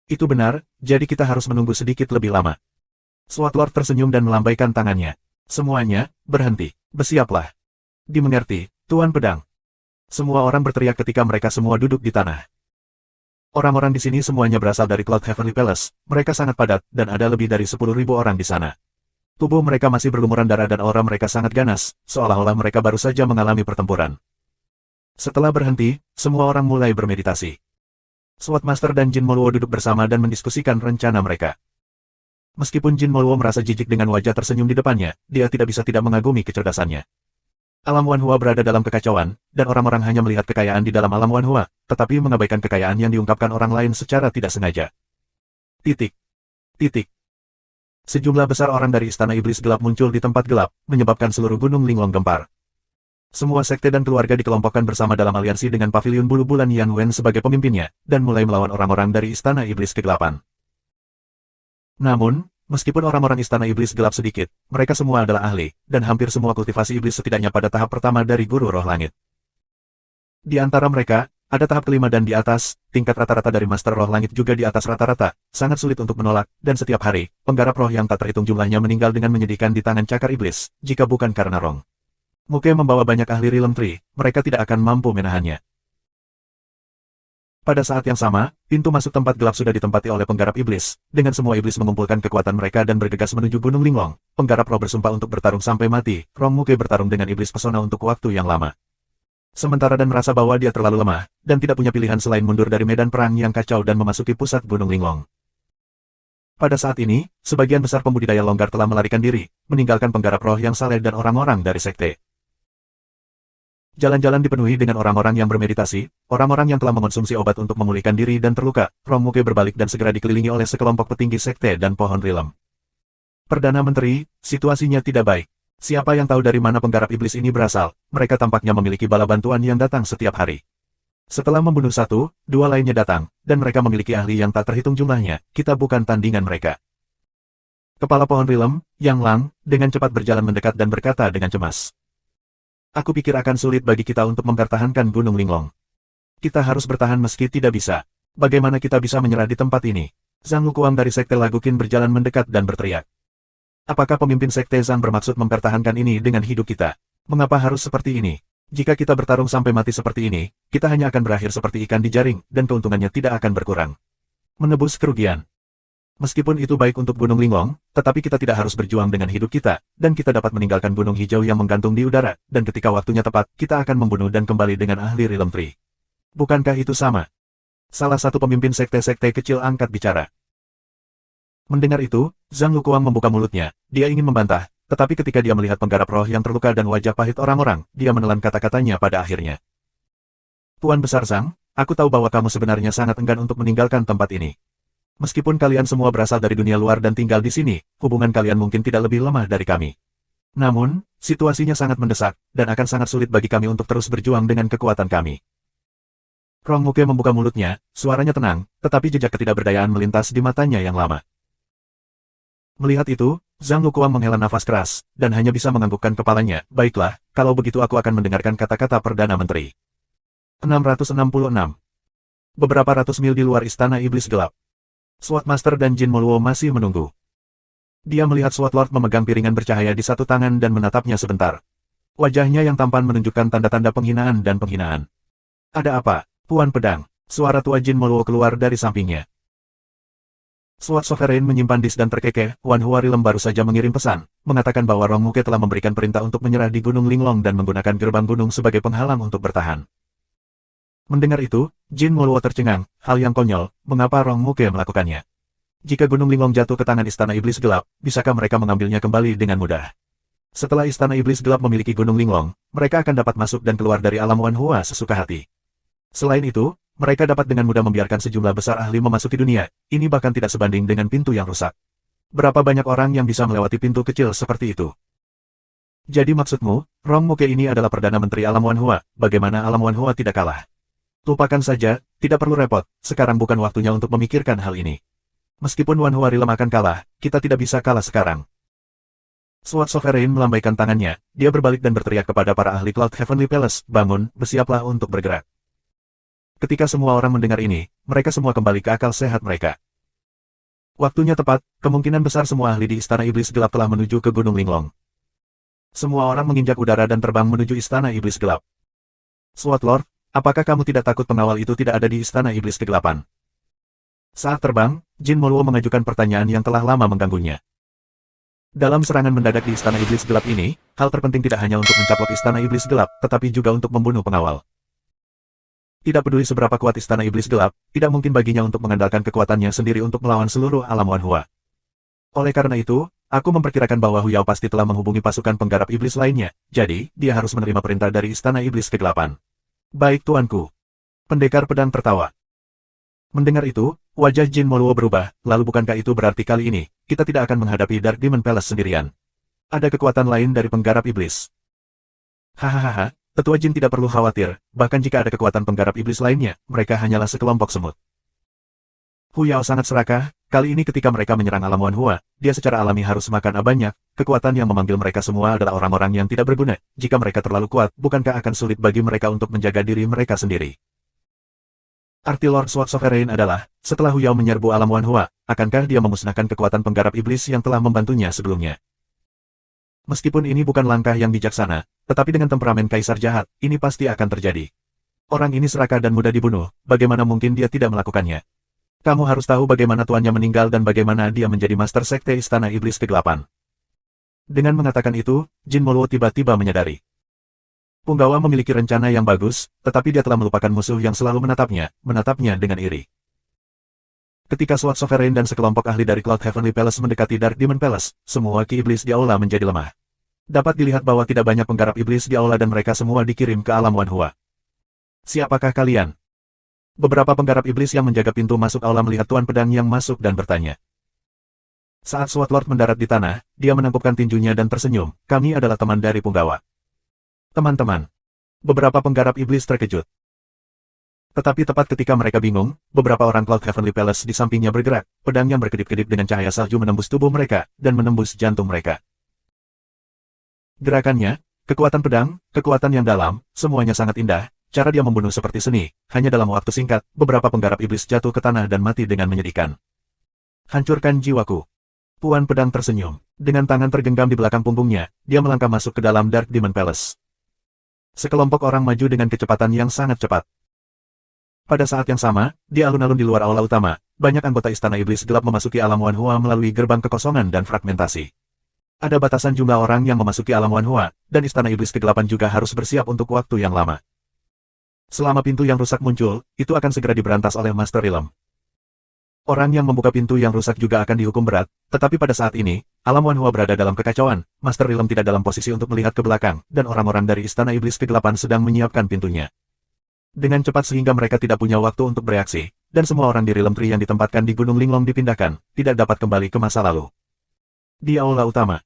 Speaker 1: Itu benar, jadi kita harus menunggu sedikit lebih lama. Sword Lord tersenyum dan melambaikan tangannya. Semuanya, berhenti, bersiaplah. Dimengerti, Tuan Pedang. Semua orang berteriak ketika mereka semua duduk di tanah. Orang-orang di sini semuanya berasal dari Cloud Heavenly Palace, mereka sangat padat, dan ada lebih dari 10.000 orang di sana. Tubuh mereka masih berlumuran darah dan aura mereka sangat ganas, seolah-olah mereka baru saja mengalami pertempuran. Setelah berhenti, semua orang mulai bermeditasi. Sword Master dan Jin Moluo duduk bersama dan mendiskusikan rencana mereka. Meskipun Jin Moluo merasa jijik dengan wajah tersenyum di depannya, dia tidak bisa tidak mengagumi kecerdasannya. Alam Wanhua berada dalam kekacauan, dan orang-orang hanya melihat kekayaan di dalam alam Wanhua, tetapi mengabaikan kekayaan yang diungkapkan orang lain secara tidak sengaja. Titik. Titik. Sejumlah besar orang dari Istana Iblis Gelap muncul di tempat gelap, menyebabkan seluruh Gunung Linglong gempar. Semua sekte dan keluarga dikelompokkan bersama dalam aliansi dengan pavilion bulu bulan Yan Wen sebagai pemimpinnya, dan mulai melawan orang-orang dari Istana Iblis Kegelapan. Namun, meskipun orang-orang Istana Iblis Gelap sedikit, mereka semua adalah ahli, dan hampir semua kultivasi iblis setidaknya pada tahap pertama dari Guru Roh Langit. Di antara mereka, ada tahap kelima dan di atas, tingkat rata-rata dari Master Roh Langit juga di atas rata-rata, sangat sulit untuk menolak, dan setiap hari, penggarap roh yang tak terhitung jumlahnya meninggal dengan menyedihkan di tangan cakar iblis, jika bukan karena Rong Muke membawa banyak ahli Realm Tree, mereka tidak akan mampu menahannya. Pada saat yang sama, pintu masuk tempat gelap sudah ditempati oleh penggarap iblis, dengan semua iblis mengumpulkan kekuatan mereka dan bergegas menuju Gunung Linglong. Penggarap roh bersumpah untuk bertarung sampai mati, Rong Muke bertarung dengan iblis pesona untuk waktu yang lama. Sementara dan merasa bahwa dia terlalu lemah, dan tidak punya pilihan selain mundur dari medan perang yang kacau dan memasuki pusat Gunung Linglong. Pada saat ini, sebagian besar pembudidaya longgar telah melarikan diri, meninggalkan penggarap roh yang saleh dan orang-orang dari sekte. Jalan-jalan dipenuhi dengan orang-orang yang bermeditasi, orang-orang yang telah mengonsumsi obat untuk memulihkan diri dan terluka. Rong Muke berbalik dan segera dikelilingi oleh sekelompok petinggi sekte dan pohon rilem. Perdana Menteri, situasinya tidak baik. Siapa yang tahu dari mana penggarap iblis ini berasal? Mereka tampaknya memiliki bala bantuan yang datang setiap hari. Setelah membunuh satu, dua lainnya datang, dan mereka memiliki ahli yang tak terhitung jumlahnya. Kita bukan tandingan mereka. Kepala pohon rilem, Yang Lang, dengan cepat berjalan mendekat dan berkata dengan cemas. Aku pikir akan sulit bagi kita untuk mempertahankan Gunung Linglong. Kita harus bertahan meski tidak bisa. Bagaimana kita bisa menyerah di tempat ini? Zhang Lukuang dari Sekte Lagukin berjalan mendekat dan berteriak. Apakah pemimpin Sekte Zhang bermaksud mempertahankan ini dengan hidup kita? Mengapa harus seperti ini? Jika kita bertarung sampai mati seperti ini, kita hanya akan berakhir seperti ikan di jaring, dan keuntungannya tidak akan berkurang. Menebus kerugian. Meskipun itu baik untuk Gunung Linglong, tetapi kita tidak harus berjuang dengan hidup kita, dan kita dapat meninggalkan gunung hijau yang menggantung di udara, dan ketika waktunya tepat, kita akan membunuh dan kembali dengan ahli Realm Tree. Bukankah itu sama? Salah satu pemimpin sekte-sekte kecil angkat bicara. Mendengar itu, Zhang Lukuang membuka mulutnya, dia ingin membantah, tetapi ketika dia melihat penggarap roh yang terluka dan wajah pahit orang-orang, dia menelan kata-katanya pada akhirnya. Tuan Besar Zhang, aku tahu bahwa kamu sebenarnya sangat enggan untuk meninggalkan tempat ini. Meskipun kalian semua berasal dari dunia luar dan tinggal di sini, hubungan kalian mungkin tidak lebih lemah dari kami. Namun, situasinya sangat mendesak, dan akan sangat sulit bagi kami untuk terus berjuang dengan kekuatan kami. Rong Muke membuka mulutnya, suaranya tenang, tetapi jejak ketidakberdayaan melintas di matanya yang lama. Melihat itu, Zhang Lukuang menghela nafas keras, dan hanya bisa menganggukkan kepalanya. Baiklah, kalau begitu aku akan mendengarkan kata-kata Perdana Menteri. 666. Beberapa ratus mil di luar Istana Iblis Gelap. Sword Master dan Jin Moluo masih menunggu. Dia melihat Sword Lord memegang piringan bercahaya di satu tangan dan menatapnya sebentar. Wajahnya yang tampan menunjukkan tanda-tanda penghinaan dan penghinaan. Ada apa, Puan Pedang? Suara tua Jin Moluo keluar dari sampingnya. Sword Sovereign menyimpan dis dan terkekeh, Wan Hua Rilem baru saja mengirim pesan, mengatakan bahwa Rong Muke telah memberikan perintah untuk menyerah di Gunung Linglong dan menggunakan gerbang gunung sebagai penghalang untuk bertahan. Mendengar itu, Jin Moluo tercengang, hal yang konyol, mengapa Rong Muke melakukannya? Jika Gunung Linglong jatuh ke tangan Istana Iblis Gelap, bisakah mereka mengambilnya kembali dengan mudah? Setelah Istana Iblis Gelap memiliki Gunung Linglong, mereka akan dapat masuk dan keluar dari alam Wan Hua sesuka hati. Selain itu, mereka dapat dengan mudah membiarkan sejumlah besar ahli memasuki dunia, ini bahkan tidak sebanding dengan pintu yang rusak. Berapa banyak orang yang bisa melewati pintu kecil seperti itu? Jadi maksudmu, Rong Muke ini adalah Perdana Menteri Alam Wan Hua, bagaimana Alam Wan Hua tidak kalah? Lupakan saja, tidak perlu repot, sekarang bukan waktunya untuk memikirkan hal ini. Meskipun Wan Hua Rilem akan kalah, kita tidak bisa kalah sekarang. Sword Sovereign melambaikan tangannya, dia berbalik dan berteriak kepada para ahli Cloud Heavenly Palace, bangun, bersiaplah untuk bergerak. Ketika semua orang mendengar ini, mereka semua kembali ke akal sehat mereka. Waktunya tepat, kemungkinan besar semua ahli di Istana Iblis Gelap telah menuju ke Gunung Linglong. Semua orang menginjak udara dan terbang menuju Istana Iblis Gelap. Sword Lord, apakah kamu tidak takut pengawal itu tidak ada di Istana Iblis Kegelapan? Saat terbang, Jin Moluo mengajukan pertanyaan yang telah lama mengganggunya. Dalam serangan mendadak di Istana Iblis Gelap ini, hal terpenting tidak hanya untuk mencaplok Istana Iblis Gelap, tetapi juga untuk membunuh pengawal. Tidak peduli seberapa kuat Istana Iblis Gelap, tidak mungkin baginya untuk mengandalkan kekuatannya sendiri untuk melawan seluruh alam Wan Hua. Oleh karena itu, aku memperkirakan bahwa Hu Yao pasti telah menghubungi pasukan penggarap iblis lainnya, jadi, dia harus menerima perintah dari Istana Iblis Kegelapan. Baik tuanku. Pendekar pedang tertawa. Mendengar itu, wajah Jin Moluo berubah, lalu bukankah itu berarti kali ini, kita tidak akan menghadapi Dark Demon Palace sendirian? Ada kekuatan lain dari penggarap iblis. Hahaha, tetua Jin tidak perlu khawatir, bahkan jika ada kekuatan penggarap iblis lainnya, mereka hanyalah sekelompok semut. Hu Yao sangat serakah, kali ini ketika mereka menyerang alam Wanhua, dia secara alami harus makan banyak, kekuatan yang memanggil mereka semua adalah orang-orang yang tidak berguna, jika mereka terlalu kuat, bukankah akan sulit bagi mereka untuk menjaga diri mereka sendiri? Arti Lord Sword Sovereign adalah, setelah Hu Yao menyerbu alam Wanhua, akankah dia memusnahkan kekuatan penggarap iblis yang telah membantunya sebelumnya? Meskipun ini bukan langkah yang bijaksana, tetapi dengan temperamen kaisar jahat, ini pasti akan terjadi. Orang ini serakah dan mudah dibunuh, bagaimana mungkin dia tidak melakukannya? Kamu harus tahu bagaimana tuannya meninggal dan bagaimana dia menjadi Master Sekte Istana Iblis Kegelapan. Dengan mengatakan itu, Jin Moluo tiba-tiba menyadari. Punggawa memiliki rencana yang bagus, tetapi dia telah melupakan musuh yang selalu menatapnya dengan iri. Ketika Sword Sovereign dan sekelompok ahli dari Cloud Heavenly Palace mendekati Dark Demon Palace, semua ki iblis di aula menjadi lemah. Dapat dilihat bahwa tidak banyak penggarap iblis di aula dan mereka semua dikirim ke alam Wanhua. Siapakah kalian? Beberapa penggarap iblis yang menjaga pintu masuk aula melihat Tuan Pedang yang masuk dan bertanya. Saat Sword Lord mendarat di tanah, dia menangkupkan tinjunya dan tersenyum, kami adalah teman dari Punggawa. Teman-teman. Beberapa penggarap iblis terkejut. Tetapi tepat ketika mereka bingung, beberapa orang Cloud Heavenly Palace di sampingnya bergerak, pedang yang berkedip-kedip dengan cahaya salju menembus tubuh mereka, dan menembus jantung mereka. Gerakannya, kekuatan pedang, kekuatan yang dalam, semuanya sangat indah. Cara dia membunuh seperti seni, hanya dalam waktu singkat, beberapa penggarap iblis jatuh ke tanah dan mati dengan menyedihkan. Hancurkan jiwaku. Puan Pedang tersenyum. Dengan tangan tergenggam di belakang punggungnya, dia melangkah masuk ke dalam Dark Demon Palace. Sekelompok orang maju dengan kecepatan yang sangat cepat. Pada saat yang sama, di alun-alun di luar aula utama, banyak anggota Istana Iblis Gelap memasuki alam Wanhua melalui gerbang kekosongan dan fragmentasi. Ada batasan jumlah orang yang memasuki alam Wanhua, dan Istana Iblis Kegelapan juga harus bersiap untuk waktu yang lama. Selama pintu yang rusak muncul, itu akan segera diberantas oleh Master Ilm. Orang yang membuka pintu yang rusak juga akan dihukum berat, tetapi pada saat ini, alam Wanhua berada dalam kekacauan, Master Ilm tidak dalam posisi untuk melihat ke belakang, dan orang-orang dari Istana Iblis Kegelapan sedang menyiapkan pintunya. Dengan cepat sehingga mereka tidak punya waktu untuk bereaksi, dan semua orang di Realm Tree yang ditempatkan di Gunung Linglong dipindahkan, tidak dapat kembali ke masa lalu. Di aula utama.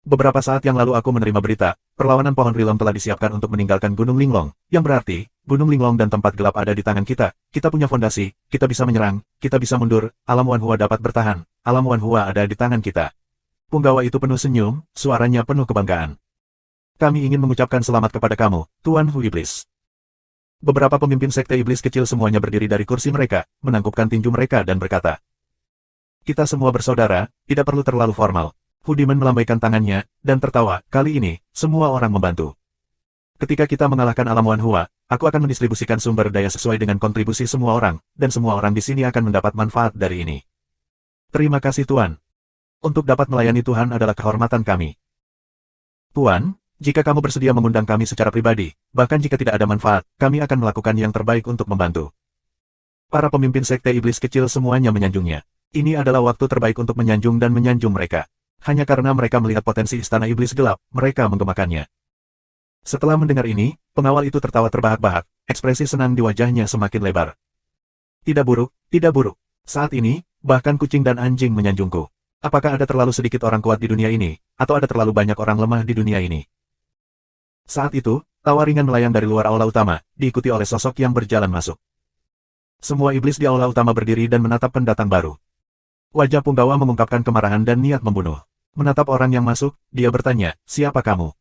Speaker 1: Beberapa saat yang lalu aku menerima berita, perlawanan pohon Realm telah disiapkan untuk meninggalkan Gunung Linglong, yang berarti, Gunung Linglong dan tempat gelap ada di tangan kita, kita punya fondasi, kita bisa menyerang, kita bisa mundur, alam Wanhua dapat bertahan, alam Wanhua ada di tangan kita. Punggawa itu penuh senyum, suaranya penuh kebanggaan. Kami ingin mengucapkan selamat kepada kamu, Tuan Hu Iblis. Beberapa pemimpin sekte iblis kecil semuanya berdiri dari kursi mereka, menangkupkan tinju mereka dan berkata. Kita semua bersaudara, tidak perlu terlalu formal. Hu Demon melambaikan tangannya, dan tertawa, kali ini, semua orang membantu. Ketika kita mengalahkan alam Wanhua, aku akan mendistribusikan sumber daya sesuai dengan kontribusi semua orang, dan semua orang di sini akan mendapat manfaat dari ini. Terima kasih Tuan. Untuk dapat melayani Tuhan adalah kehormatan kami. Tuan, jika kamu bersedia mengundang kami secara pribadi, bahkan jika tidak ada manfaat, kami akan melakukan yang terbaik untuk membantu. Para pemimpin sekte iblis kecil semuanya menyanjungnya. Ini adalah waktu terbaik untuk menyanjung dan menyanjung mereka. Hanya karena mereka melihat potensi Istana Iblis Gelap, mereka menggemakannya. Setelah mendengar ini, pengawal itu tertawa terbahak-bahak, ekspresi senang di wajahnya semakin lebar. Tidak buruk, tidak buruk. Saat ini, bahkan kucing dan anjing menyanjungku. Apakah ada terlalu sedikit orang kuat di dunia ini, atau ada terlalu banyak orang lemah di dunia ini? Saat itu, tawa ringan melayang dari luar aula utama, diikuti oleh sosok yang berjalan masuk. Semua iblis di aula utama berdiri dan menatap pendatang baru. Wajah Punggawa mengungkapkan kemarahan dan niat membunuh. Menatap orang yang masuk, dia bertanya, siapa kamu?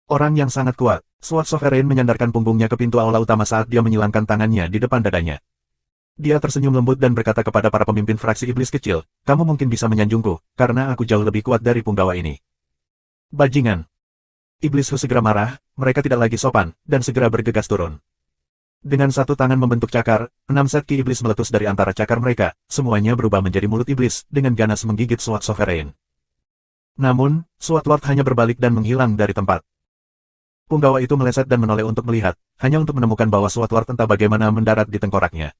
Speaker 1: Orang yang sangat kuat, Sword Sovereign menyandarkan punggungnya ke pintu aula utama saat dia menyilangkan tangannya di depan dadanya. Dia tersenyum lembut dan berkata kepada para pemimpin fraksi iblis kecil, kamu mungkin bisa menyanjungku, karena aku jauh lebih kuat dari Punggawa ini. Bajingan. Iblis Hu segera marah, mereka tidak lagi sopan, dan segera bergegas turun. Dengan satu tangan membentuk cakar, 6 set ki iblis meletus dari antara cakar mereka, semuanya berubah menjadi mulut iblis, dengan ganas menggigit Sword Sovereign. Namun, Sword Lord hanya berbalik dan menghilang dari tempat. Punggawa itu meleset dan menoleh untuk melihat, hanya untuk menemukan bahwa Sword Lord entah bagaimana mendarat di tengkoraknya.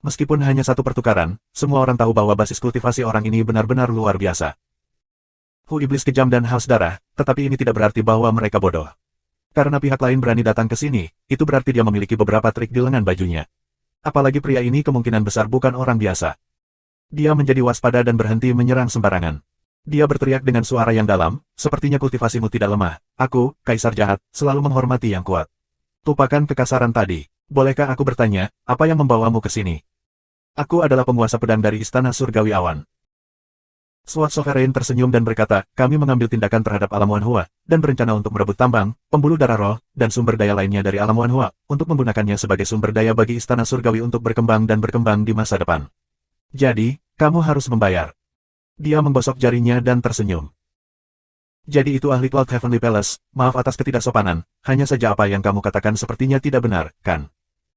Speaker 1: Meskipun hanya satu pertukaran, semua orang tahu bahwa basis kultivasi orang ini benar-benar luar biasa. Hu iblis kejam dan haus darah, tetapi ini tidak berarti bahwa mereka bodoh. Karena pihak lain berani datang ke sini, itu berarti dia memiliki beberapa trik di lengan bajunya. Apalagi pria ini kemungkinan besar bukan orang biasa. Dia menjadi waspada dan berhenti menyerang sembarangan. Dia berteriak dengan suara yang dalam, sepertinya kultivasimu tidak lemah. Aku, Kaisar Jahat, selalu menghormati yang kuat. Lupakan kekasaran tadi. Bolehkah aku bertanya, apa yang membawamu ke sini? Aku adalah penguasa pedang dari Istana Surgawi Awan. Sword Sovereign tersenyum dan berkata, kami mengambil tindakan terhadap alam Wanhua, dan berencana untuk merebut tambang, pembuluh darah roh, dan sumber daya lainnya dari alam Wanhua, untuk menggunakannya sebagai sumber daya bagi Istana Surgawi untuk berkembang dan berkembang di masa depan. Jadi, kamu harus membayar. Dia menggosok jarinya dan tersenyum. Jadi itu ahli Cloud Heavenly Palace, maaf atas ketidaksopanan, hanya saja apa yang kamu katakan sepertinya tidak benar, kan?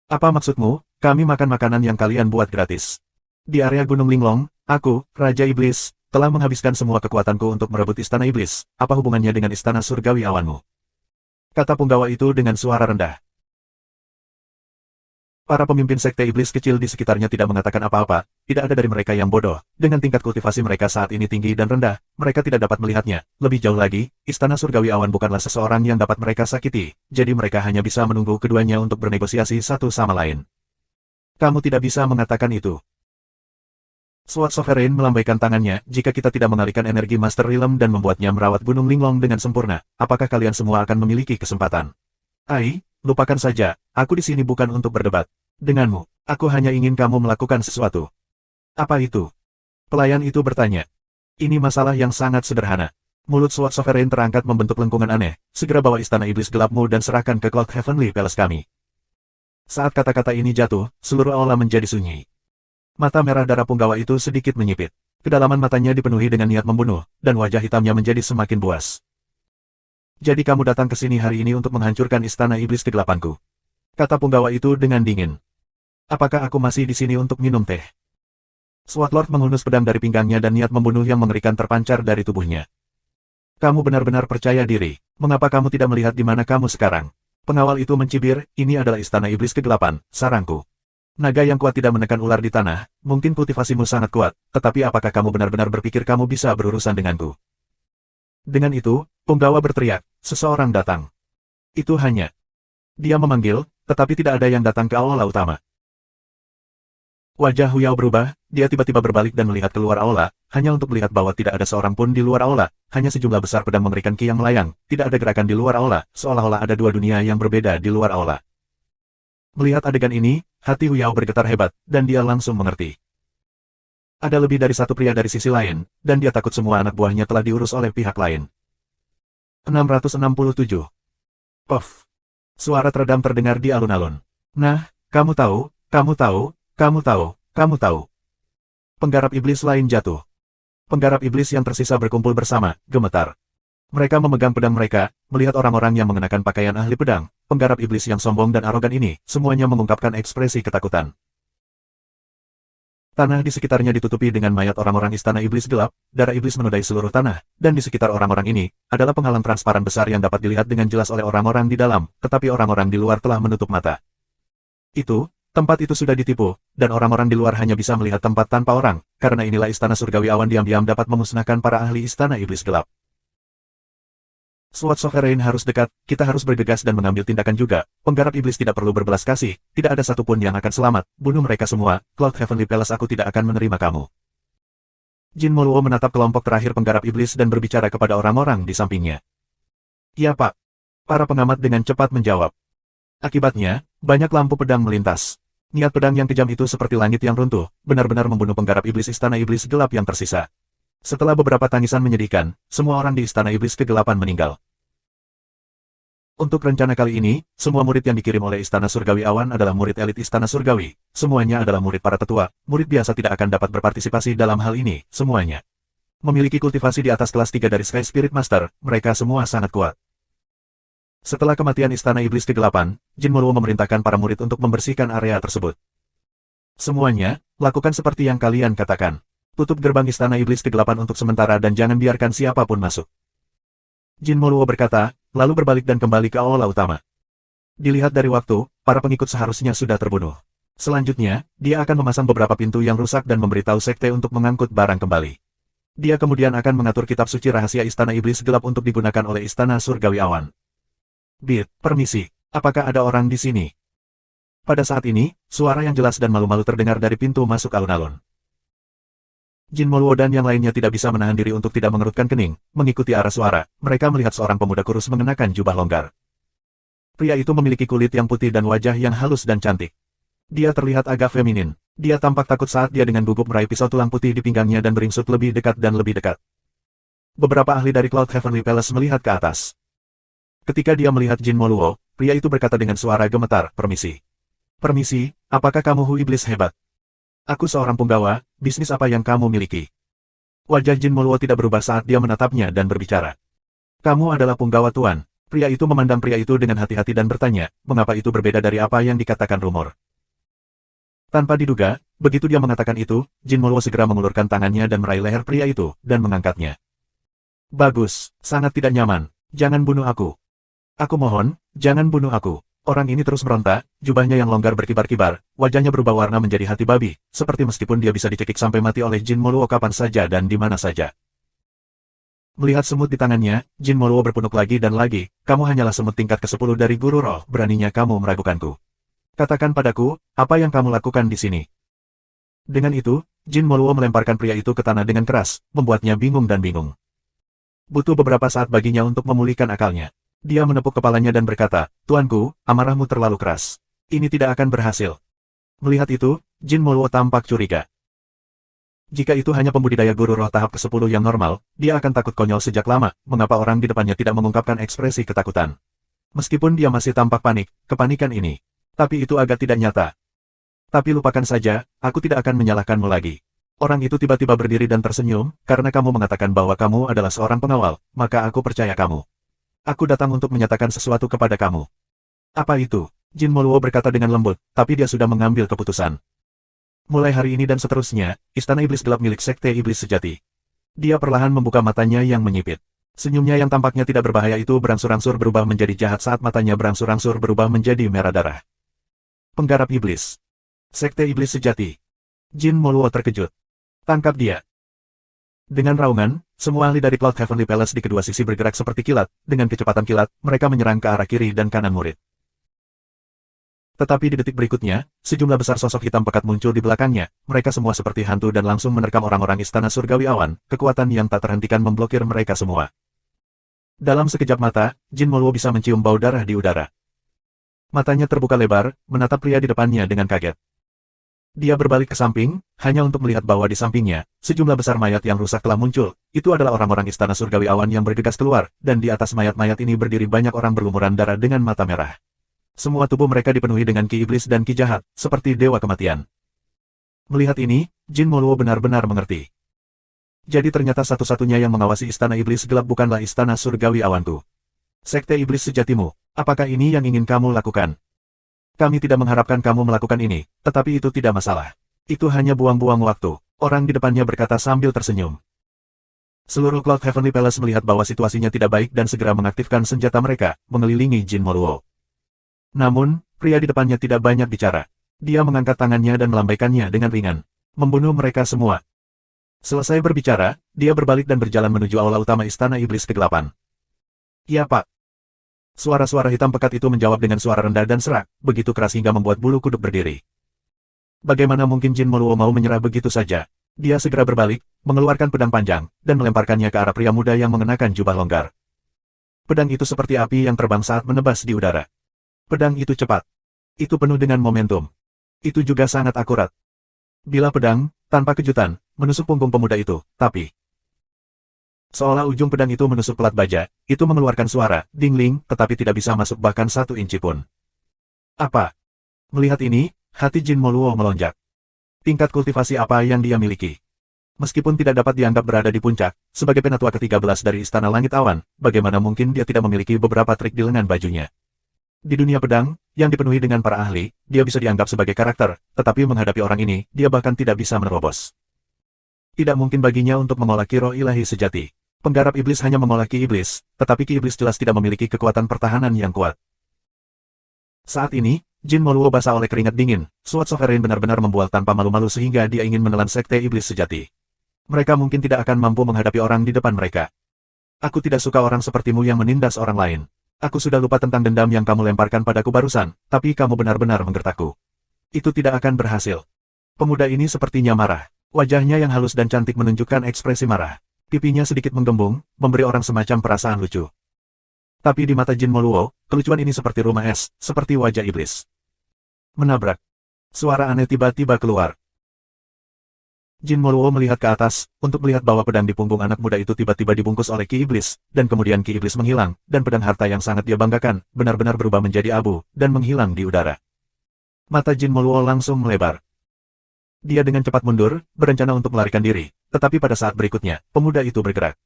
Speaker 1: Apa maksudmu? Kami makan makanan yang kalian buat gratis. Di area Gunung Linglong, aku, Raja Iblis, telah menghabiskan semua kekuatanku untuk merebut Istana Iblis. Apa hubungannya dengan Istana Surgawi Awanmu? Kata punggawa itu dengan suara rendah. Para pemimpin sekte iblis kecil di sekitarnya tidak mengatakan apa-apa, tidak ada dari mereka yang bodoh. Dengan tingkat kultivasi mereka saat ini tinggi dan rendah, mereka tidak dapat melihatnya. Lebih jauh lagi, Istana Surgawi Awan bukanlah seseorang yang dapat mereka sakiti, jadi mereka hanya bisa menunggu keduanya untuk bernegosiasi satu sama lain. Kamu tidak bisa mengatakan itu. Sword Sovereign melambaikan tangannya, jika kita tidak mengalihkan energi Master Realm dan membuatnya merawat Gunung Linglong dengan sempurna, apakah kalian semua akan memiliki kesempatan? Lupakan saja, aku di sini bukan untuk berdebat. Denganmu, aku hanya ingin kamu melakukan sesuatu. Apa itu? Pelayan itu bertanya. Ini masalah yang sangat sederhana. Mulut Sword Sovereign terangkat membentuk lengkungan aneh, segera bawa istana iblis gelapmu dan serahkan ke Cloud Heavenly Palace kami. Saat kata-kata ini jatuh, seluruh aula menjadi sunyi. Mata merah darah punggawa itu sedikit menyipit. Kedalaman matanya dipenuhi dengan niat membunuh, dan wajah hitamnya menjadi semakin buas. Jadi kamu datang ke sini hari ini untuk menghancurkan istana iblis kegelapanku. Kata punggawa itu dengan dingin. Apakah aku masih di sini untuk minum teh? Sword Lord menghunus pedang dari pinggangnya dan niat membunuh yang mengerikan terpancar dari tubuhnya. Kamu benar-benar percaya diri. Mengapa kamu tidak melihat di mana kamu sekarang? Pengawal itu mencibir, ini adalah istana iblis kegelapan, sarangku. Naga yang kuat tidak menekan ular di tanah, mungkin kultivasimu sangat kuat, tetapi apakah kamu benar-benar berpikir kamu bisa berurusan denganku? Dengan itu, punggawa berteriak, seseorang datang. Itu hanya. Dia memanggil, tetapi tidak ada yang datang ke aula utama. Wajah Huyao berubah, dia tiba-tiba berbalik dan melihat keluar aula, hanya untuk melihat bahwa tidak ada seorang pun di luar aula, hanya sejumlah besar pedang mengerikan ki yang melayang, tidak ada gerakan di luar aula, seolah-olah ada dua dunia yang berbeda di luar aula. Melihat adegan ini, hati Huyao bergetar hebat, dan dia langsung mengerti. Ada lebih dari satu pria dari sisi lain, dan dia takut semua anak buahnya telah diurus oleh pihak lain. 667. Puff. Suara teredam terdengar di alun-alun. Nah, kamu tahu, kamu tahu, kamu tahu, kamu tahu. Penggarap iblis lain jatuh. Penggarap iblis yang tersisa berkumpul bersama, gemetar. Mereka memegang pedang mereka, melihat orang-orang yang mengenakan pakaian ahli pedang, penggarap iblis yang sombong dan arogan ini, semuanya mengungkapkan ekspresi ketakutan. Tanah di sekitarnya ditutupi dengan mayat orang-orang istana iblis gelap, darah iblis menodai seluruh tanah, dan di sekitar orang-orang ini, adalah penghalang transparan besar yang dapat dilihat dengan jelas oleh orang-orang di dalam, tetapi orang-orang di luar telah menutup mata. Tempat itu sudah ditipu, dan orang-orang di luar hanya bisa melihat tempat tanpa orang, karena inilah istana surgawi awan diam-diam dapat memusnahkan para ahli istana iblis gelap. Sword Sovereign harus dekat, kita harus bergegas dan mengambil tindakan juga, penggarap iblis tidak perlu berbelas kasih, tidak ada satupun yang akan selamat, bunuh mereka semua, Cloud Heavenly Palace aku tidak akan menerima kamu. Jin Moluo menatap kelompok terakhir penggarap iblis dan berbicara kepada orang-orang di sampingnya. Ya Pak. Para pengamat dengan cepat menjawab. Akibatnya, banyak lampu pedang melintas. Niat pedang yang kejam itu seperti langit yang runtuh, benar-benar membunuh penggarap iblis istana iblis gelap yang tersisa. Setelah beberapa tangisan menyedihkan, semua orang di istana iblis kegelapan meninggal. Untuk rencana kali ini, semua murid yang dikirim oleh Istana Surgawi Awan adalah murid elit Istana Surgawi. Semuanya adalah murid para tetua, murid biasa tidak akan dapat berpartisipasi dalam hal ini, semuanya. Memiliki kultivasi di atas kelas 3 dari Sky Spirit Master, mereka semua sangat kuat. Setelah kematian Istana Iblis Kegelapan, Jin Moluo memerintahkan para murid untuk membersihkan area tersebut. Semuanya, lakukan seperti yang kalian katakan. Tutup gerbang Istana Iblis Kegelapan untuk sementara dan jangan biarkan siapapun masuk. Jin Moluo berkata, lalu berbalik dan kembali ke aula utama. Dilihat dari waktu, para pengikut seharusnya sudah terbunuh. Selanjutnya, dia akan memasang beberapa pintu yang rusak dan memberitahu sekte untuk mengangkut barang kembali. Dia kemudian akan mengatur kitab suci rahasia Istana Iblis Gelap untuk digunakan oleh Istana Surgawi Awan. Permisi, apakah ada orang di sini? Pada saat ini, suara yang jelas dan malu-malu terdengar dari pintu masuk alun-alun. Jin Moluo dan yang lainnya tidak bisa menahan diri untuk tidak mengerutkan kening, mengikuti arah suara. Mereka melihat seorang pemuda kurus mengenakan jubah longgar. Pria itu memiliki kulit yang putih dan wajah yang halus dan cantik. Dia terlihat agak feminin. Dia tampak takut saat dia dengan gugup meraih pisau tulang putih di pinggangnya dan beringsut lebih dekat dan lebih dekat. Beberapa ahli dari Cloud Heavenly Palace melihat ke atas. Ketika dia melihat Jin Moluo, pria itu berkata dengan suara gemetar, "Permisi. Permisi, apakah kamu Hu Iblis hebat? Aku seorang punggawa, bisnis apa yang kamu miliki?" Wajah Jin Moluo tidak berubah saat dia menatapnya dan berbicara. "Kamu adalah punggawa Tuan." Pria itu memandang pria itu dengan hati-hati dan bertanya, mengapa itu berbeda dari apa yang dikatakan rumor. Tanpa diduga, begitu dia mengatakan itu, Jin Moluo segera mengulurkan tangannya dan meraih leher pria itu, dan mengangkatnya. "Bagus, sangat tidak nyaman. Jangan bunuh aku. Aku mohon, jangan bunuh aku." Orang ini terus meronta, jubahnya yang longgar berkibar-kibar, wajahnya berubah warna menjadi hati babi, seperti meskipun dia bisa dicekik sampai mati oleh Jin Moluo kapan saja dan di mana saja. Melihat semut di tangannya, Jin Moluo berpunuk lagi dan lagi, "Kamu hanyalah semut tingkat ke-10 dari guru roh, beraninya kamu meragukanku. Katakan padaku, apa yang kamu lakukan di sini?" Dengan itu, Jin Moluo melemparkan pria itu ke tanah dengan keras, membuatnya bingung dan bingung. Butuh beberapa saat baginya untuk memulihkan akalnya. Dia menepuk kepalanya dan berkata, "Tuanku, amarahmu terlalu keras. Ini tidak akan berhasil." Melihat itu, Jin Moluo tampak curiga. Jika itu hanya pembudidaya guru roh tahap ke-10 yang normal, dia akan takut konyol sejak lama, mengapa orang di depannya tidak mengungkapkan ekspresi ketakutan. Meskipun dia masih tampak panik, kepanikan ini. Tapi itu agak tidak nyata. "Tapi lupakan saja, aku tidak akan menyalahkanmu lagi." Orang itu tiba-tiba berdiri dan tersenyum, "Karena kamu mengatakan bahwa kamu adalah seorang pengawal, maka aku percaya kamu. Aku datang untuk menyatakan sesuatu kepada kamu." "Apa itu?" Jin Moluo berkata dengan lembut, tapi dia sudah mengambil keputusan. Mulai hari ini dan seterusnya, Istana Iblis Gelap milik Sekte Iblis Sejati. Dia perlahan membuka matanya yang menyipit. Senyumnya yang tampaknya tidak berbahaya itu berangsur-angsur berubah menjadi jahat saat matanya berangsur-angsur berubah menjadi merah darah. Penggarap Iblis. Sekte Iblis Sejati. Jin Moluo terkejut. "Tangkap dia." Dengan raungan, semua ahli dari Cloud Heavenly Palace di kedua sisi bergerak seperti kilat. Dengan kecepatan kilat, mereka menyerang ke arah kiri dan kanan murid. Tetapi di detik berikutnya, sejumlah besar sosok hitam pekat muncul di belakangnya. Mereka semua seperti hantu dan langsung menerkam orang-orang Istana Surgawi Awan. Kekuatan yang tak terhentikan memblokir mereka semua. Dalam sekejap mata, Jin Moluo bisa mencium bau darah di udara. Matanya terbuka lebar, menatap pria di depannya dengan kaget. Dia berbalik ke samping, hanya untuk melihat bahwa di sampingnya, sejumlah besar mayat yang rusak telah muncul. Itu adalah orang-orang Istana Surgawi Awan yang bergegas keluar, dan di atas mayat-mayat ini berdiri banyak orang berlumuran darah dengan mata merah. Semua tubuh mereka dipenuhi dengan ki iblis dan ki jahat, seperti dewa kematian. Melihat ini, Jin Moluo benar-benar mengerti. Jadi ternyata satu-satunya yang mengawasi Istana Iblis Gelap bukanlah Istana Surgawi Awanku. Sekte Iblis Sejatimu, apakah ini yang ingin kamu lakukan? Kami tidak mengharapkan kamu melakukan ini, tetapi itu tidak masalah. Itu hanya buang-buang waktu, orang di depannya berkata sambil tersenyum. Seluruh Cloud Heavenly Palace melihat bahwa situasinya tidak baik dan segera mengaktifkan senjata mereka, mengelilingi Jin Moluo. Namun, pria di depannya tidak banyak bicara. Dia mengangkat tangannya dan melambaikannya dengan ringan. Membunuh mereka semua. Selesai berbicara, dia berbalik dan berjalan menuju aula utama Istana Iblis Kegelapan. "Ya Pak." Suara-suara hitam pekat itu menjawab dengan suara rendah dan serak, begitu keras hingga membuat bulu kuduk berdiri. Bagaimana mungkin Jin Moluo mau menyerah begitu saja? Dia segera berbalik, mengeluarkan pedang panjang, dan melemparkannya ke arah pria muda yang mengenakan jubah longgar. Pedang itu seperti api yang terbang saat menebas di udara. Pedang itu cepat. Itu penuh dengan momentum. Itu juga sangat akurat. Bila pedang, tanpa kejutan, menusuk punggung pemuda itu, tapi... Seolah ujung pedang itu menusuk pelat baja, itu mengeluarkan suara, dingling, tetapi tidak bisa masuk bahkan 1 inci pun. Apa? Melihat ini, hati Jin Moluo melonjak. Tingkat kultivasi apa yang dia miliki? Meskipun tidak dapat dianggap berada di puncak, sebagai penatua ke-13 dari Istana Langit Awan, bagaimana mungkin dia tidak memiliki beberapa trik di lengan bajunya? Di dunia pedang, yang dipenuhi dengan para ahli, dia bisa dianggap sebagai karakter, tetapi menghadapi orang ini, dia bahkan tidak bisa menerobos. Tidak mungkin baginya untuk mengolah ki roh ilahi sejati. Penggarap iblis hanya mengolah ki iblis, tetapi ki iblis jelas tidak memiliki kekuatan pertahanan yang kuat. Saat ini, Jin Moluo basah oleh keringat dingin, Sword Sovereign benar-benar membual tanpa malu-malu sehingga dia ingin menelan sekte iblis sejati. Mereka mungkin tidak akan mampu menghadapi orang di depan mereka. Aku tidak suka orang sepertimu yang menindas orang lain. Aku sudah lupa tentang dendam yang kamu lemparkan padaku barusan, tapi kamu benar-benar menggertakku. Itu tidak akan berhasil. Pemuda ini sepertinya marah. Wajahnya yang halus dan cantik menunjukkan ekspresi marah. Pipinya sedikit menggembung, memberi orang semacam perasaan lucu. Tapi di mata Jin Moluo, kelucuan ini seperti rumah es, seperti wajah iblis. Menabrak. Suara aneh tiba-tiba keluar. Jin Moluo melihat ke atas, untuk melihat bahwa pedang di punggung anak muda itu tiba-tiba dibungkus oleh Ki Iblis, dan kemudian Ki Iblis menghilang, dan pedang harta yang sangat dia banggakan, benar-benar berubah menjadi abu, dan menghilang di udara. Mata Jin Moluo langsung melebar. Dia dengan cepat mundur, berencana untuk melarikan diri, tetapi pada saat berikutnya, pemuda itu bergerak.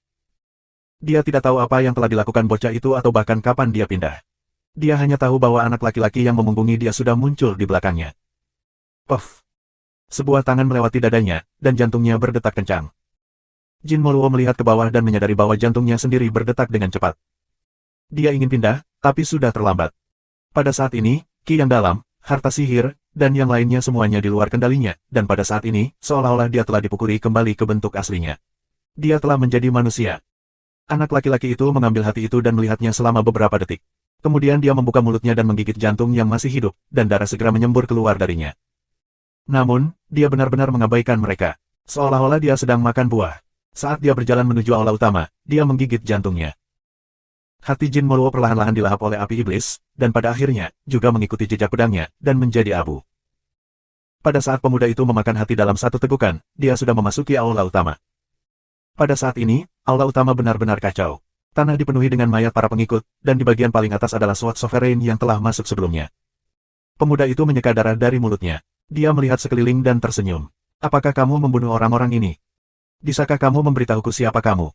Speaker 1: Dia tidak tahu apa yang telah dilakukan bocah itu atau bahkan kapan dia pindah. Dia hanya tahu bahwa anak laki-laki yang memunggungi dia sudah muncul di belakangnya. Puff! Sebuah tangan melewati dadanya, dan jantungnya berdetak kencang. Jin Moluo melihat ke bawah dan menyadari bahwa jantungnya sendiri berdetak dengan cepat. Dia ingin pindah, tapi sudah terlambat. Pada saat ini, ki yang dalam, harta sihir, dan yang lainnya semuanya di luar kendalinya, dan pada saat ini, seolah-olah dia telah dipukuli kembali ke bentuk aslinya. Dia telah menjadi manusia. Anak laki-laki itu mengambil hati itu dan melihatnya selama beberapa detik. Kemudian dia membuka mulutnya dan menggigit jantung yang masih hidup, dan darah segera menyembur keluar darinya. Namun, dia benar-benar mengabaikan mereka. Seolah-olah dia sedang makan buah. Saat dia berjalan menuju aula utama, dia menggigit jantungnya. Hati Jin Moluo perlahan-lahan dilahap oleh api iblis, dan pada akhirnya, juga mengikuti jejak pedangnya, dan menjadi abu. Pada saat pemuda itu memakan hati dalam satu tegukan, dia sudah memasuki aula utama. Pada saat ini, aula utama benar-benar kacau. Tanah dipenuhi dengan mayat para pengikut, dan di bagian paling atas adalah Sword Sovereign yang telah masuk sebelumnya. Pemuda itu menyeka darah dari mulutnya. Dia melihat sekeliling dan tersenyum. Apakah kamu membunuh orang-orang ini? Bisakah kamu memberitahuku siapa kamu?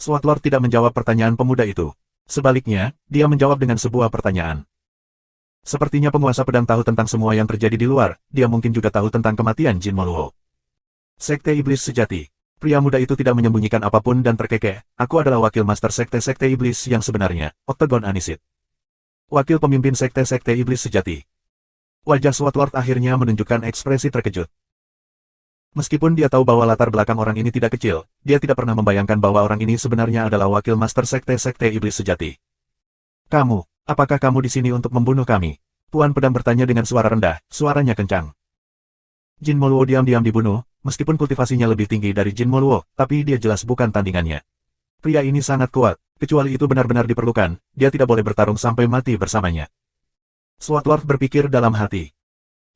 Speaker 1: Sword Lord tidak menjawab pertanyaan pemuda itu. Sebaliknya, dia menjawab dengan sebuah pertanyaan. Sepertinya penguasa pedang tahu tentang semua yang terjadi di luar, dia mungkin juga tahu tentang kematian Jin Moluo. Sekte Iblis Sejati. Pria muda itu tidak menyembunyikan apapun dan terkekeh, aku adalah wakil master sekte-sekte iblis yang sebenarnya, Octagon Anisit. Wakil pemimpin sekte-sekte iblis sejati. Wajah Sword Lord akhirnya menunjukkan ekspresi terkejut. Meskipun dia tahu bahwa latar belakang orang ini tidak kecil, dia tidak pernah membayangkan bahwa orang ini sebenarnya adalah wakil master sekte-sekte iblis sejati. Kamu, apakah kamu di sini untuk membunuh kami? Tuan Pedang bertanya dengan suara rendah, suaranya kencang. Jin Moluo diam-diam dibunuh, meskipun kultivasinya lebih tinggi dari Jin Moluo, tapi dia jelas bukan tandingannya. Pria ini sangat kuat, kecuali itu benar-benar diperlukan, dia tidak boleh bertarung sampai mati bersamanya. Sword Lord berpikir dalam hati.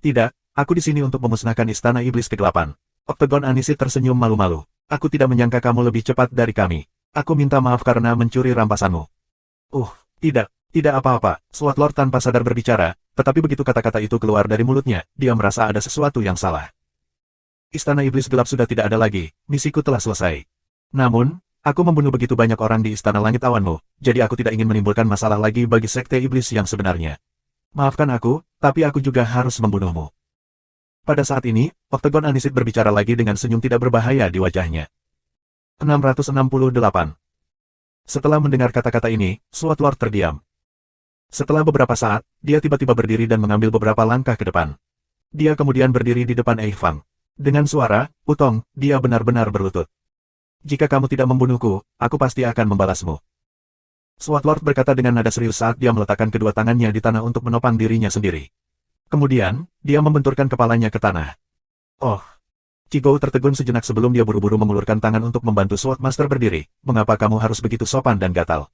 Speaker 1: Tidak, aku di sini untuk memusnahkan istana iblis kegelapan. Octagon Anisit tersenyum malu-malu. Aku tidak menyangka kamu lebih cepat dari kami. Aku minta maaf karena mencuri rampasanmu. Tidak apa-apa. Sword Lord tanpa sadar berbicara, tetapi begitu kata-kata itu keluar dari mulutnya, dia merasa ada sesuatu yang salah. Istana iblis gelap sudah tidak ada lagi, misiku telah selesai. Namun, aku membunuh begitu banyak orang di istana langit awanmu, jadi aku tidak ingin menimbulkan masalah lagi bagi sekte iblis yang sebenarnya. Maafkan aku, tapi aku juga harus membunuhmu. Pada saat ini, Octagon Anisit berbicara lagi dengan senyum tidak berbahaya di wajahnya. 668. Setelah mendengar kata-kata ini, Sword Lord terdiam. Setelah beberapa saat, dia tiba-tiba berdiri dan mengambil beberapa langkah ke depan. Dia kemudian berdiri di depan Ei Fang. Dengan suara, "Putong," dia benar-benar berlutut. "Jika kamu tidak membunuhku, aku pasti akan membalasmu." Sword Lord berkata dengan nada serius saat dia meletakkan kedua tangannya di tanah untuk menopang dirinya sendiri. Kemudian, dia membenturkan kepalanya ke tanah. Oh! Qigou tertegun sejenak sebelum dia buru-buru mengulurkan tangan untuk membantu Sword Master berdiri. Mengapa kamu harus begitu sopan dan gatal?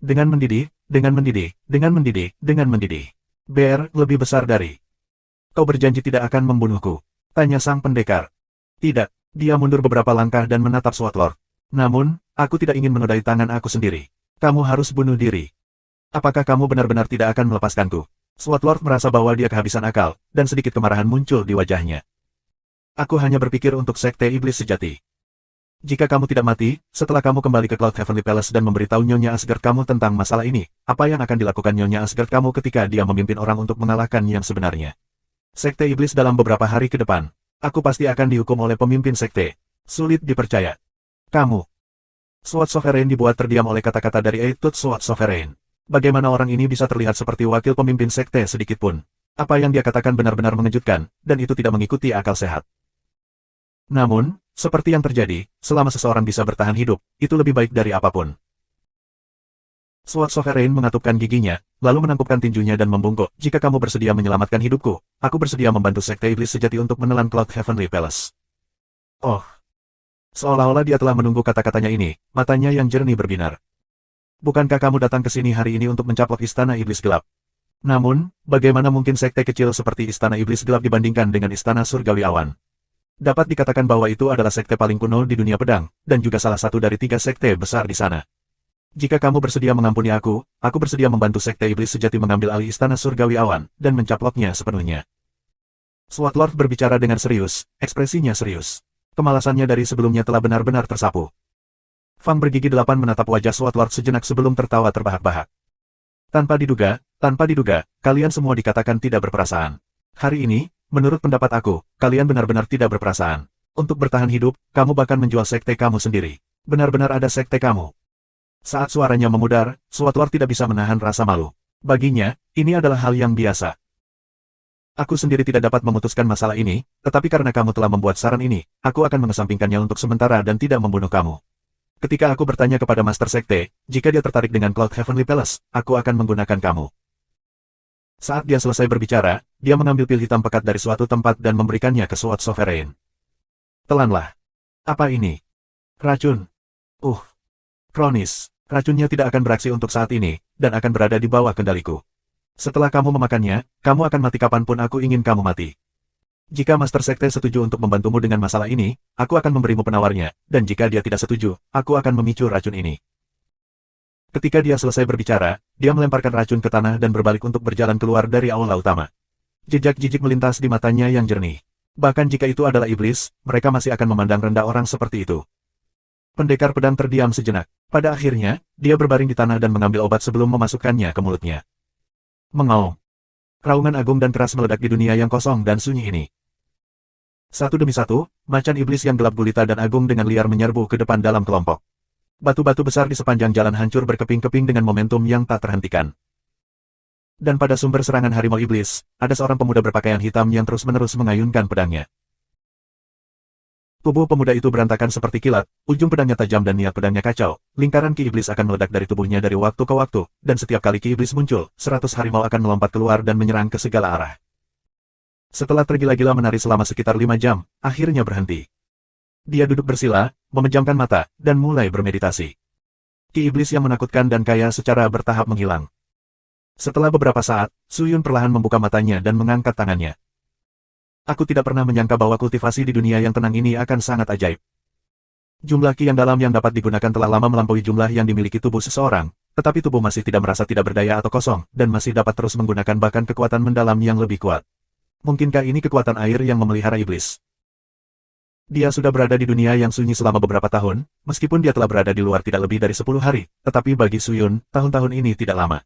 Speaker 1: Dengan mendidih, dengan mendidih, dengan mendidih, dengan mendidih. Bear, lebih besar dari. Kau berjanji tidak akan membunuhku? Tanya sang pendekar. Tidak, dia mundur beberapa langkah dan menatap Sword Lord. Namun, aku tidak ingin menodai tangan aku sendiri. Kamu harus bunuh diri. Apakah kamu benar-benar tidak akan melepaskanku? Sword Lord merasa bahwa dia kehabisan akal, dan sedikit kemarahan muncul di wajahnya. Aku hanya berpikir untuk sekte iblis sejati. Jika kamu tidak mati, setelah kamu kembali ke Cloud Heavenly Palace dan memberitahu Nyonya Asgard kamu tentang masalah ini, apa yang akan dilakukan Nyonya Asgard kamu ketika dia memimpin orang untuk mengalahkan yang sebenarnya? Sekte iblis dalam beberapa hari ke depan. Aku pasti akan dihukum oleh pemimpin sekte. Sulit dipercaya. Kamu. Sword Sovereign dibuat terdiam oleh kata-kata dari Eitut Sword Sovereign. Bagaimana orang ini bisa terlihat seperti wakil pemimpin sekte sedikitpun? Apa yang dia katakan benar-benar mengejutkan, dan itu tidak mengikuti akal sehat. Namun, seperti yang terjadi, selama seseorang bisa bertahan hidup, itu lebih baik dari apapun. Sword Sovereign mengatupkan giginya, lalu menangkupkan tinjunya dan membungkuk. Jika kamu bersedia menyelamatkan hidupku, aku bersedia membantu Sekte Iblis Sejati untuk menelan Cloud Heavenly Palace. Oh. Seolah-olah dia telah menunggu kata-katanya ini, matanya yang jernih berbinar. Bukankah kamu datang ke sini hari ini untuk mencaplok Istana Iblis Gelap? Namun, bagaimana mungkin sekte kecil seperti Istana Iblis Gelap dibandingkan dengan Istana Surgawi Awan? Dapat dikatakan bahwa itu adalah sekte paling kuno di dunia pedang, dan juga salah satu dari 3 sekte besar di sana. Jika kamu bersedia mengampuni aku bersedia membantu Sekte Iblis Sejati mengambil alih Istana Surgawi Awan, dan mencaploknya sepenuhnya. Sword Lord berbicara dengan serius, ekspresinya serius. Kemalasannya dari sebelumnya telah benar-benar tersapu. Fang bergigi 8 menatap wajah Sword Lord sejenak sebelum tertawa terbahak-bahak. Tanpa diduga, kalian semua dikatakan tidak berperasaan. Hari ini, menurut pendapat aku, kalian benar-benar tidak berperasaan. Untuk bertahan hidup, kamu bahkan menjual sekte kamu sendiri. Benar-benar ada sekte kamu. Saat suaranya memudar, Sword Lord tidak bisa menahan rasa malu. Baginya, ini adalah hal yang biasa. Aku sendiri tidak dapat memutuskan masalah ini, tetapi karena kamu telah membuat saran ini, aku akan mengesampingkannya untuk sementara dan tidak membunuh kamu. Ketika aku bertanya kepada Master Sekte, jika dia tertarik dengan Cloud Heavenly Palace, aku akan menggunakan kamu. Saat dia selesai berbicara, dia mengambil pil hitam pekat dari suatu tempat dan memberikannya ke Sword Sovereign. Telanlah. Apa ini? Racun. Kronis. Racunnya tidak akan beraksi untuk saat ini, dan akan berada di bawah kendaliku. Setelah kamu memakannya, kamu akan mati kapanpun aku ingin kamu mati. Jika Master Sekte setuju untuk membantumu dengan masalah ini, aku akan memberimu penawarnya, dan jika dia tidak setuju, aku akan memicu racun ini. Ketika dia selesai berbicara, dia melemparkan racun ke tanah dan berbalik untuk berjalan keluar dari aula utama. Jejak jijik melintas di matanya yang jernih. Bahkan jika itu adalah iblis, mereka masih akan memandang rendah orang seperti itu. Pendekar pedang terdiam sejenak. Pada akhirnya, dia berbaring di tanah dan mengambil obat sebelum memasukkannya ke mulutnya. Mengaum. Raungan agung dan keras meledak di dunia yang kosong dan sunyi ini. Satu demi satu, macan iblis yang gelap gulita dan agung dengan liar menyerbu ke depan dalam kelompok. Batu-batu besar di sepanjang jalan hancur berkeping-keping dengan momentum yang tak terhentikan. Dan pada sumber serangan harimau iblis, ada seorang pemuda berpakaian hitam yang terus-menerus mengayunkan pedangnya. Tubuh pemuda itu berantakan seperti kilat, ujung pedangnya tajam dan niat pedangnya kacau. Lingkaran ki iblis akan meledak dari tubuhnya dari waktu ke waktu, dan setiap kali ki iblis muncul, 100 harimau akan melompat keluar dan menyerang ke segala arah. Setelah tergila-gila menari selama sekitar 5 jam, akhirnya berhenti. Dia duduk bersila, memejamkan mata, dan mulai bermeditasi. Ki iblis yang menakutkan dan kaya secara bertahap menghilang. Setelah beberapa saat, Suyun perlahan membuka matanya dan mengangkat tangannya. Aku tidak pernah menyangka bahwa kultivasi di dunia yang tenang ini akan sangat ajaib. Jumlah ki yang dalam yang dapat digunakan telah lama melampaui jumlah yang dimiliki tubuh seseorang, tetapi tubuh masih tidak merasa tidak berdaya atau kosong, dan masih dapat terus menggunakan bahkan kekuatan mendalam yang lebih kuat. Mungkinkah ini kekuatan air yang memelihara iblis? Dia sudah berada di dunia yang sunyi selama beberapa tahun, meskipun dia telah berada di luar tidak lebih dari 10 hari, tetapi bagi Suyun, tahun-tahun ini tidak lama.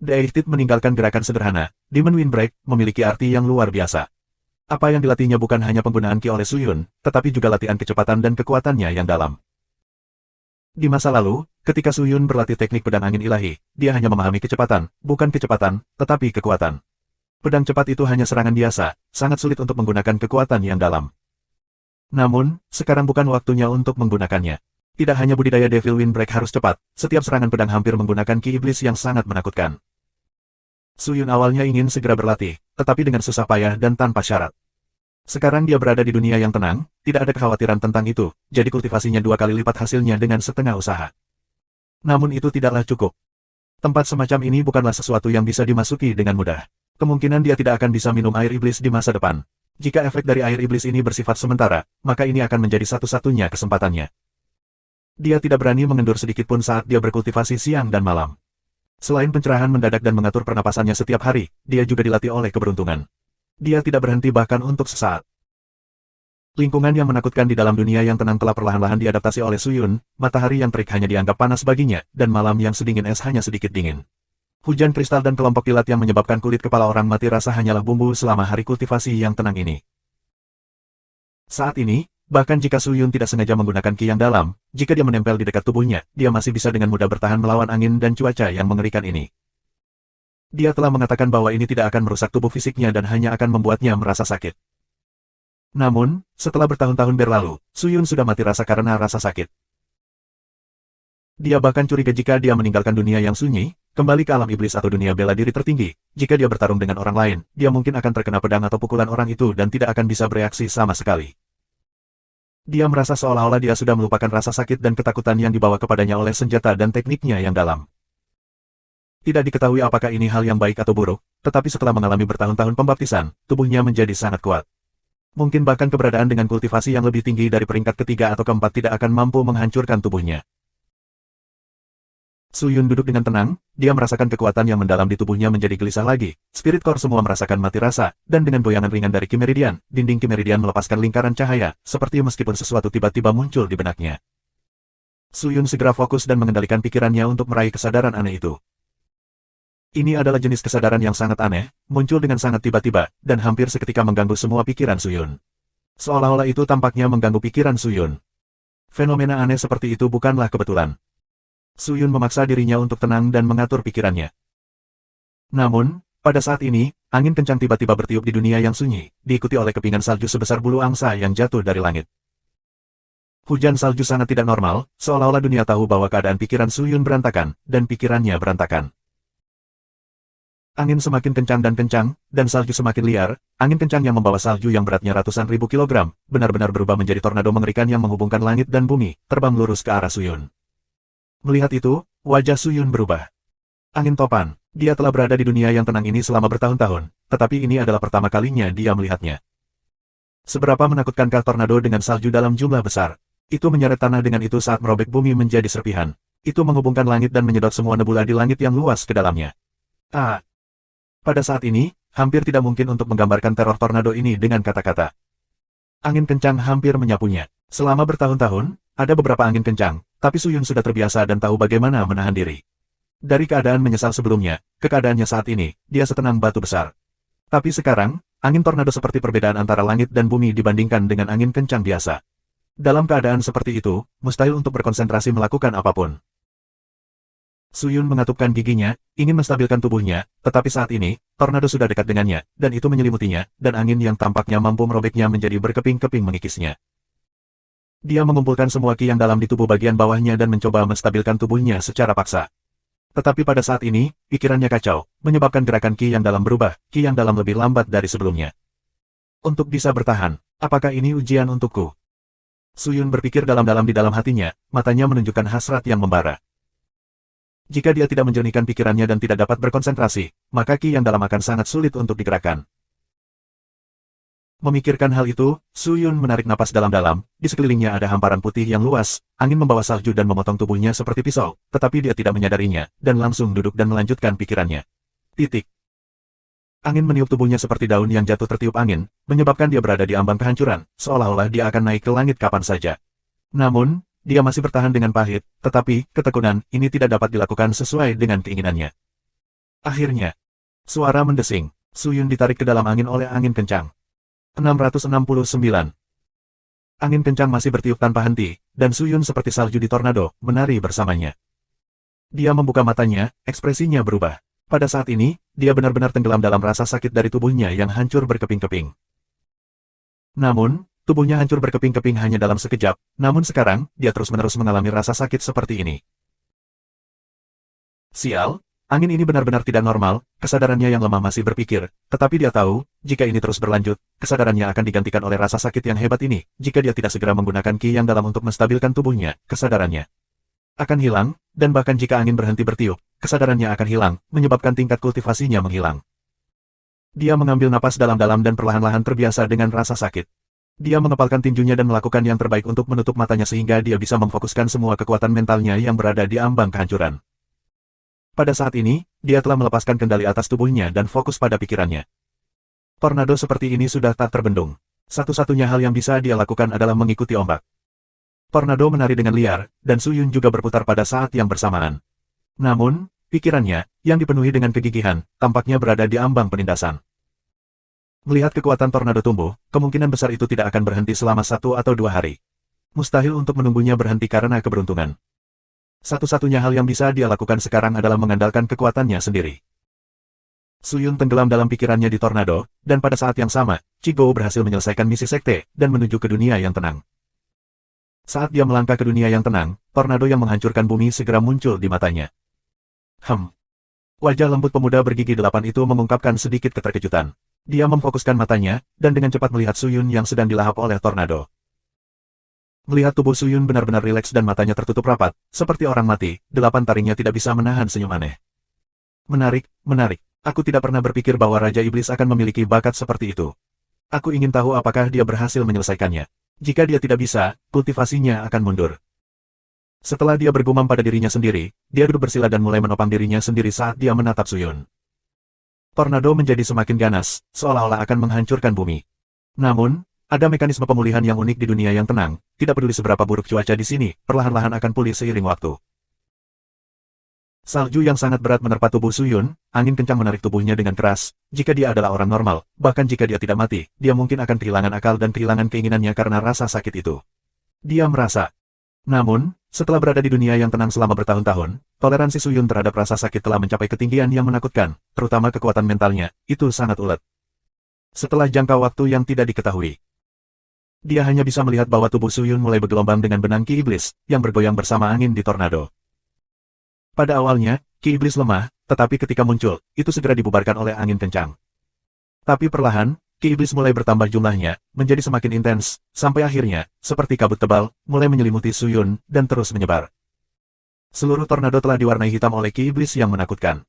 Speaker 1: The Eighth meninggalkan gerakan sederhana, Demon Windbreak, memiliki arti yang luar biasa. Apa yang dilatihnya bukan hanya penggunaan ki oleh Suyun, tetapi juga latihan kecepatan dan kekuatannya yang dalam. Di masa lalu, ketika Suyun berlatih teknik pedang angin ilahi, dia hanya memahami kecepatan, bukan kecepatan, tetapi kekuatan. Pedang cepat itu hanya serangan biasa, sangat sulit untuk menggunakan kekuatan yang dalam. Namun, sekarang bukan waktunya untuk menggunakannya. Tidak hanya budidaya Devil Windbreak harus cepat, setiap serangan pedang hampir menggunakan ki iblis yang sangat menakutkan. Suyun awalnya ingin segera berlatih, tetapi dengan susah payah dan tanpa syarat. Sekarang dia berada di dunia yang tenang, tidak ada kekhawatiran tentang itu, jadi kultivasinya 2 kali lipat hasilnya dengan setengah usaha. Namun itu tidaklah cukup. Tempat semacam ini bukanlah sesuatu yang bisa dimasuki dengan mudah. Kemungkinan dia tidak akan bisa minum air iblis di masa depan. Jika efek dari air iblis ini bersifat sementara, maka ini akan menjadi satu-satunya kesempatannya. Dia tidak berani mengendur sedikit pun saat dia berkultivasi siang dan malam. Selain pencerahan mendadak dan mengatur pernapasannya setiap hari, dia juga dilatih oleh keberuntungan. Dia tidak berhenti bahkan untuk sesaat. Lingkungan yang menakutkan di dalam dunia yang tenang telah perlahan-lahan diadaptasi oleh Suyun, matahari yang terik hanya dianggap panas baginya, dan malam yang sedingin es hanya sedikit dingin. Hujan kristal dan kelompok kilat yang menyebabkan kulit kepala orang mati rasa hanyalah bumbu selama hari kultivasi yang tenang ini. Saat ini, bahkan jika Suyun tidak sengaja menggunakan ki yang dalam, jika dia menempel di dekat tubuhnya, dia masih bisa dengan mudah bertahan melawan angin dan cuaca yang mengerikan ini. Dia telah mengatakan bahwa ini tidak akan merusak tubuh fisiknya dan hanya akan membuatnya merasa sakit. Namun, setelah bertahun-tahun berlalu, Suyun sudah mati rasa karena rasa sakit. Dia bahkan curiga jika dia meninggalkan dunia yang sunyi, kembali ke alam iblis atau dunia bela diri tertinggi. Jika dia bertarung dengan orang lain, dia mungkin akan terkena pedang atau pukulan orang itu dan tidak akan bisa bereaksi sama sekali. Dia merasa seolah-olah dia sudah melupakan rasa sakit dan ketakutan yang dibawa kepadanya oleh senjata dan tekniknya yang dalam. Tidak diketahui apakah ini hal yang baik atau buruk, tetapi setelah mengalami bertahun-tahun pembaptisan, tubuhnya menjadi sangat kuat. Mungkin bahkan keberadaan dengan kultivasi yang lebih tinggi dari peringkat ketiga atau keempat tidak akan mampu menghancurkan tubuhnya. Su Yun duduk dengan tenang, dia merasakan kekuatan yang mendalam di tubuhnya menjadi gelisah lagi. Spirit Core semua merasakan mati rasa, dan dengan goyangan ringan dari Ki Meridian, dinding Ki Meridian melepaskan lingkaran cahaya, seperti meskipun sesuatu tiba-tiba muncul di benaknya. Su Yun segera fokus dan mengendalikan pikirannya untuk meraih kesadaran aneh itu. Ini adalah jenis kesadaran yang sangat aneh, muncul dengan sangat tiba-tiba, dan hampir seketika mengganggu semua pikiran Su Yun. Seolah-olah itu tampaknya mengganggu pikiran Su Yun. Fenomena aneh seperti itu bukanlah kebetulan. Su Yun memaksa dirinya untuk tenang dan mengatur pikirannya. Namun, pada saat ini, angin kencang tiba-tiba bertiup di dunia yang sunyi, diikuti oleh kepingan salju sebesar bulu angsa yang jatuh dari langit. Hujan salju sangat tidak normal, seolah-olah dunia tahu bahwa keadaan pikiran Su Yun berantakan, dan pikirannya berantakan. Angin semakin kencang, dan salju semakin liar. Angin kencang yang membawa salju yang beratnya ratusan ribu kilogram, benar-benar berubah menjadi tornado mengerikan yang menghubungkan langit dan bumi, terbang lurus ke arah Su Yun. Melihat itu, wajah Su Yun berubah. Angin topan, dia telah berada di dunia yang tenang ini selama bertahun-tahun, tetapi ini adalah pertama kalinya dia melihatnya. Seberapa menakutkah tornado dengan salju dalam jumlah besar? Itu menyeret tanah dengan itu saat merobek bumi menjadi serpihan. Itu menghubungkan langit dan menyedot semua nebula di langit yang luas ke dalamnya. Pada saat ini, hampir tidak mungkin untuk menggambarkan teror tornado ini dengan kata-kata. Angin kencang hampir menyapunya. Selama bertahun-tahun, ada beberapa angin kencang, tapi Su Yun sudah terbiasa dan tahu bagaimana menahan diri. Dari keadaan menyesal sebelumnya, ke keadaannya saat ini, dia setenang batu besar. Tapi sekarang, angin tornado seperti perbedaan antara langit dan bumi dibandingkan dengan angin kencang biasa. Dalam keadaan seperti itu, mustahil untuk berkonsentrasi melakukan apapun. Su Yun mengatupkan giginya, ingin menstabilkan tubuhnya, tetapi saat ini, tornado sudah dekat dengannya, dan itu menyelimutinya, dan angin yang tampaknya mampu merobeknya menjadi berkeping-keping mengikisnya. Dia mengumpulkan semua ki yang dalam di tubuh bagian bawahnya dan mencoba menstabilkan tubuhnya secara paksa. Tetapi pada saat ini, pikirannya kacau, menyebabkan gerakan ki yang dalam berubah, ki yang dalam lebih lambat dari sebelumnya. Untuk bisa bertahan, apakah ini ujian untukku? Su Yun berpikir dalam-dalam di dalam hatinya, matanya menunjukkan hasrat yang membara. Jika dia tidak menjernihkan pikirannya dan tidak dapat berkonsentrasi, maka ki yang dalam akan sangat sulit untuk digerakkan. Memikirkan hal itu, Su Yun menarik napas dalam-dalam, di sekelilingnya ada hamparan putih yang luas, angin membawa salju dan memotong tubuhnya seperti pisau, tetapi dia tidak menyadarinya, dan langsung duduk dan melanjutkan pikirannya. Angin meniup tubuhnya seperti daun yang jatuh tertiup angin, menyebabkan dia berada di ambang kehancuran, seolah-olah dia akan naik ke langit kapan saja. Namun, dia masih bertahan dengan pahit, tetapi, ketekunan, ini tidak dapat dilakukan sesuai dengan keinginannya. Akhirnya, suara mendesing, Su Yun ditarik ke dalam angin oleh angin kencang. 669. Angin kencang masih bertiup tanpa henti, dan Su Yun seperti salju di tornado, menari bersamanya. Dia membuka matanya, ekspresinya berubah. Pada saat ini, dia benar-benar tenggelam dalam rasa sakit dari tubuhnya yang hancur berkeping-keping. Namun, tubuhnya hancur berkeping-keping hanya dalam sekejap, namun sekarang, dia terus-menerus mengalami rasa sakit seperti ini. Sial! Angin ini benar-benar tidak normal, kesadarannya yang lemah masih berpikir, tetapi dia tahu, jika ini terus berlanjut, kesadarannya akan digantikan oleh rasa sakit yang hebat ini, jika dia tidak segera menggunakan ki yang dalam untuk menstabilkan tubuhnya, kesadarannya akan hilang, dan bahkan jika angin berhenti bertiup, kesadarannya akan hilang, menyebabkan tingkat kultivasinya menghilang. Dia mengambil napas dalam-dalam dan perlahan-lahan terbiasa dengan rasa sakit. Dia mengepalkan tinjunya dan melakukan yang terbaik untuk menutup matanya sehingga dia bisa memfokuskan semua kekuatan mentalnya yang berada di ambang kehancuran. Pada saat ini, dia telah melepaskan kendali atas tubuhnya dan fokus pada pikirannya. Tornado seperti ini sudah tak terbendung. Satu-satunya hal yang bisa dia lakukan adalah mengikuti ombak. Tornado menari dengan liar, dan Su Yun juga berputar pada saat yang bersamaan. Namun, pikirannya, yang dipenuhi dengan kegigihan, tampaknya berada di ambang penindasan. Melihat kekuatan tornado tumbuh, kemungkinan besar itu tidak akan berhenti selama 1 atau 2 hari. Mustahil untuk menunggunya berhenti karena keberuntungan. Satu-satunya hal yang bisa dia lakukan sekarang adalah mengandalkan kekuatannya sendiri. Su Yun tenggelam dalam pikirannya di tornado, dan pada saat yang sama, Chi Go berhasil menyelesaikan misi sekte, dan menuju ke dunia yang tenang. Saat dia melangkah ke dunia yang tenang, tornado yang menghancurkan bumi segera muncul di matanya. Wajah lembut pemuda bergigi 8 itu mengungkapkan sedikit keterkejutan. Dia memfokuskan matanya, dan dengan cepat melihat Suyun yang sedang dilahap oleh tornado. Melihat tubuh Suyun benar-benar rileks dan matanya tertutup rapat, seperti orang mati, 8 taringnya tidak bisa menahan senyum aneh. Menarik, menarik. Aku tidak pernah berpikir bahwa Raja Iblis akan memiliki bakat seperti itu. Aku ingin tahu apakah dia berhasil menyelesaikannya. Jika dia tidak bisa, kultivasinya akan mundur. Setelah dia bergumam pada dirinya sendiri, dia duduk bersila dan mulai menopang dirinya sendiri saat dia menatap Suyun. Tornado menjadi semakin ganas, seolah-olah akan menghancurkan bumi. Namun, ada mekanisme pemulihan yang unik di dunia yang tenang, tidak peduli seberapa buruk cuaca di sini, perlahan-lahan akan pulih seiring waktu. Salju yang sangat berat menerpa tubuh Suyun, angin kencang menarik tubuhnya dengan keras. Jika dia adalah orang normal, bahkan jika dia tidak mati, dia mungkin akan kehilangan akal dan kehilangan keinginannya karena rasa sakit itu. Dia merasa. Namun, setelah berada di dunia yang tenang selama bertahun-tahun, toleransi Suyun terhadap rasa sakit telah mencapai ketinggian yang menakutkan, terutama kekuatan mentalnya, itu sangat ulet. Setelah jangka waktu yang tidak diketahui, dia hanya bisa melihat bahwa tubuh Suyun mulai bergelombang dengan benang Ki Iblis, yang bergoyang bersama angin di tornado. Pada awalnya, Ki Iblis lemah, tetapi ketika muncul, itu segera dibubarkan oleh angin kencang. Tapi perlahan, Ki Iblis mulai bertambah jumlahnya, menjadi semakin intens, sampai akhirnya, seperti kabut tebal, mulai menyelimuti Suyun, dan terus menyebar. Seluruh tornado telah diwarnai hitam oleh Ki Iblis yang menakutkan.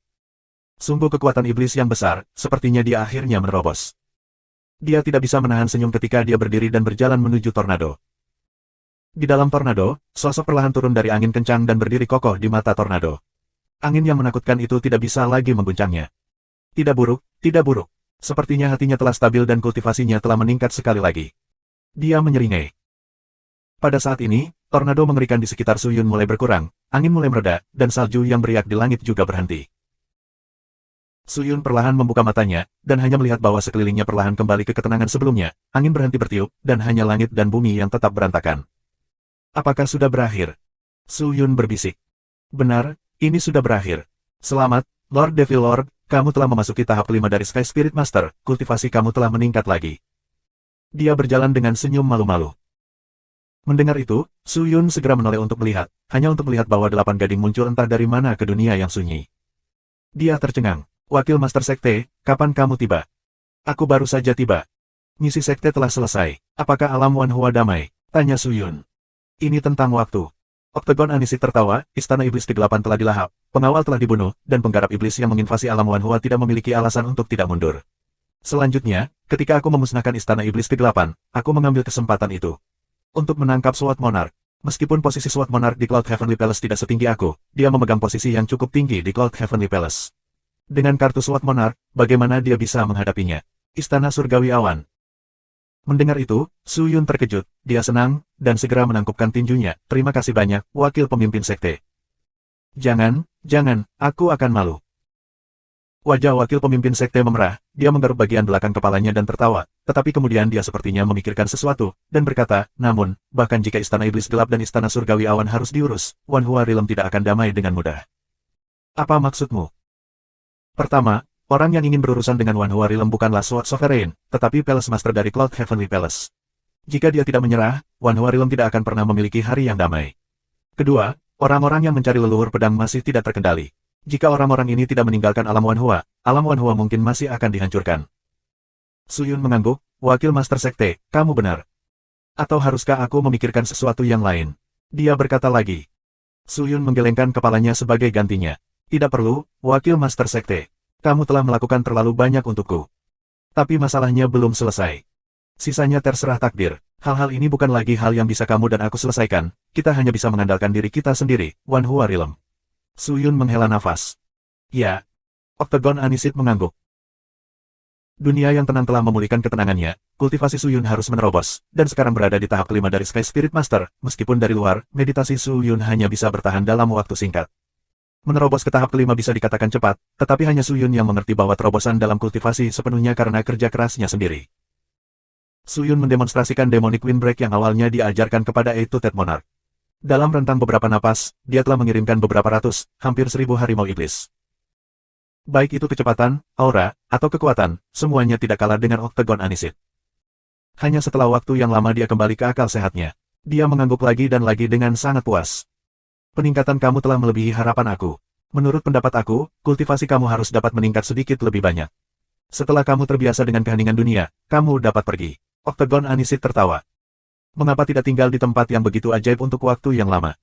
Speaker 1: Sungguh kekuatan iblis yang besar, sepertinya dia akhirnya menerobos. Dia tidak bisa menahan senyum ketika dia berdiri dan berjalan menuju tornado. Di dalam tornado, sosok perlahan turun dari angin kencang dan berdiri kokoh di mata tornado. Angin yang menakutkan itu tidak bisa lagi mengguncangnya. Tidak buruk, tidak buruk. Sepertinya hatinya telah stabil dan kultivasinya telah meningkat sekali lagi. Dia menyeringai. Pada saat ini, tornado mengerikan di sekitar Suyun mulai berkurang, angin mulai mereda, dan salju yang beriak di langit juga berhenti. Suyun perlahan membuka matanya, dan hanya melihat bahwa sekelilingnya perlahan kembali ke ketenangan sebelumnya, angin berhenti bertiup, dan hanya langit dan bumi yang tetap berantakan. Apakah sudah berakhir? Suyun berbisik. Benar, ini sudah berakhir. Selamat, Lord Devil Lord, kamu telah memasuki tahap kelima dari Sky Spirit Master, kultivasi kamu telah meningkat lagi. Dia berjalan dengan senyum malu-malu. Mendengar itu, Suyun segera menoleh untuk melihat, hanya untuk melihat bahwa 8 gading muncul entah dari mana ke dunia yang sunyi. Dia tercengang. Wakil Master Sekte, kapan kamu tiba? Aku baru saja tiba. Misi Sekte telah selesai. Apakah alam Wanhua damai? Tanya Suyun. Ini tentang waktu. Oktagon Anisit tertawa, Istana Iblis ke-8 telah dilahap, pengawal telah dibunuh, dan penggarap iblis yang menginvasi alam Wanhua tidak memiliki alasan untuk tidak mundur. Selanjutnya, ketika aku memusnahkan Istana Iblis ke-8, aku mengambil kesempatan itu untuk menangkap Sword Monarch. Meskipun posisi Sword Monarch di Cloud Heavenly Palace tidak setinggi aku, dia memegang posisi yang cukup tinggi di Cloud Heavenly Palace. Dengan kartu Sword Monarch, bagaimana dia bisa menghadapinya? Istana Surgawi Awan. Mendengar itu, Suyun terkejut, dia senang, dan segera menangkupkan tinjunya. Terima kasih banyak, wakil pemimpin sekte. Jangan, aku akan malu. Wajah wakil pemimpin sekte memerah, dia menggaruk bagian belakang kepalanya dan tertawa, tetapi kemudian dia sepertinya memikirkan sesuatu, dan berkata, namun, bahkan jika Istana Iblis Gelap dan Istana Surgawi Awan harus diurus, Wanhua Realm tidak akan damai dengan mudah. Apa maksudmu? Pertama, orang yang ingin berurusan dengan Wanhua Realm bukanlah Sword Sovereign, tetapi Palace Master dari Cloud Heavenly Palace. Jika dia tidak menyerah, Wanhua Realm tidak akan pernah memiliki hari yang damai. Kedua, orang-orang yang mencari leluhur pedang masih tidak terkendali. Jika orang-orang ini tidak meninggalkan alam Wanhua mungkin masih akan dihancurkan. Suyun mengangguk, wakil Master Sekte, kamu benar. Atau haruskah aku memikirkan sesuatu yang lain? Dia berkata lagi. Suyun menggelengkan kepalanya sebagai gantinya. Tidak perlu, wakil Master Sekte. Kamu telah melakukan terlalu banyak untukku. Tapi masalahnya belum selesai. Sisanya terserah takdir. Hal-hal ini bukan lagi hal yang bisa kamu dan aku selesaikan. Kita hanya bisa mengandalkan diri kita sendiri, Wanhua Realm. Suyun menghela nafas. Ya. Oktagon Anisit mengangguk. Dunia yang tenang telah memulihkan ketenangannya. Kultivasi Suyun harus menerobos, dan sekarang berada di tahap kelima dari Sky Spirit Master. Meskipun dari luar, meditasi Suyun hanya bisa bertahan dalam waktu singkat. Menerobos ke tahap kelima bisa dikatakan cepat, tetapi hanya Suyun yang mengerti bahwa terobosan dalam kultivasi sepenuhnya karena kerja kerasnya sendiri. Suyun mendemonstrasikan Demonic Windbreak yang awalnya diajarkan kepada Etutet Monarch. Dalam rentang beberapa napas, dia telah mengirimkan beberapa ratus, hampir 1000 harimau iblis. Baik itu kecepatan, aura, atau kekuatan, semuanya tidak kalah dengan Oktagon Anisit. Hanya setelah waktu yang lama dia kembali ke akal sehatnya. Dia mengangguk lagi dan lagi dengan sangat puas. Peningkatan kamu telah melebihi harapan aku. Menurut pendapat aku, kultivasi kamu harus dapat meningkat sedikit lebih banyak. Setelah kamu terbiasa dengan keheningan dunia, kamu dapat pergi. Octagon Anisit tertawa. Mengapa tidak tinggal di tempat yang begitu ajaib untuk waktu yang lama?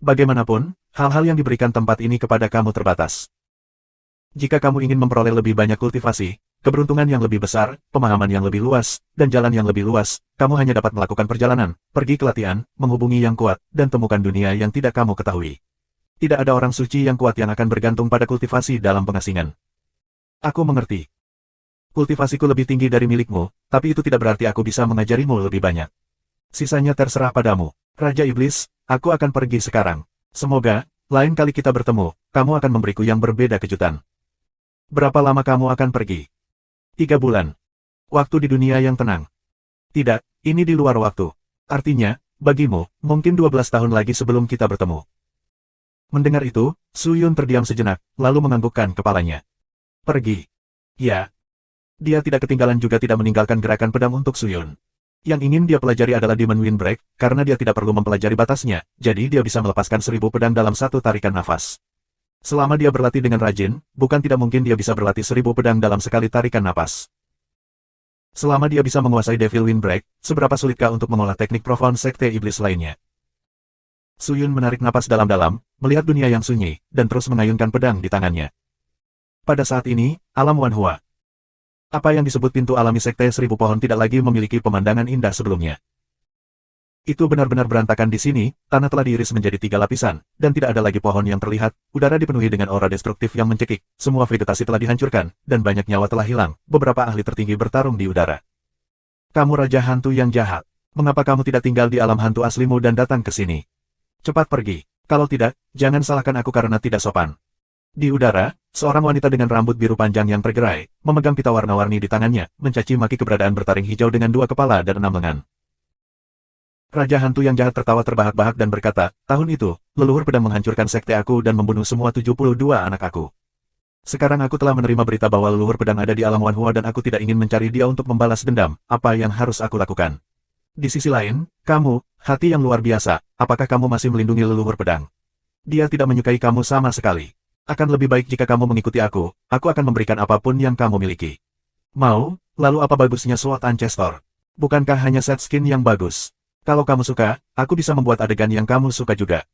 Speaker 1: Bagaimanapun, hal-hal yang diberikan tempat ini kepada kamu terbatas. Jika kamu ingin memperoleh lebih banyak kultivasi, keberuntungan yang lebih besar, pemahaman yang lebih luas, dan jalan yang lebih luas, kamu hanya dapat melakukan perjalanan, pergi ke latihan, menghubungi yang kuat, dan temukan dunia yang tidak kamu ketahui. Tidak ada orang suci yang kuat yang akan bergantung pada kultivasi dalam pengasingan. Aku mengerti. Kultivasiku lebih tinggi dari milikmu, tapi itu tidak berarti aku bisa mengajarimu lebih banyak. Sisanya terserah padamu. Raja Iblis, aku akan pergi sekarang. Semoga, lain kali kita bertemu, kamu akan memberiku yang berbeda kejutan. Berapa lama kamu akan pergi? 3 bulan. Waktu di dunia yang tenang. Tidak, ini di luar waktu. Artinya, bagimu, mungkin 12 tahun lagi sebelum kita bertemu. Mendengar itu, Su Yun terdiam sejenak, lalu menganggukkan kepalanya. Pergi. Ya. Dia tidak ketinggalan juga tidak meninggalkan gerakan pedang untuk Su Yun. Yang ingin dia pelajari adalah Demon Windbreak, karena dia tidak perlu mempelajari batasnya, jadi dia bisa melepaskan 1000 pedang dalam satu tarikan nafas. Selama dia berlatih dengan rajin, bukan tidak mungkin dia bisa berlatih 1000 pedang dalam sekali tarikan napas. Selama dia bisa menguasai Devil Windbreak, seberapa sulitkah untuk mengolah teknik profound sekte iblis lainnya? Su Yun menarik napas dalam-dalam, melihat dunia yang sunyi, dan terus mengayunkan pedang di tangannya. Pada saat ini, alam Wanhua. Apa yang disebut pintu alami sekte 1000 pohon tidak lagi memiliki pemandangan indah sebelumnya. Itu benar-benar berantakan di sini, tanah telah diiris menjadi 3 lapisan, dan tidak ada lagi pohon yang terlihat, udara dipenuhi dengan aura destruktif yang mencekik, semua vegetasi telah dihancurkan, dan banyak nyawa telah hilang, beberapa ahli tertinggi bertarung di udara. Kamu Raja Hantu yang jahat. Mengapa kamu tidak tinggal di alam hantu aslimu dan datang ke sini? Cepat pergi. Kalau tidak, jangan salahkan aku karena tidak sopan. Di udara, seorang wanita dengan rambut biru panjang yang tergerai, memegang pita warna-warni di tangannya, mencaci maki keberadaan bertaring hijau dengan 2 kepala dan 6 lengan. Raja Hantu yang jahat tertawa terbahak-bahak dan berkata, tahun itu, leluhur pedang menghancurkan sekte aku dan membunuh semua 72 anak aku. Sekarang aku telah menerima berita bahwa leluhur pedang ada di alam Wanhua dan aku tidak ingin mencari dia untuk membalas dendam, apa yang harus aku lakukan? Di sisi lain, kamu, hati yang luar biasa, apakah kamu masih melindungi leluhur pedang? Dia tidak menyukai kamu sama sekali. Akan lebih baik jika kamu mengikuti aku akan memberikan apapun yang kamu miliki. Mau, lalu apa bagusnya Sword Ancestor? Bukankah hanya set skin yang bagus? Kalau kamu suka, aku bisa membuat adegan yang kamu suka juga.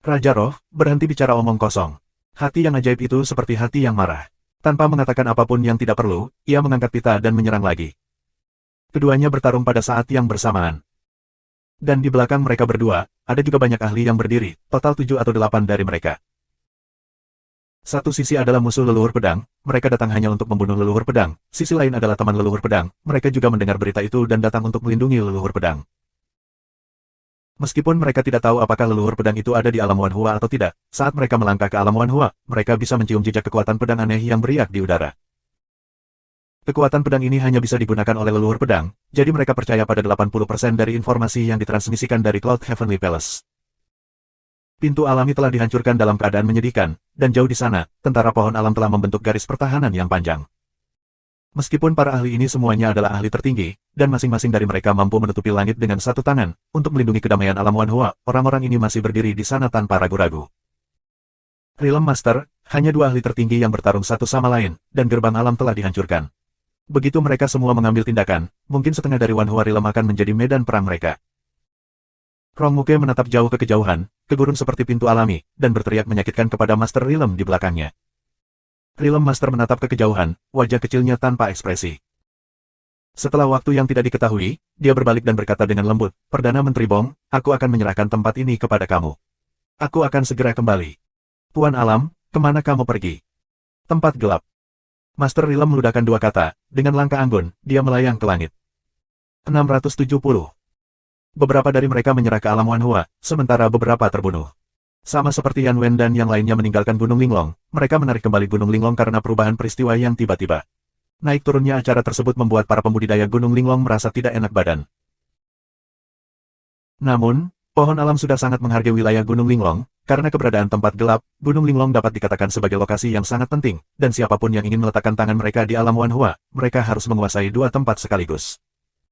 Speaker 1: Raja Roh, berhenti bicara omong kosong. Hati yang ajaib itu seperti hati yang marah. Tanpa mengatakan apapun yang tidak perlu, ia mengangkat pita dan menyerang lagi. Keduanya bertarung pada saat yang bersamaan. Dan di belakang mereka berdua, ada juga banyak ahli yang berdiri, total 7 atau 8 dari mereka. Satu sisi adalah musuh leluhur pedang, mereka datang hanya untuk membunuh leluhur pedang, sisi lain adalah teman leluhur pedang, mereka juga mendengar berita itu dan datang untuk melindungi leluhur pedang. Meskipun mereka tidak tahu apakah leluhur pedang itu ada di alam Wanhua atau tidak, saat mereka melangkah ke alam Wanhua, mereka bisa mencium jejak kekuatan pedang aneh yang beriak di udara. Kekuatan pedang ini hanya bisa digunakan oleh leluhur pedang, jadi mereka percaya pada 80% dari informasi yang ditransmisikan dari Cloud Heavenly Palace. Pintu alami telah dihancurkan dalam keadaan menyedihkan, dan jauh di sana, tentara pohon alam telah membentuk garis pertahanan yang panjang. Meskipun para ahli ini semuanya adalah ahli tertinggi, dan masing-masing dari mereka mampu menutupi langit dengan satu tangan, untuk melindungi kedamaian alam Wanhua, orang-orang ini masih berdiri di sana tanpa ragu-ragu. Realm Master, hanya 2 ahli tertinggi yang bertarung satu sama lain, dan gerbang alam telah dihancurkan. Begitu mereka semua mengambil tindakan, mungkin setengah dari Wanhua Realm akan menjadi medan perang mereka. Rongmuke menatap jauh ke kejauhan, ke gurun seperti pintu alami, dan berteriak menyakitkan kepada Master Realm di belakangnya. Realm Master menatap ke kejauhan, wajah kecilnya tanpa ekspresi. Setelah waktu yang tidak diketahui, dia berbalik dan berkata dengan lembut, Perdana Menteri Bong, aku akan menyerahkan tempat ini kepada kamu. Aku akan segera kembali. Tuan Alam, kemana kamu pergi? Tempat gelap. Master Realm meludahkan 2 kata, dengan langkah anggun, dia melayang ke langit. 670. Beberapa dari mereka menyerah ke alam Wanhua, sementara beberapa terbunuh. Sama seperti Yan Wen dan yang lainnya meninggalkan Gunung Linglong, mereka menarik kembali Gunung Linglong karena perubahan peristiwa yang tiba-tiba. Naik turunnya acara tersebut membuat para pembudidaya Gunung Linglong merasa tidak enak badan. Namun, pohon alam sudah sangat menghargai wilayah Gunung Linglong, karena keberadaan tempat gelap, Gunung Linglong dapat dikatakan sebagai lokasi yang sangat penting, dan siapapun yang ingin meletakkan tangan mereka di alam Wanhua, mereka harus menguasai 2 tempat sekaligus.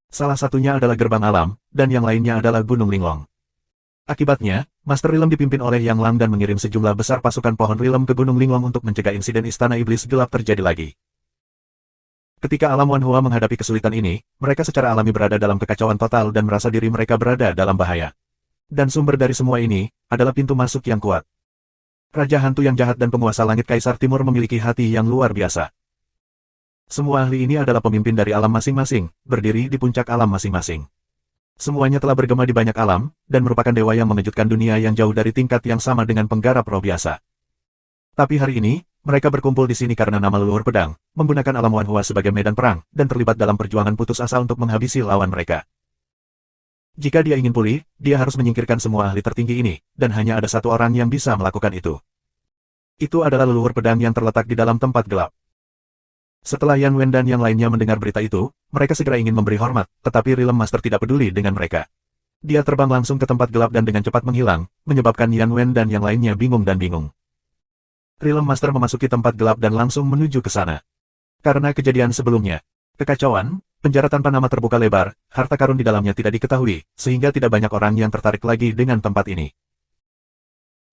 Speaker 1: Salah satunya adalah gerbang alam, dan yang lainnya adalah Gunung Linglong. Akibatnya, Master Rilem dipimpin oleh Yang Lang dan mengirim sejumlah besar pasukan pohon Rilem ke Gunung Linglong untuk mencegah insiden Istana Iblis Gelap terjadi lagi. Ketika alam Wanhua menghadapi kesulitan ini, mereka secara alami berada dalam kekacauan total dan merasa diri mereka berada dalam bahaya. Dan sumber dari semua ini adalah pintu masuk yang kuat. Raja Hantu yang jahat dan penguasa langit Kaisar Timur memiliki hati yang luar biasa. Semua ahli ini adalah pemimpin dari alam masing-masing, berdiri di puncak alam masing-masing. Semuanya telah bergema di banyak alam, dan merupakan dewa yang mengejutkan dunia yang jauh dari tingkat yang sama dengan penggarap roh biasa. Tapi hari ini, mereka berkumpul di sini karena nama leluhur pedang, menggunakan alam Wanhua sebagai medan perang, dan terlibat dalam perjuangan putus asa untuk menghabisi lawan mereka. Jika dia ingin pulih, dia harus menyingkirkan semua ahli tertinggi ini, dan hanya ada satu orang yang bisa melakukan itu. Itu adalah leluhur pedang yang terletak di dalam tempat gelap. Setelah Yan Wen dan yang lainnya mendengar berita itu, mereka segera ingin memberi hormat, tetapi Rilem Master tidak peduli dengan mereka. Dia terbang langsung ke tempat gelap dan dengan cepat menghilang, menyebabkan Yan Wen dan yang lainnya bingung dan bingung. Rilem Master memasuki tempat gelap dan langsung menuju ke sana. Karena kejadian sebelumnya, kekacauan, penjara tanpa nama terbuka lebar, harta karun di dalamnya tidak diketahui, sehingga tidak banyak orang yang tertarik lagi dengan tempat ini.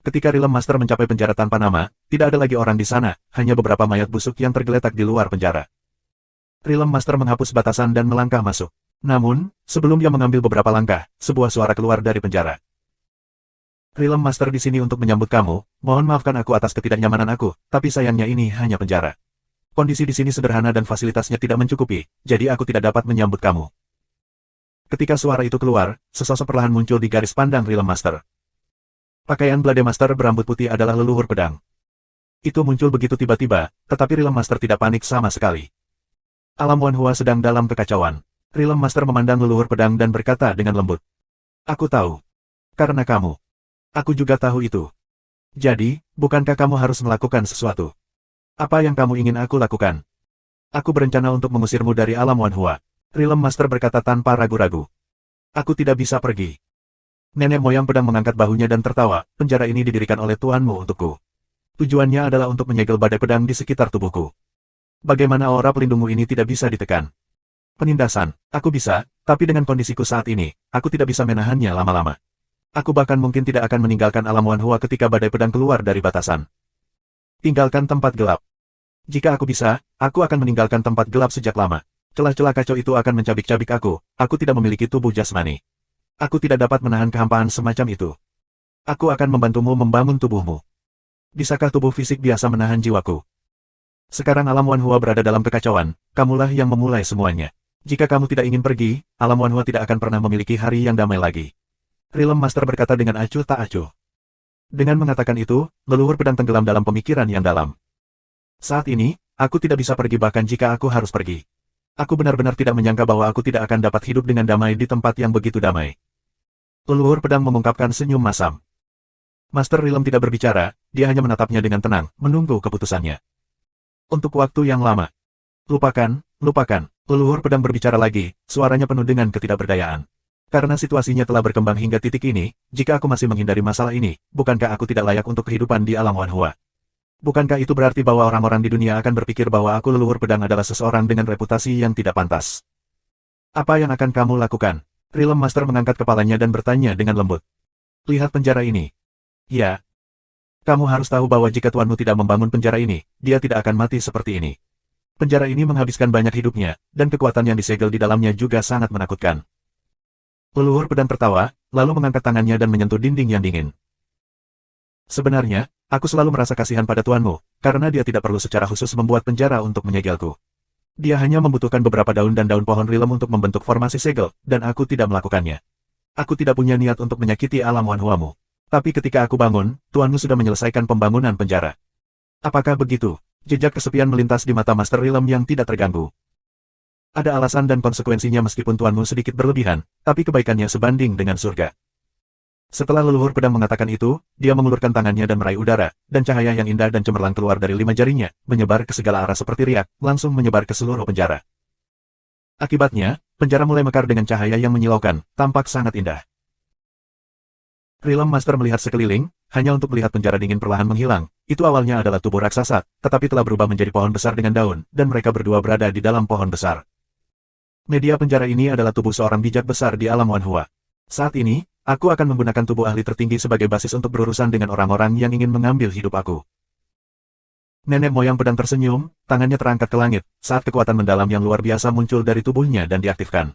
Speaker 1: Ketika Rilem Master mencapai penjara tanpa nama, tidak ada lagi orang di sana, hanya beberapa mayat busuk yang tergeletak di luar penjara. Rilem Master menghapus batasan dan melangkah masuk. Namun, sebelum dia mengambil beberapa langkah, sebuah suara keluar dari penjara. Rilem Master di sini untuk menyambut kamu, mohon maafkan aku atas ketidaknyamanan aku, tapi sayangnya ini hanya penjara. Kondisi di sini sederhana dan fasilitasnya tidak mencukupi, jadi aku tidak dapat menyambut kamu. Ketika suara itu keluar, sesosok perlahan muncul di garis pandang Rilem Master. Pakaian Blade Master berambut putih adalah leluhur pedang. Itu muncul begitu tiba-tiba, tetapi Rilem Master tidak panik sama sekali. Alam Wanhua sedang dalam kekacauan. Rilem Master memandang leluhur pedang dan berkata dengan lembut. Aku tahu. Karena kamu. Aku juga tahu itu. Jadi, bukankah kamu harus melakukan sesuatu? Apa yang kamu ingin aku lakukan? Aku berencana untuk mengusirmu dari alam Wanhua. Rilem Master berkata tanpa ragu-ragu. Aku tidak bisa pergi. Nenek moyang pedang mengangkat bahunya dan tertawa, penjara ini didirikan oleh tuanmu untukku. Tujuannya adalah untuk menyegel badai pedang di sekitar tubuhku. Bagaimana aura pelindungmu ini tidak bisa ditekan? Penindasan, aku bisa, tapi dengan kondisiku saat ini, aku tidak bisa menahannya lama-lama. Aku bahkan mungkin tidak akan meninggalkan alam Wanhua ketika badai pedang keluar dari batasan. Tinggalkan tempat gelap. Jika aku bisa, aku akan meninggalkan tempat gelap sejak lama. Celah-celah kacau itu akan mencabik-cabik aku tidak memiliki tubuh jasmani. Aku tidak dapat menahan kehampaan semacam itu. Aku akan membantumu membangun tubuhmu. Bisakah tubuh fisik biasa menahan jiwaku? Sekarang alam Wanhua berada dalam kekacauan, kamulah yang memulai semuanya. Jika kamu tidak ingin pergi, alam Wanhua tidak akan pernah memiliki hari yang damai lagi. Rilem Master berkata dengan acuh tak acuh. Dengan mengatakan itu, leluhur pedang tenggelam dalam pemikiran yang dalam. Saat ini, aku tidak bisa pergi bahkan jika aku harus pergi. Aku benar-benar tidak menyangka bahwa aku tidak akan dapat hidup dengan damai di tempat yang begitu damai. Leluhur pedang mengungkapkan senyum masam. Master Rilem tidak berbicara, dia hanya menatapnya dengan tenang, menunggu keputusannya. Untuk waktu yang lama. Lupakan. Leluhur pedang berbicara lagi, suaranya penuh dengan ketidakberdayaan. Karena situasinya telah berkembang hingga titik ini, jika aku masih menghindari masalah ini, bukankah aku tidak layak untuk kehidupan di alam Wanhua? Bukankah itu berarti bahwa orang-orang di dunia akan berpikir bahwa aku leluhur pedang adalah seseorang dengan reputasi yang tidak pantas? Apa yang akan kamu lakukan? Rilem Master mengangkat kepalanya dan bertanya dengan lembut. Lihat penjara ini. Ya. Kamu harus tahu bahwa jika tuanmu tidak membangun penjara ini, dia tidak akan mati seperti ini. Penjara ini menghabiskan banyak hidupnya, dan kekuatan yang disegel di dalamnya juga sangat menakutkan. Leluhur pedang tertawa, lalu mengangkat tangannya dan menyentuh dinding yang dingin. Sebenarnya, aku selalu merasa kasihan pada tuanmu, karena dia tidak perlu secara khusus membuat penjara untuk menyegelku. Dia hanya membutuhkan beberapa daun dan daun pohon rilem untuk membentuk formasi segel, dan aku tidak melakukannya. Aku tidak punya niat untuk menyakiti alam Wanhuamu. Tapi ketika aku bangun, tuanmu sudah menyelesaikan pembangunan penjara. Apakah begitu? Jejak kesepian melintas di mata Master Rilem yang tidak terganggu. Ada alasan dan konsekuensinya meskipun tuanmu sedikit berlebihan, tapi kebaikannya sebanding dengan surga. Setelah leluhur pedang mengatakan itu, dia mengulurkan tangannya dan meraih udara, dan cahaya yang indah dan cemerlang keluar dari 5 jarinya, menyebar ke segala arah seperti riak, langsung menyebar ke seluruh penjara. Akibatnya, penjara mulai mekar dengan cahaya yang menyilaukan, tampak sangat indah. Rilem Master melihat sekeliling, hanya untuk melihat penjara dingin perlahan menghilang. Itu awalnya adalah tubuh raksasa, tetapi telah berubah menjadi pohon besar dengan daun, dan mereka berdua berada di dalam pohon besar. Media penjara ini adalah tubuh seorang bijak besar di alam Wanhua. Saat ini, aku akan menggunakan tubuh ahli tertinggi sebagai basis untuk berurusan dengan orang-orang yang ingin mengambil hidup aku. Nenek moyang pedang tersenyum, tangannya terangkat ke langit, saat kekuatan mendalam yang luar biasa muncul dari tubuhnya dan diaktifkan.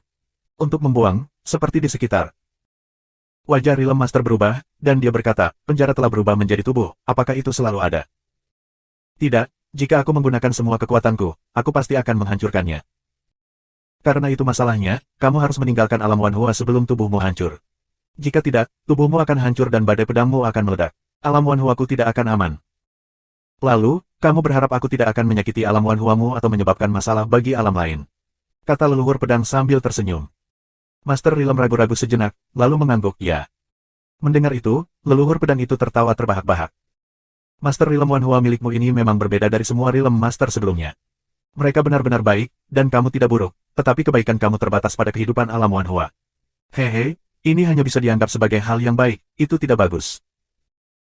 Speaker 1: Untuk membuang, seperti di sekitar. Wajah Realm Master berubah, dan dia berkata, penjara telah berubah menjadi tubuh, apakah itu selalu ada? Tidak, jika aku menggunakan semua kekuatanku, aku pasti akan menghancurkannya. Karena itu masalahnya, kamu harus meninggalkan alam Wanhua sebelum tubuhmu hancur. Jika tidak, tubuhmu akan hancur dan badai pedangmu akan meledak. Alam Wanhuaku tidak akan aman. Lalu, kamu berharap aku tidak akan menyakiti alam Wanhuamu atau menyebabkan masalah bagi alam lain. Kata leluhur pedang sambil tersenyum. Master Realm ragu-ragu sejenak, lalu mengangguk, ya. Mendengar itu, leluhur pedang itu tertawa terbahak-bahak. Master Realm Wanhua milikmu ini memang berbeda dari semua Realm Master sebelumnya. Mereka benar-benar baik, dan kamu tidak buruk, tetapi kebaikan kamu terbatas pada kehidupan alam Wanhua. Hehe, ini hanya bisa dianggap sebagai hal yang baik, itu tidak bagus.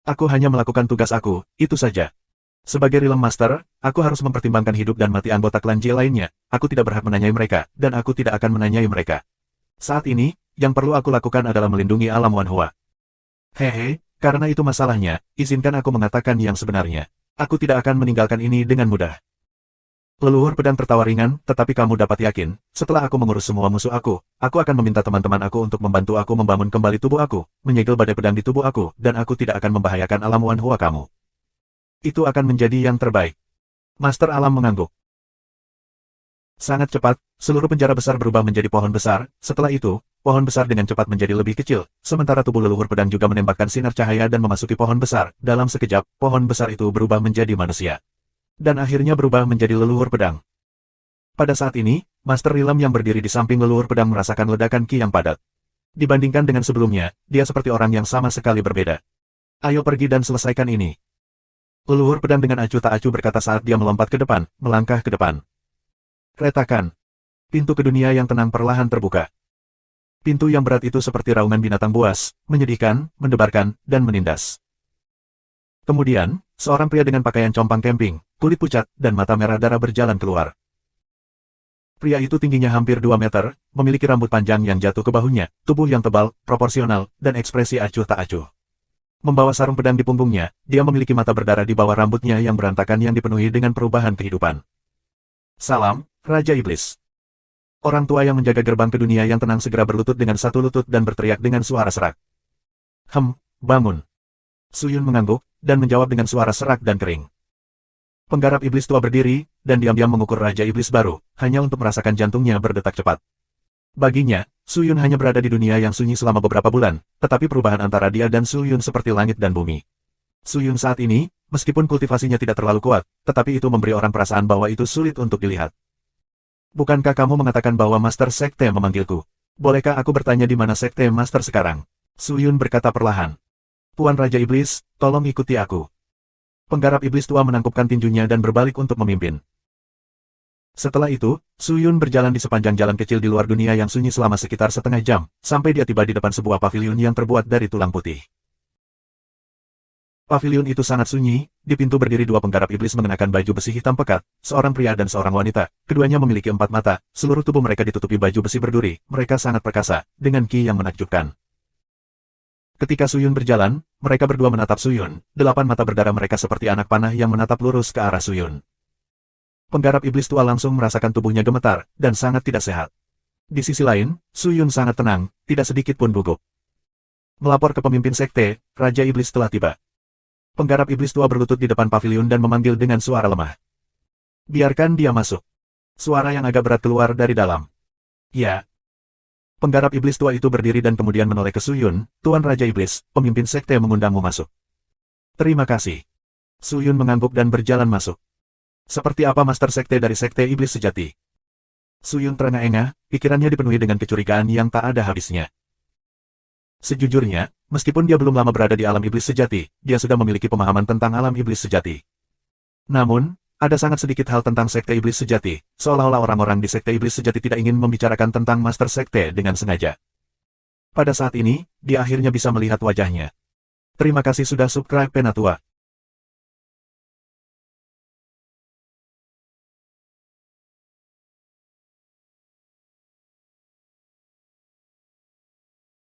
Speaker 1: Aku hanya melakukan tugas aku, itu saja. Sebagai Realm Master, aku harus mempertimbangkan hidup dan mati anggota klan J lainnya, aku tidak berhak menanyai mereka, dan aku tidak akan menanyai mereka. Saat ini, yang perlu aku lakukan adalah melindungi alam Wanhua. Hehe, karena itu masalahnya, izinkan aku mengatakan yang sebenarnya. Aku tidak akan meninggalkan ini dengan mudah. Leluhur pedang tertawa ringan, tetapi kamu dapat yakin, setelah aku mengurus semua musuh aku akan meminta teman-teman aku untuk membantu aku membangun kembali tubuh aku, menyegel badai pedang di tubuh aku, dan aku tidak akan membahayakan alam Wanhua kamu. Itu akan menjadi yang terbaik. Master Alam mengangguk. Sangat cepat, seluruh penjara besar berubah menjadi pohon besar, setelah itu, pohon besar dengan cepat menjadi lebih kecil, sementara tubuh leluhur pedang juga menembakkan sinar cahaya dan memasuki pohon besar, dalam sekejap, pohon besar itu berubah menjadi manusia. Dan akhirnya berubah menjadi leluhur pedang. Pada saat ini, Master Realm yang berdiri di samping leluhur pedang merasakan ledakan ki yang padat. Dibandingkan dengan sebelumnya, dia seperti orang yang sama sekali berbeda. Ayo pergi dan selesaikan ini. Leluhur pedang dengan acuh tak acuh berkata saat dia melompat ke depan, melangkah ke depan. Retakan. Pintu ke dunia yang tenang perlahan terbuka. Pintu yang berat itu seperti raungan binatang buas, menyedihkan, mendebarkan, dan menindas. Kemudian, seorang pria dengan pakaian compang camping, kulit pucat, dan mata merah darah berjalan keluar. Pria itu tingginya hampir 2 meter, memiliki rambut panjang yang jatuh ke bahunya, tubuh yang tebal, proporsional, dan ekspresi acuh tak acuh. Membawa sarung pedang di punggungnya, dia memiliki mata berdarah di bawah rambutnya yang berantakan yang dipenuhi dengan perubahan kehidupan. Salam, Raja Iblis. Orang tua yang menjaga gerbang ke dunia yang tenang segera berlutut dengan satu lutut dan berteriak dengan suara serak. Bangun. Suyun mengangguk, dan menjawab dengan suara serak dan kering. Penggarap iblis tua berdiri, dan diam-diam mengukur Raja Iblis baru, hanya untuk merasakan jantungnya berdetak cepat. Baginya, Suyun hanya berada di dunia yang sunyi selama beberapa bulan, tetapi perubahan antara dia dan Suyun seperti langit dan bumi. Suyun saat ini, meskipun kultivasinya tidak terlalu kuat, tetapi itu memberi orang perasaan bahwa itu sulit untuk dilihat. Bukankah kamu mengatakan bahwa Master Sekte memanggilku? Bolehkah aku bertanya di mana Sekte Master sekarang? Suyun berkata perlahan. Tuan Raja Iblis, tolong ikuti aku. Penggarap iblis tua menangkupkan tinjunya dan berbalik untuk memimpin. Setelah itu, Suyun berjalan di sepanjang jalan kecil di luar dunia yang sunyi selama sekitar setengah jam, sampai dia tiba di depan sebuah paviliun yang terbuat dari tulang putih. Paviliun itu sangat sunyi, di pintu berdiri dua penggarap iblis mengenakan baju besi hitam pekat, seorang pria dan seorang wanita, keduanya memiliki 4 mata, seluruh tubuh mereka ditutupi baju besi berduri, mereka sangat perkasa, dengan ki yang menakjubkan. Ketika Suyun berjalan, mereka berdua menatap Suyun, 8 mata berdarah mereka seperti anak panah yang menatap lurus ke arah Suyun. Penggarap iblis tua langsung merasakan tubuhnya gemetar, dan sangat tidak sehat. Di sisi lain, Suyun sangat tenang, tidak sedikit pun gugup. Melapor ke pemimpin sekte, Raja Iblis telah tiba. Penggarap iblis tua berlutut di depan paviliun dan memanggil dengan suara lemah. Biarkan dia masuk. Suara yang agak berat keluar dari dalam. Ya. Penggarap iblis tua itu berdiri dan kemudian menoleh ke Suyun, Tuan Raja Iblis, pemimpin sekte mengundangmu masuk. Terima kasih. Suyun mengangguk dan berjalan masuk. Seperti apa Master Sekte dari Sekte Iblis Sejati? Suyun terengah-engah, pikirannya dipenuhi dengan kecurigaan yang tak ada habisnya. Sejujurnya, meskipun dia belum lama berada di alam iblis sejati, dia sudah memiliki pemahaman tentang alam iblis sejati. Namun, ada sangat sedikit hal tentang Sekte Iblis Sejati, seolah-olah orang-orang di Sekte Iblis Sejati tidak ingin membicarakan tentang Master Sekte dengan sengaja. Pada saat ini, dia akhirnya bisa melihat wajahnya. Terima kasih sudah subscribe Penatua.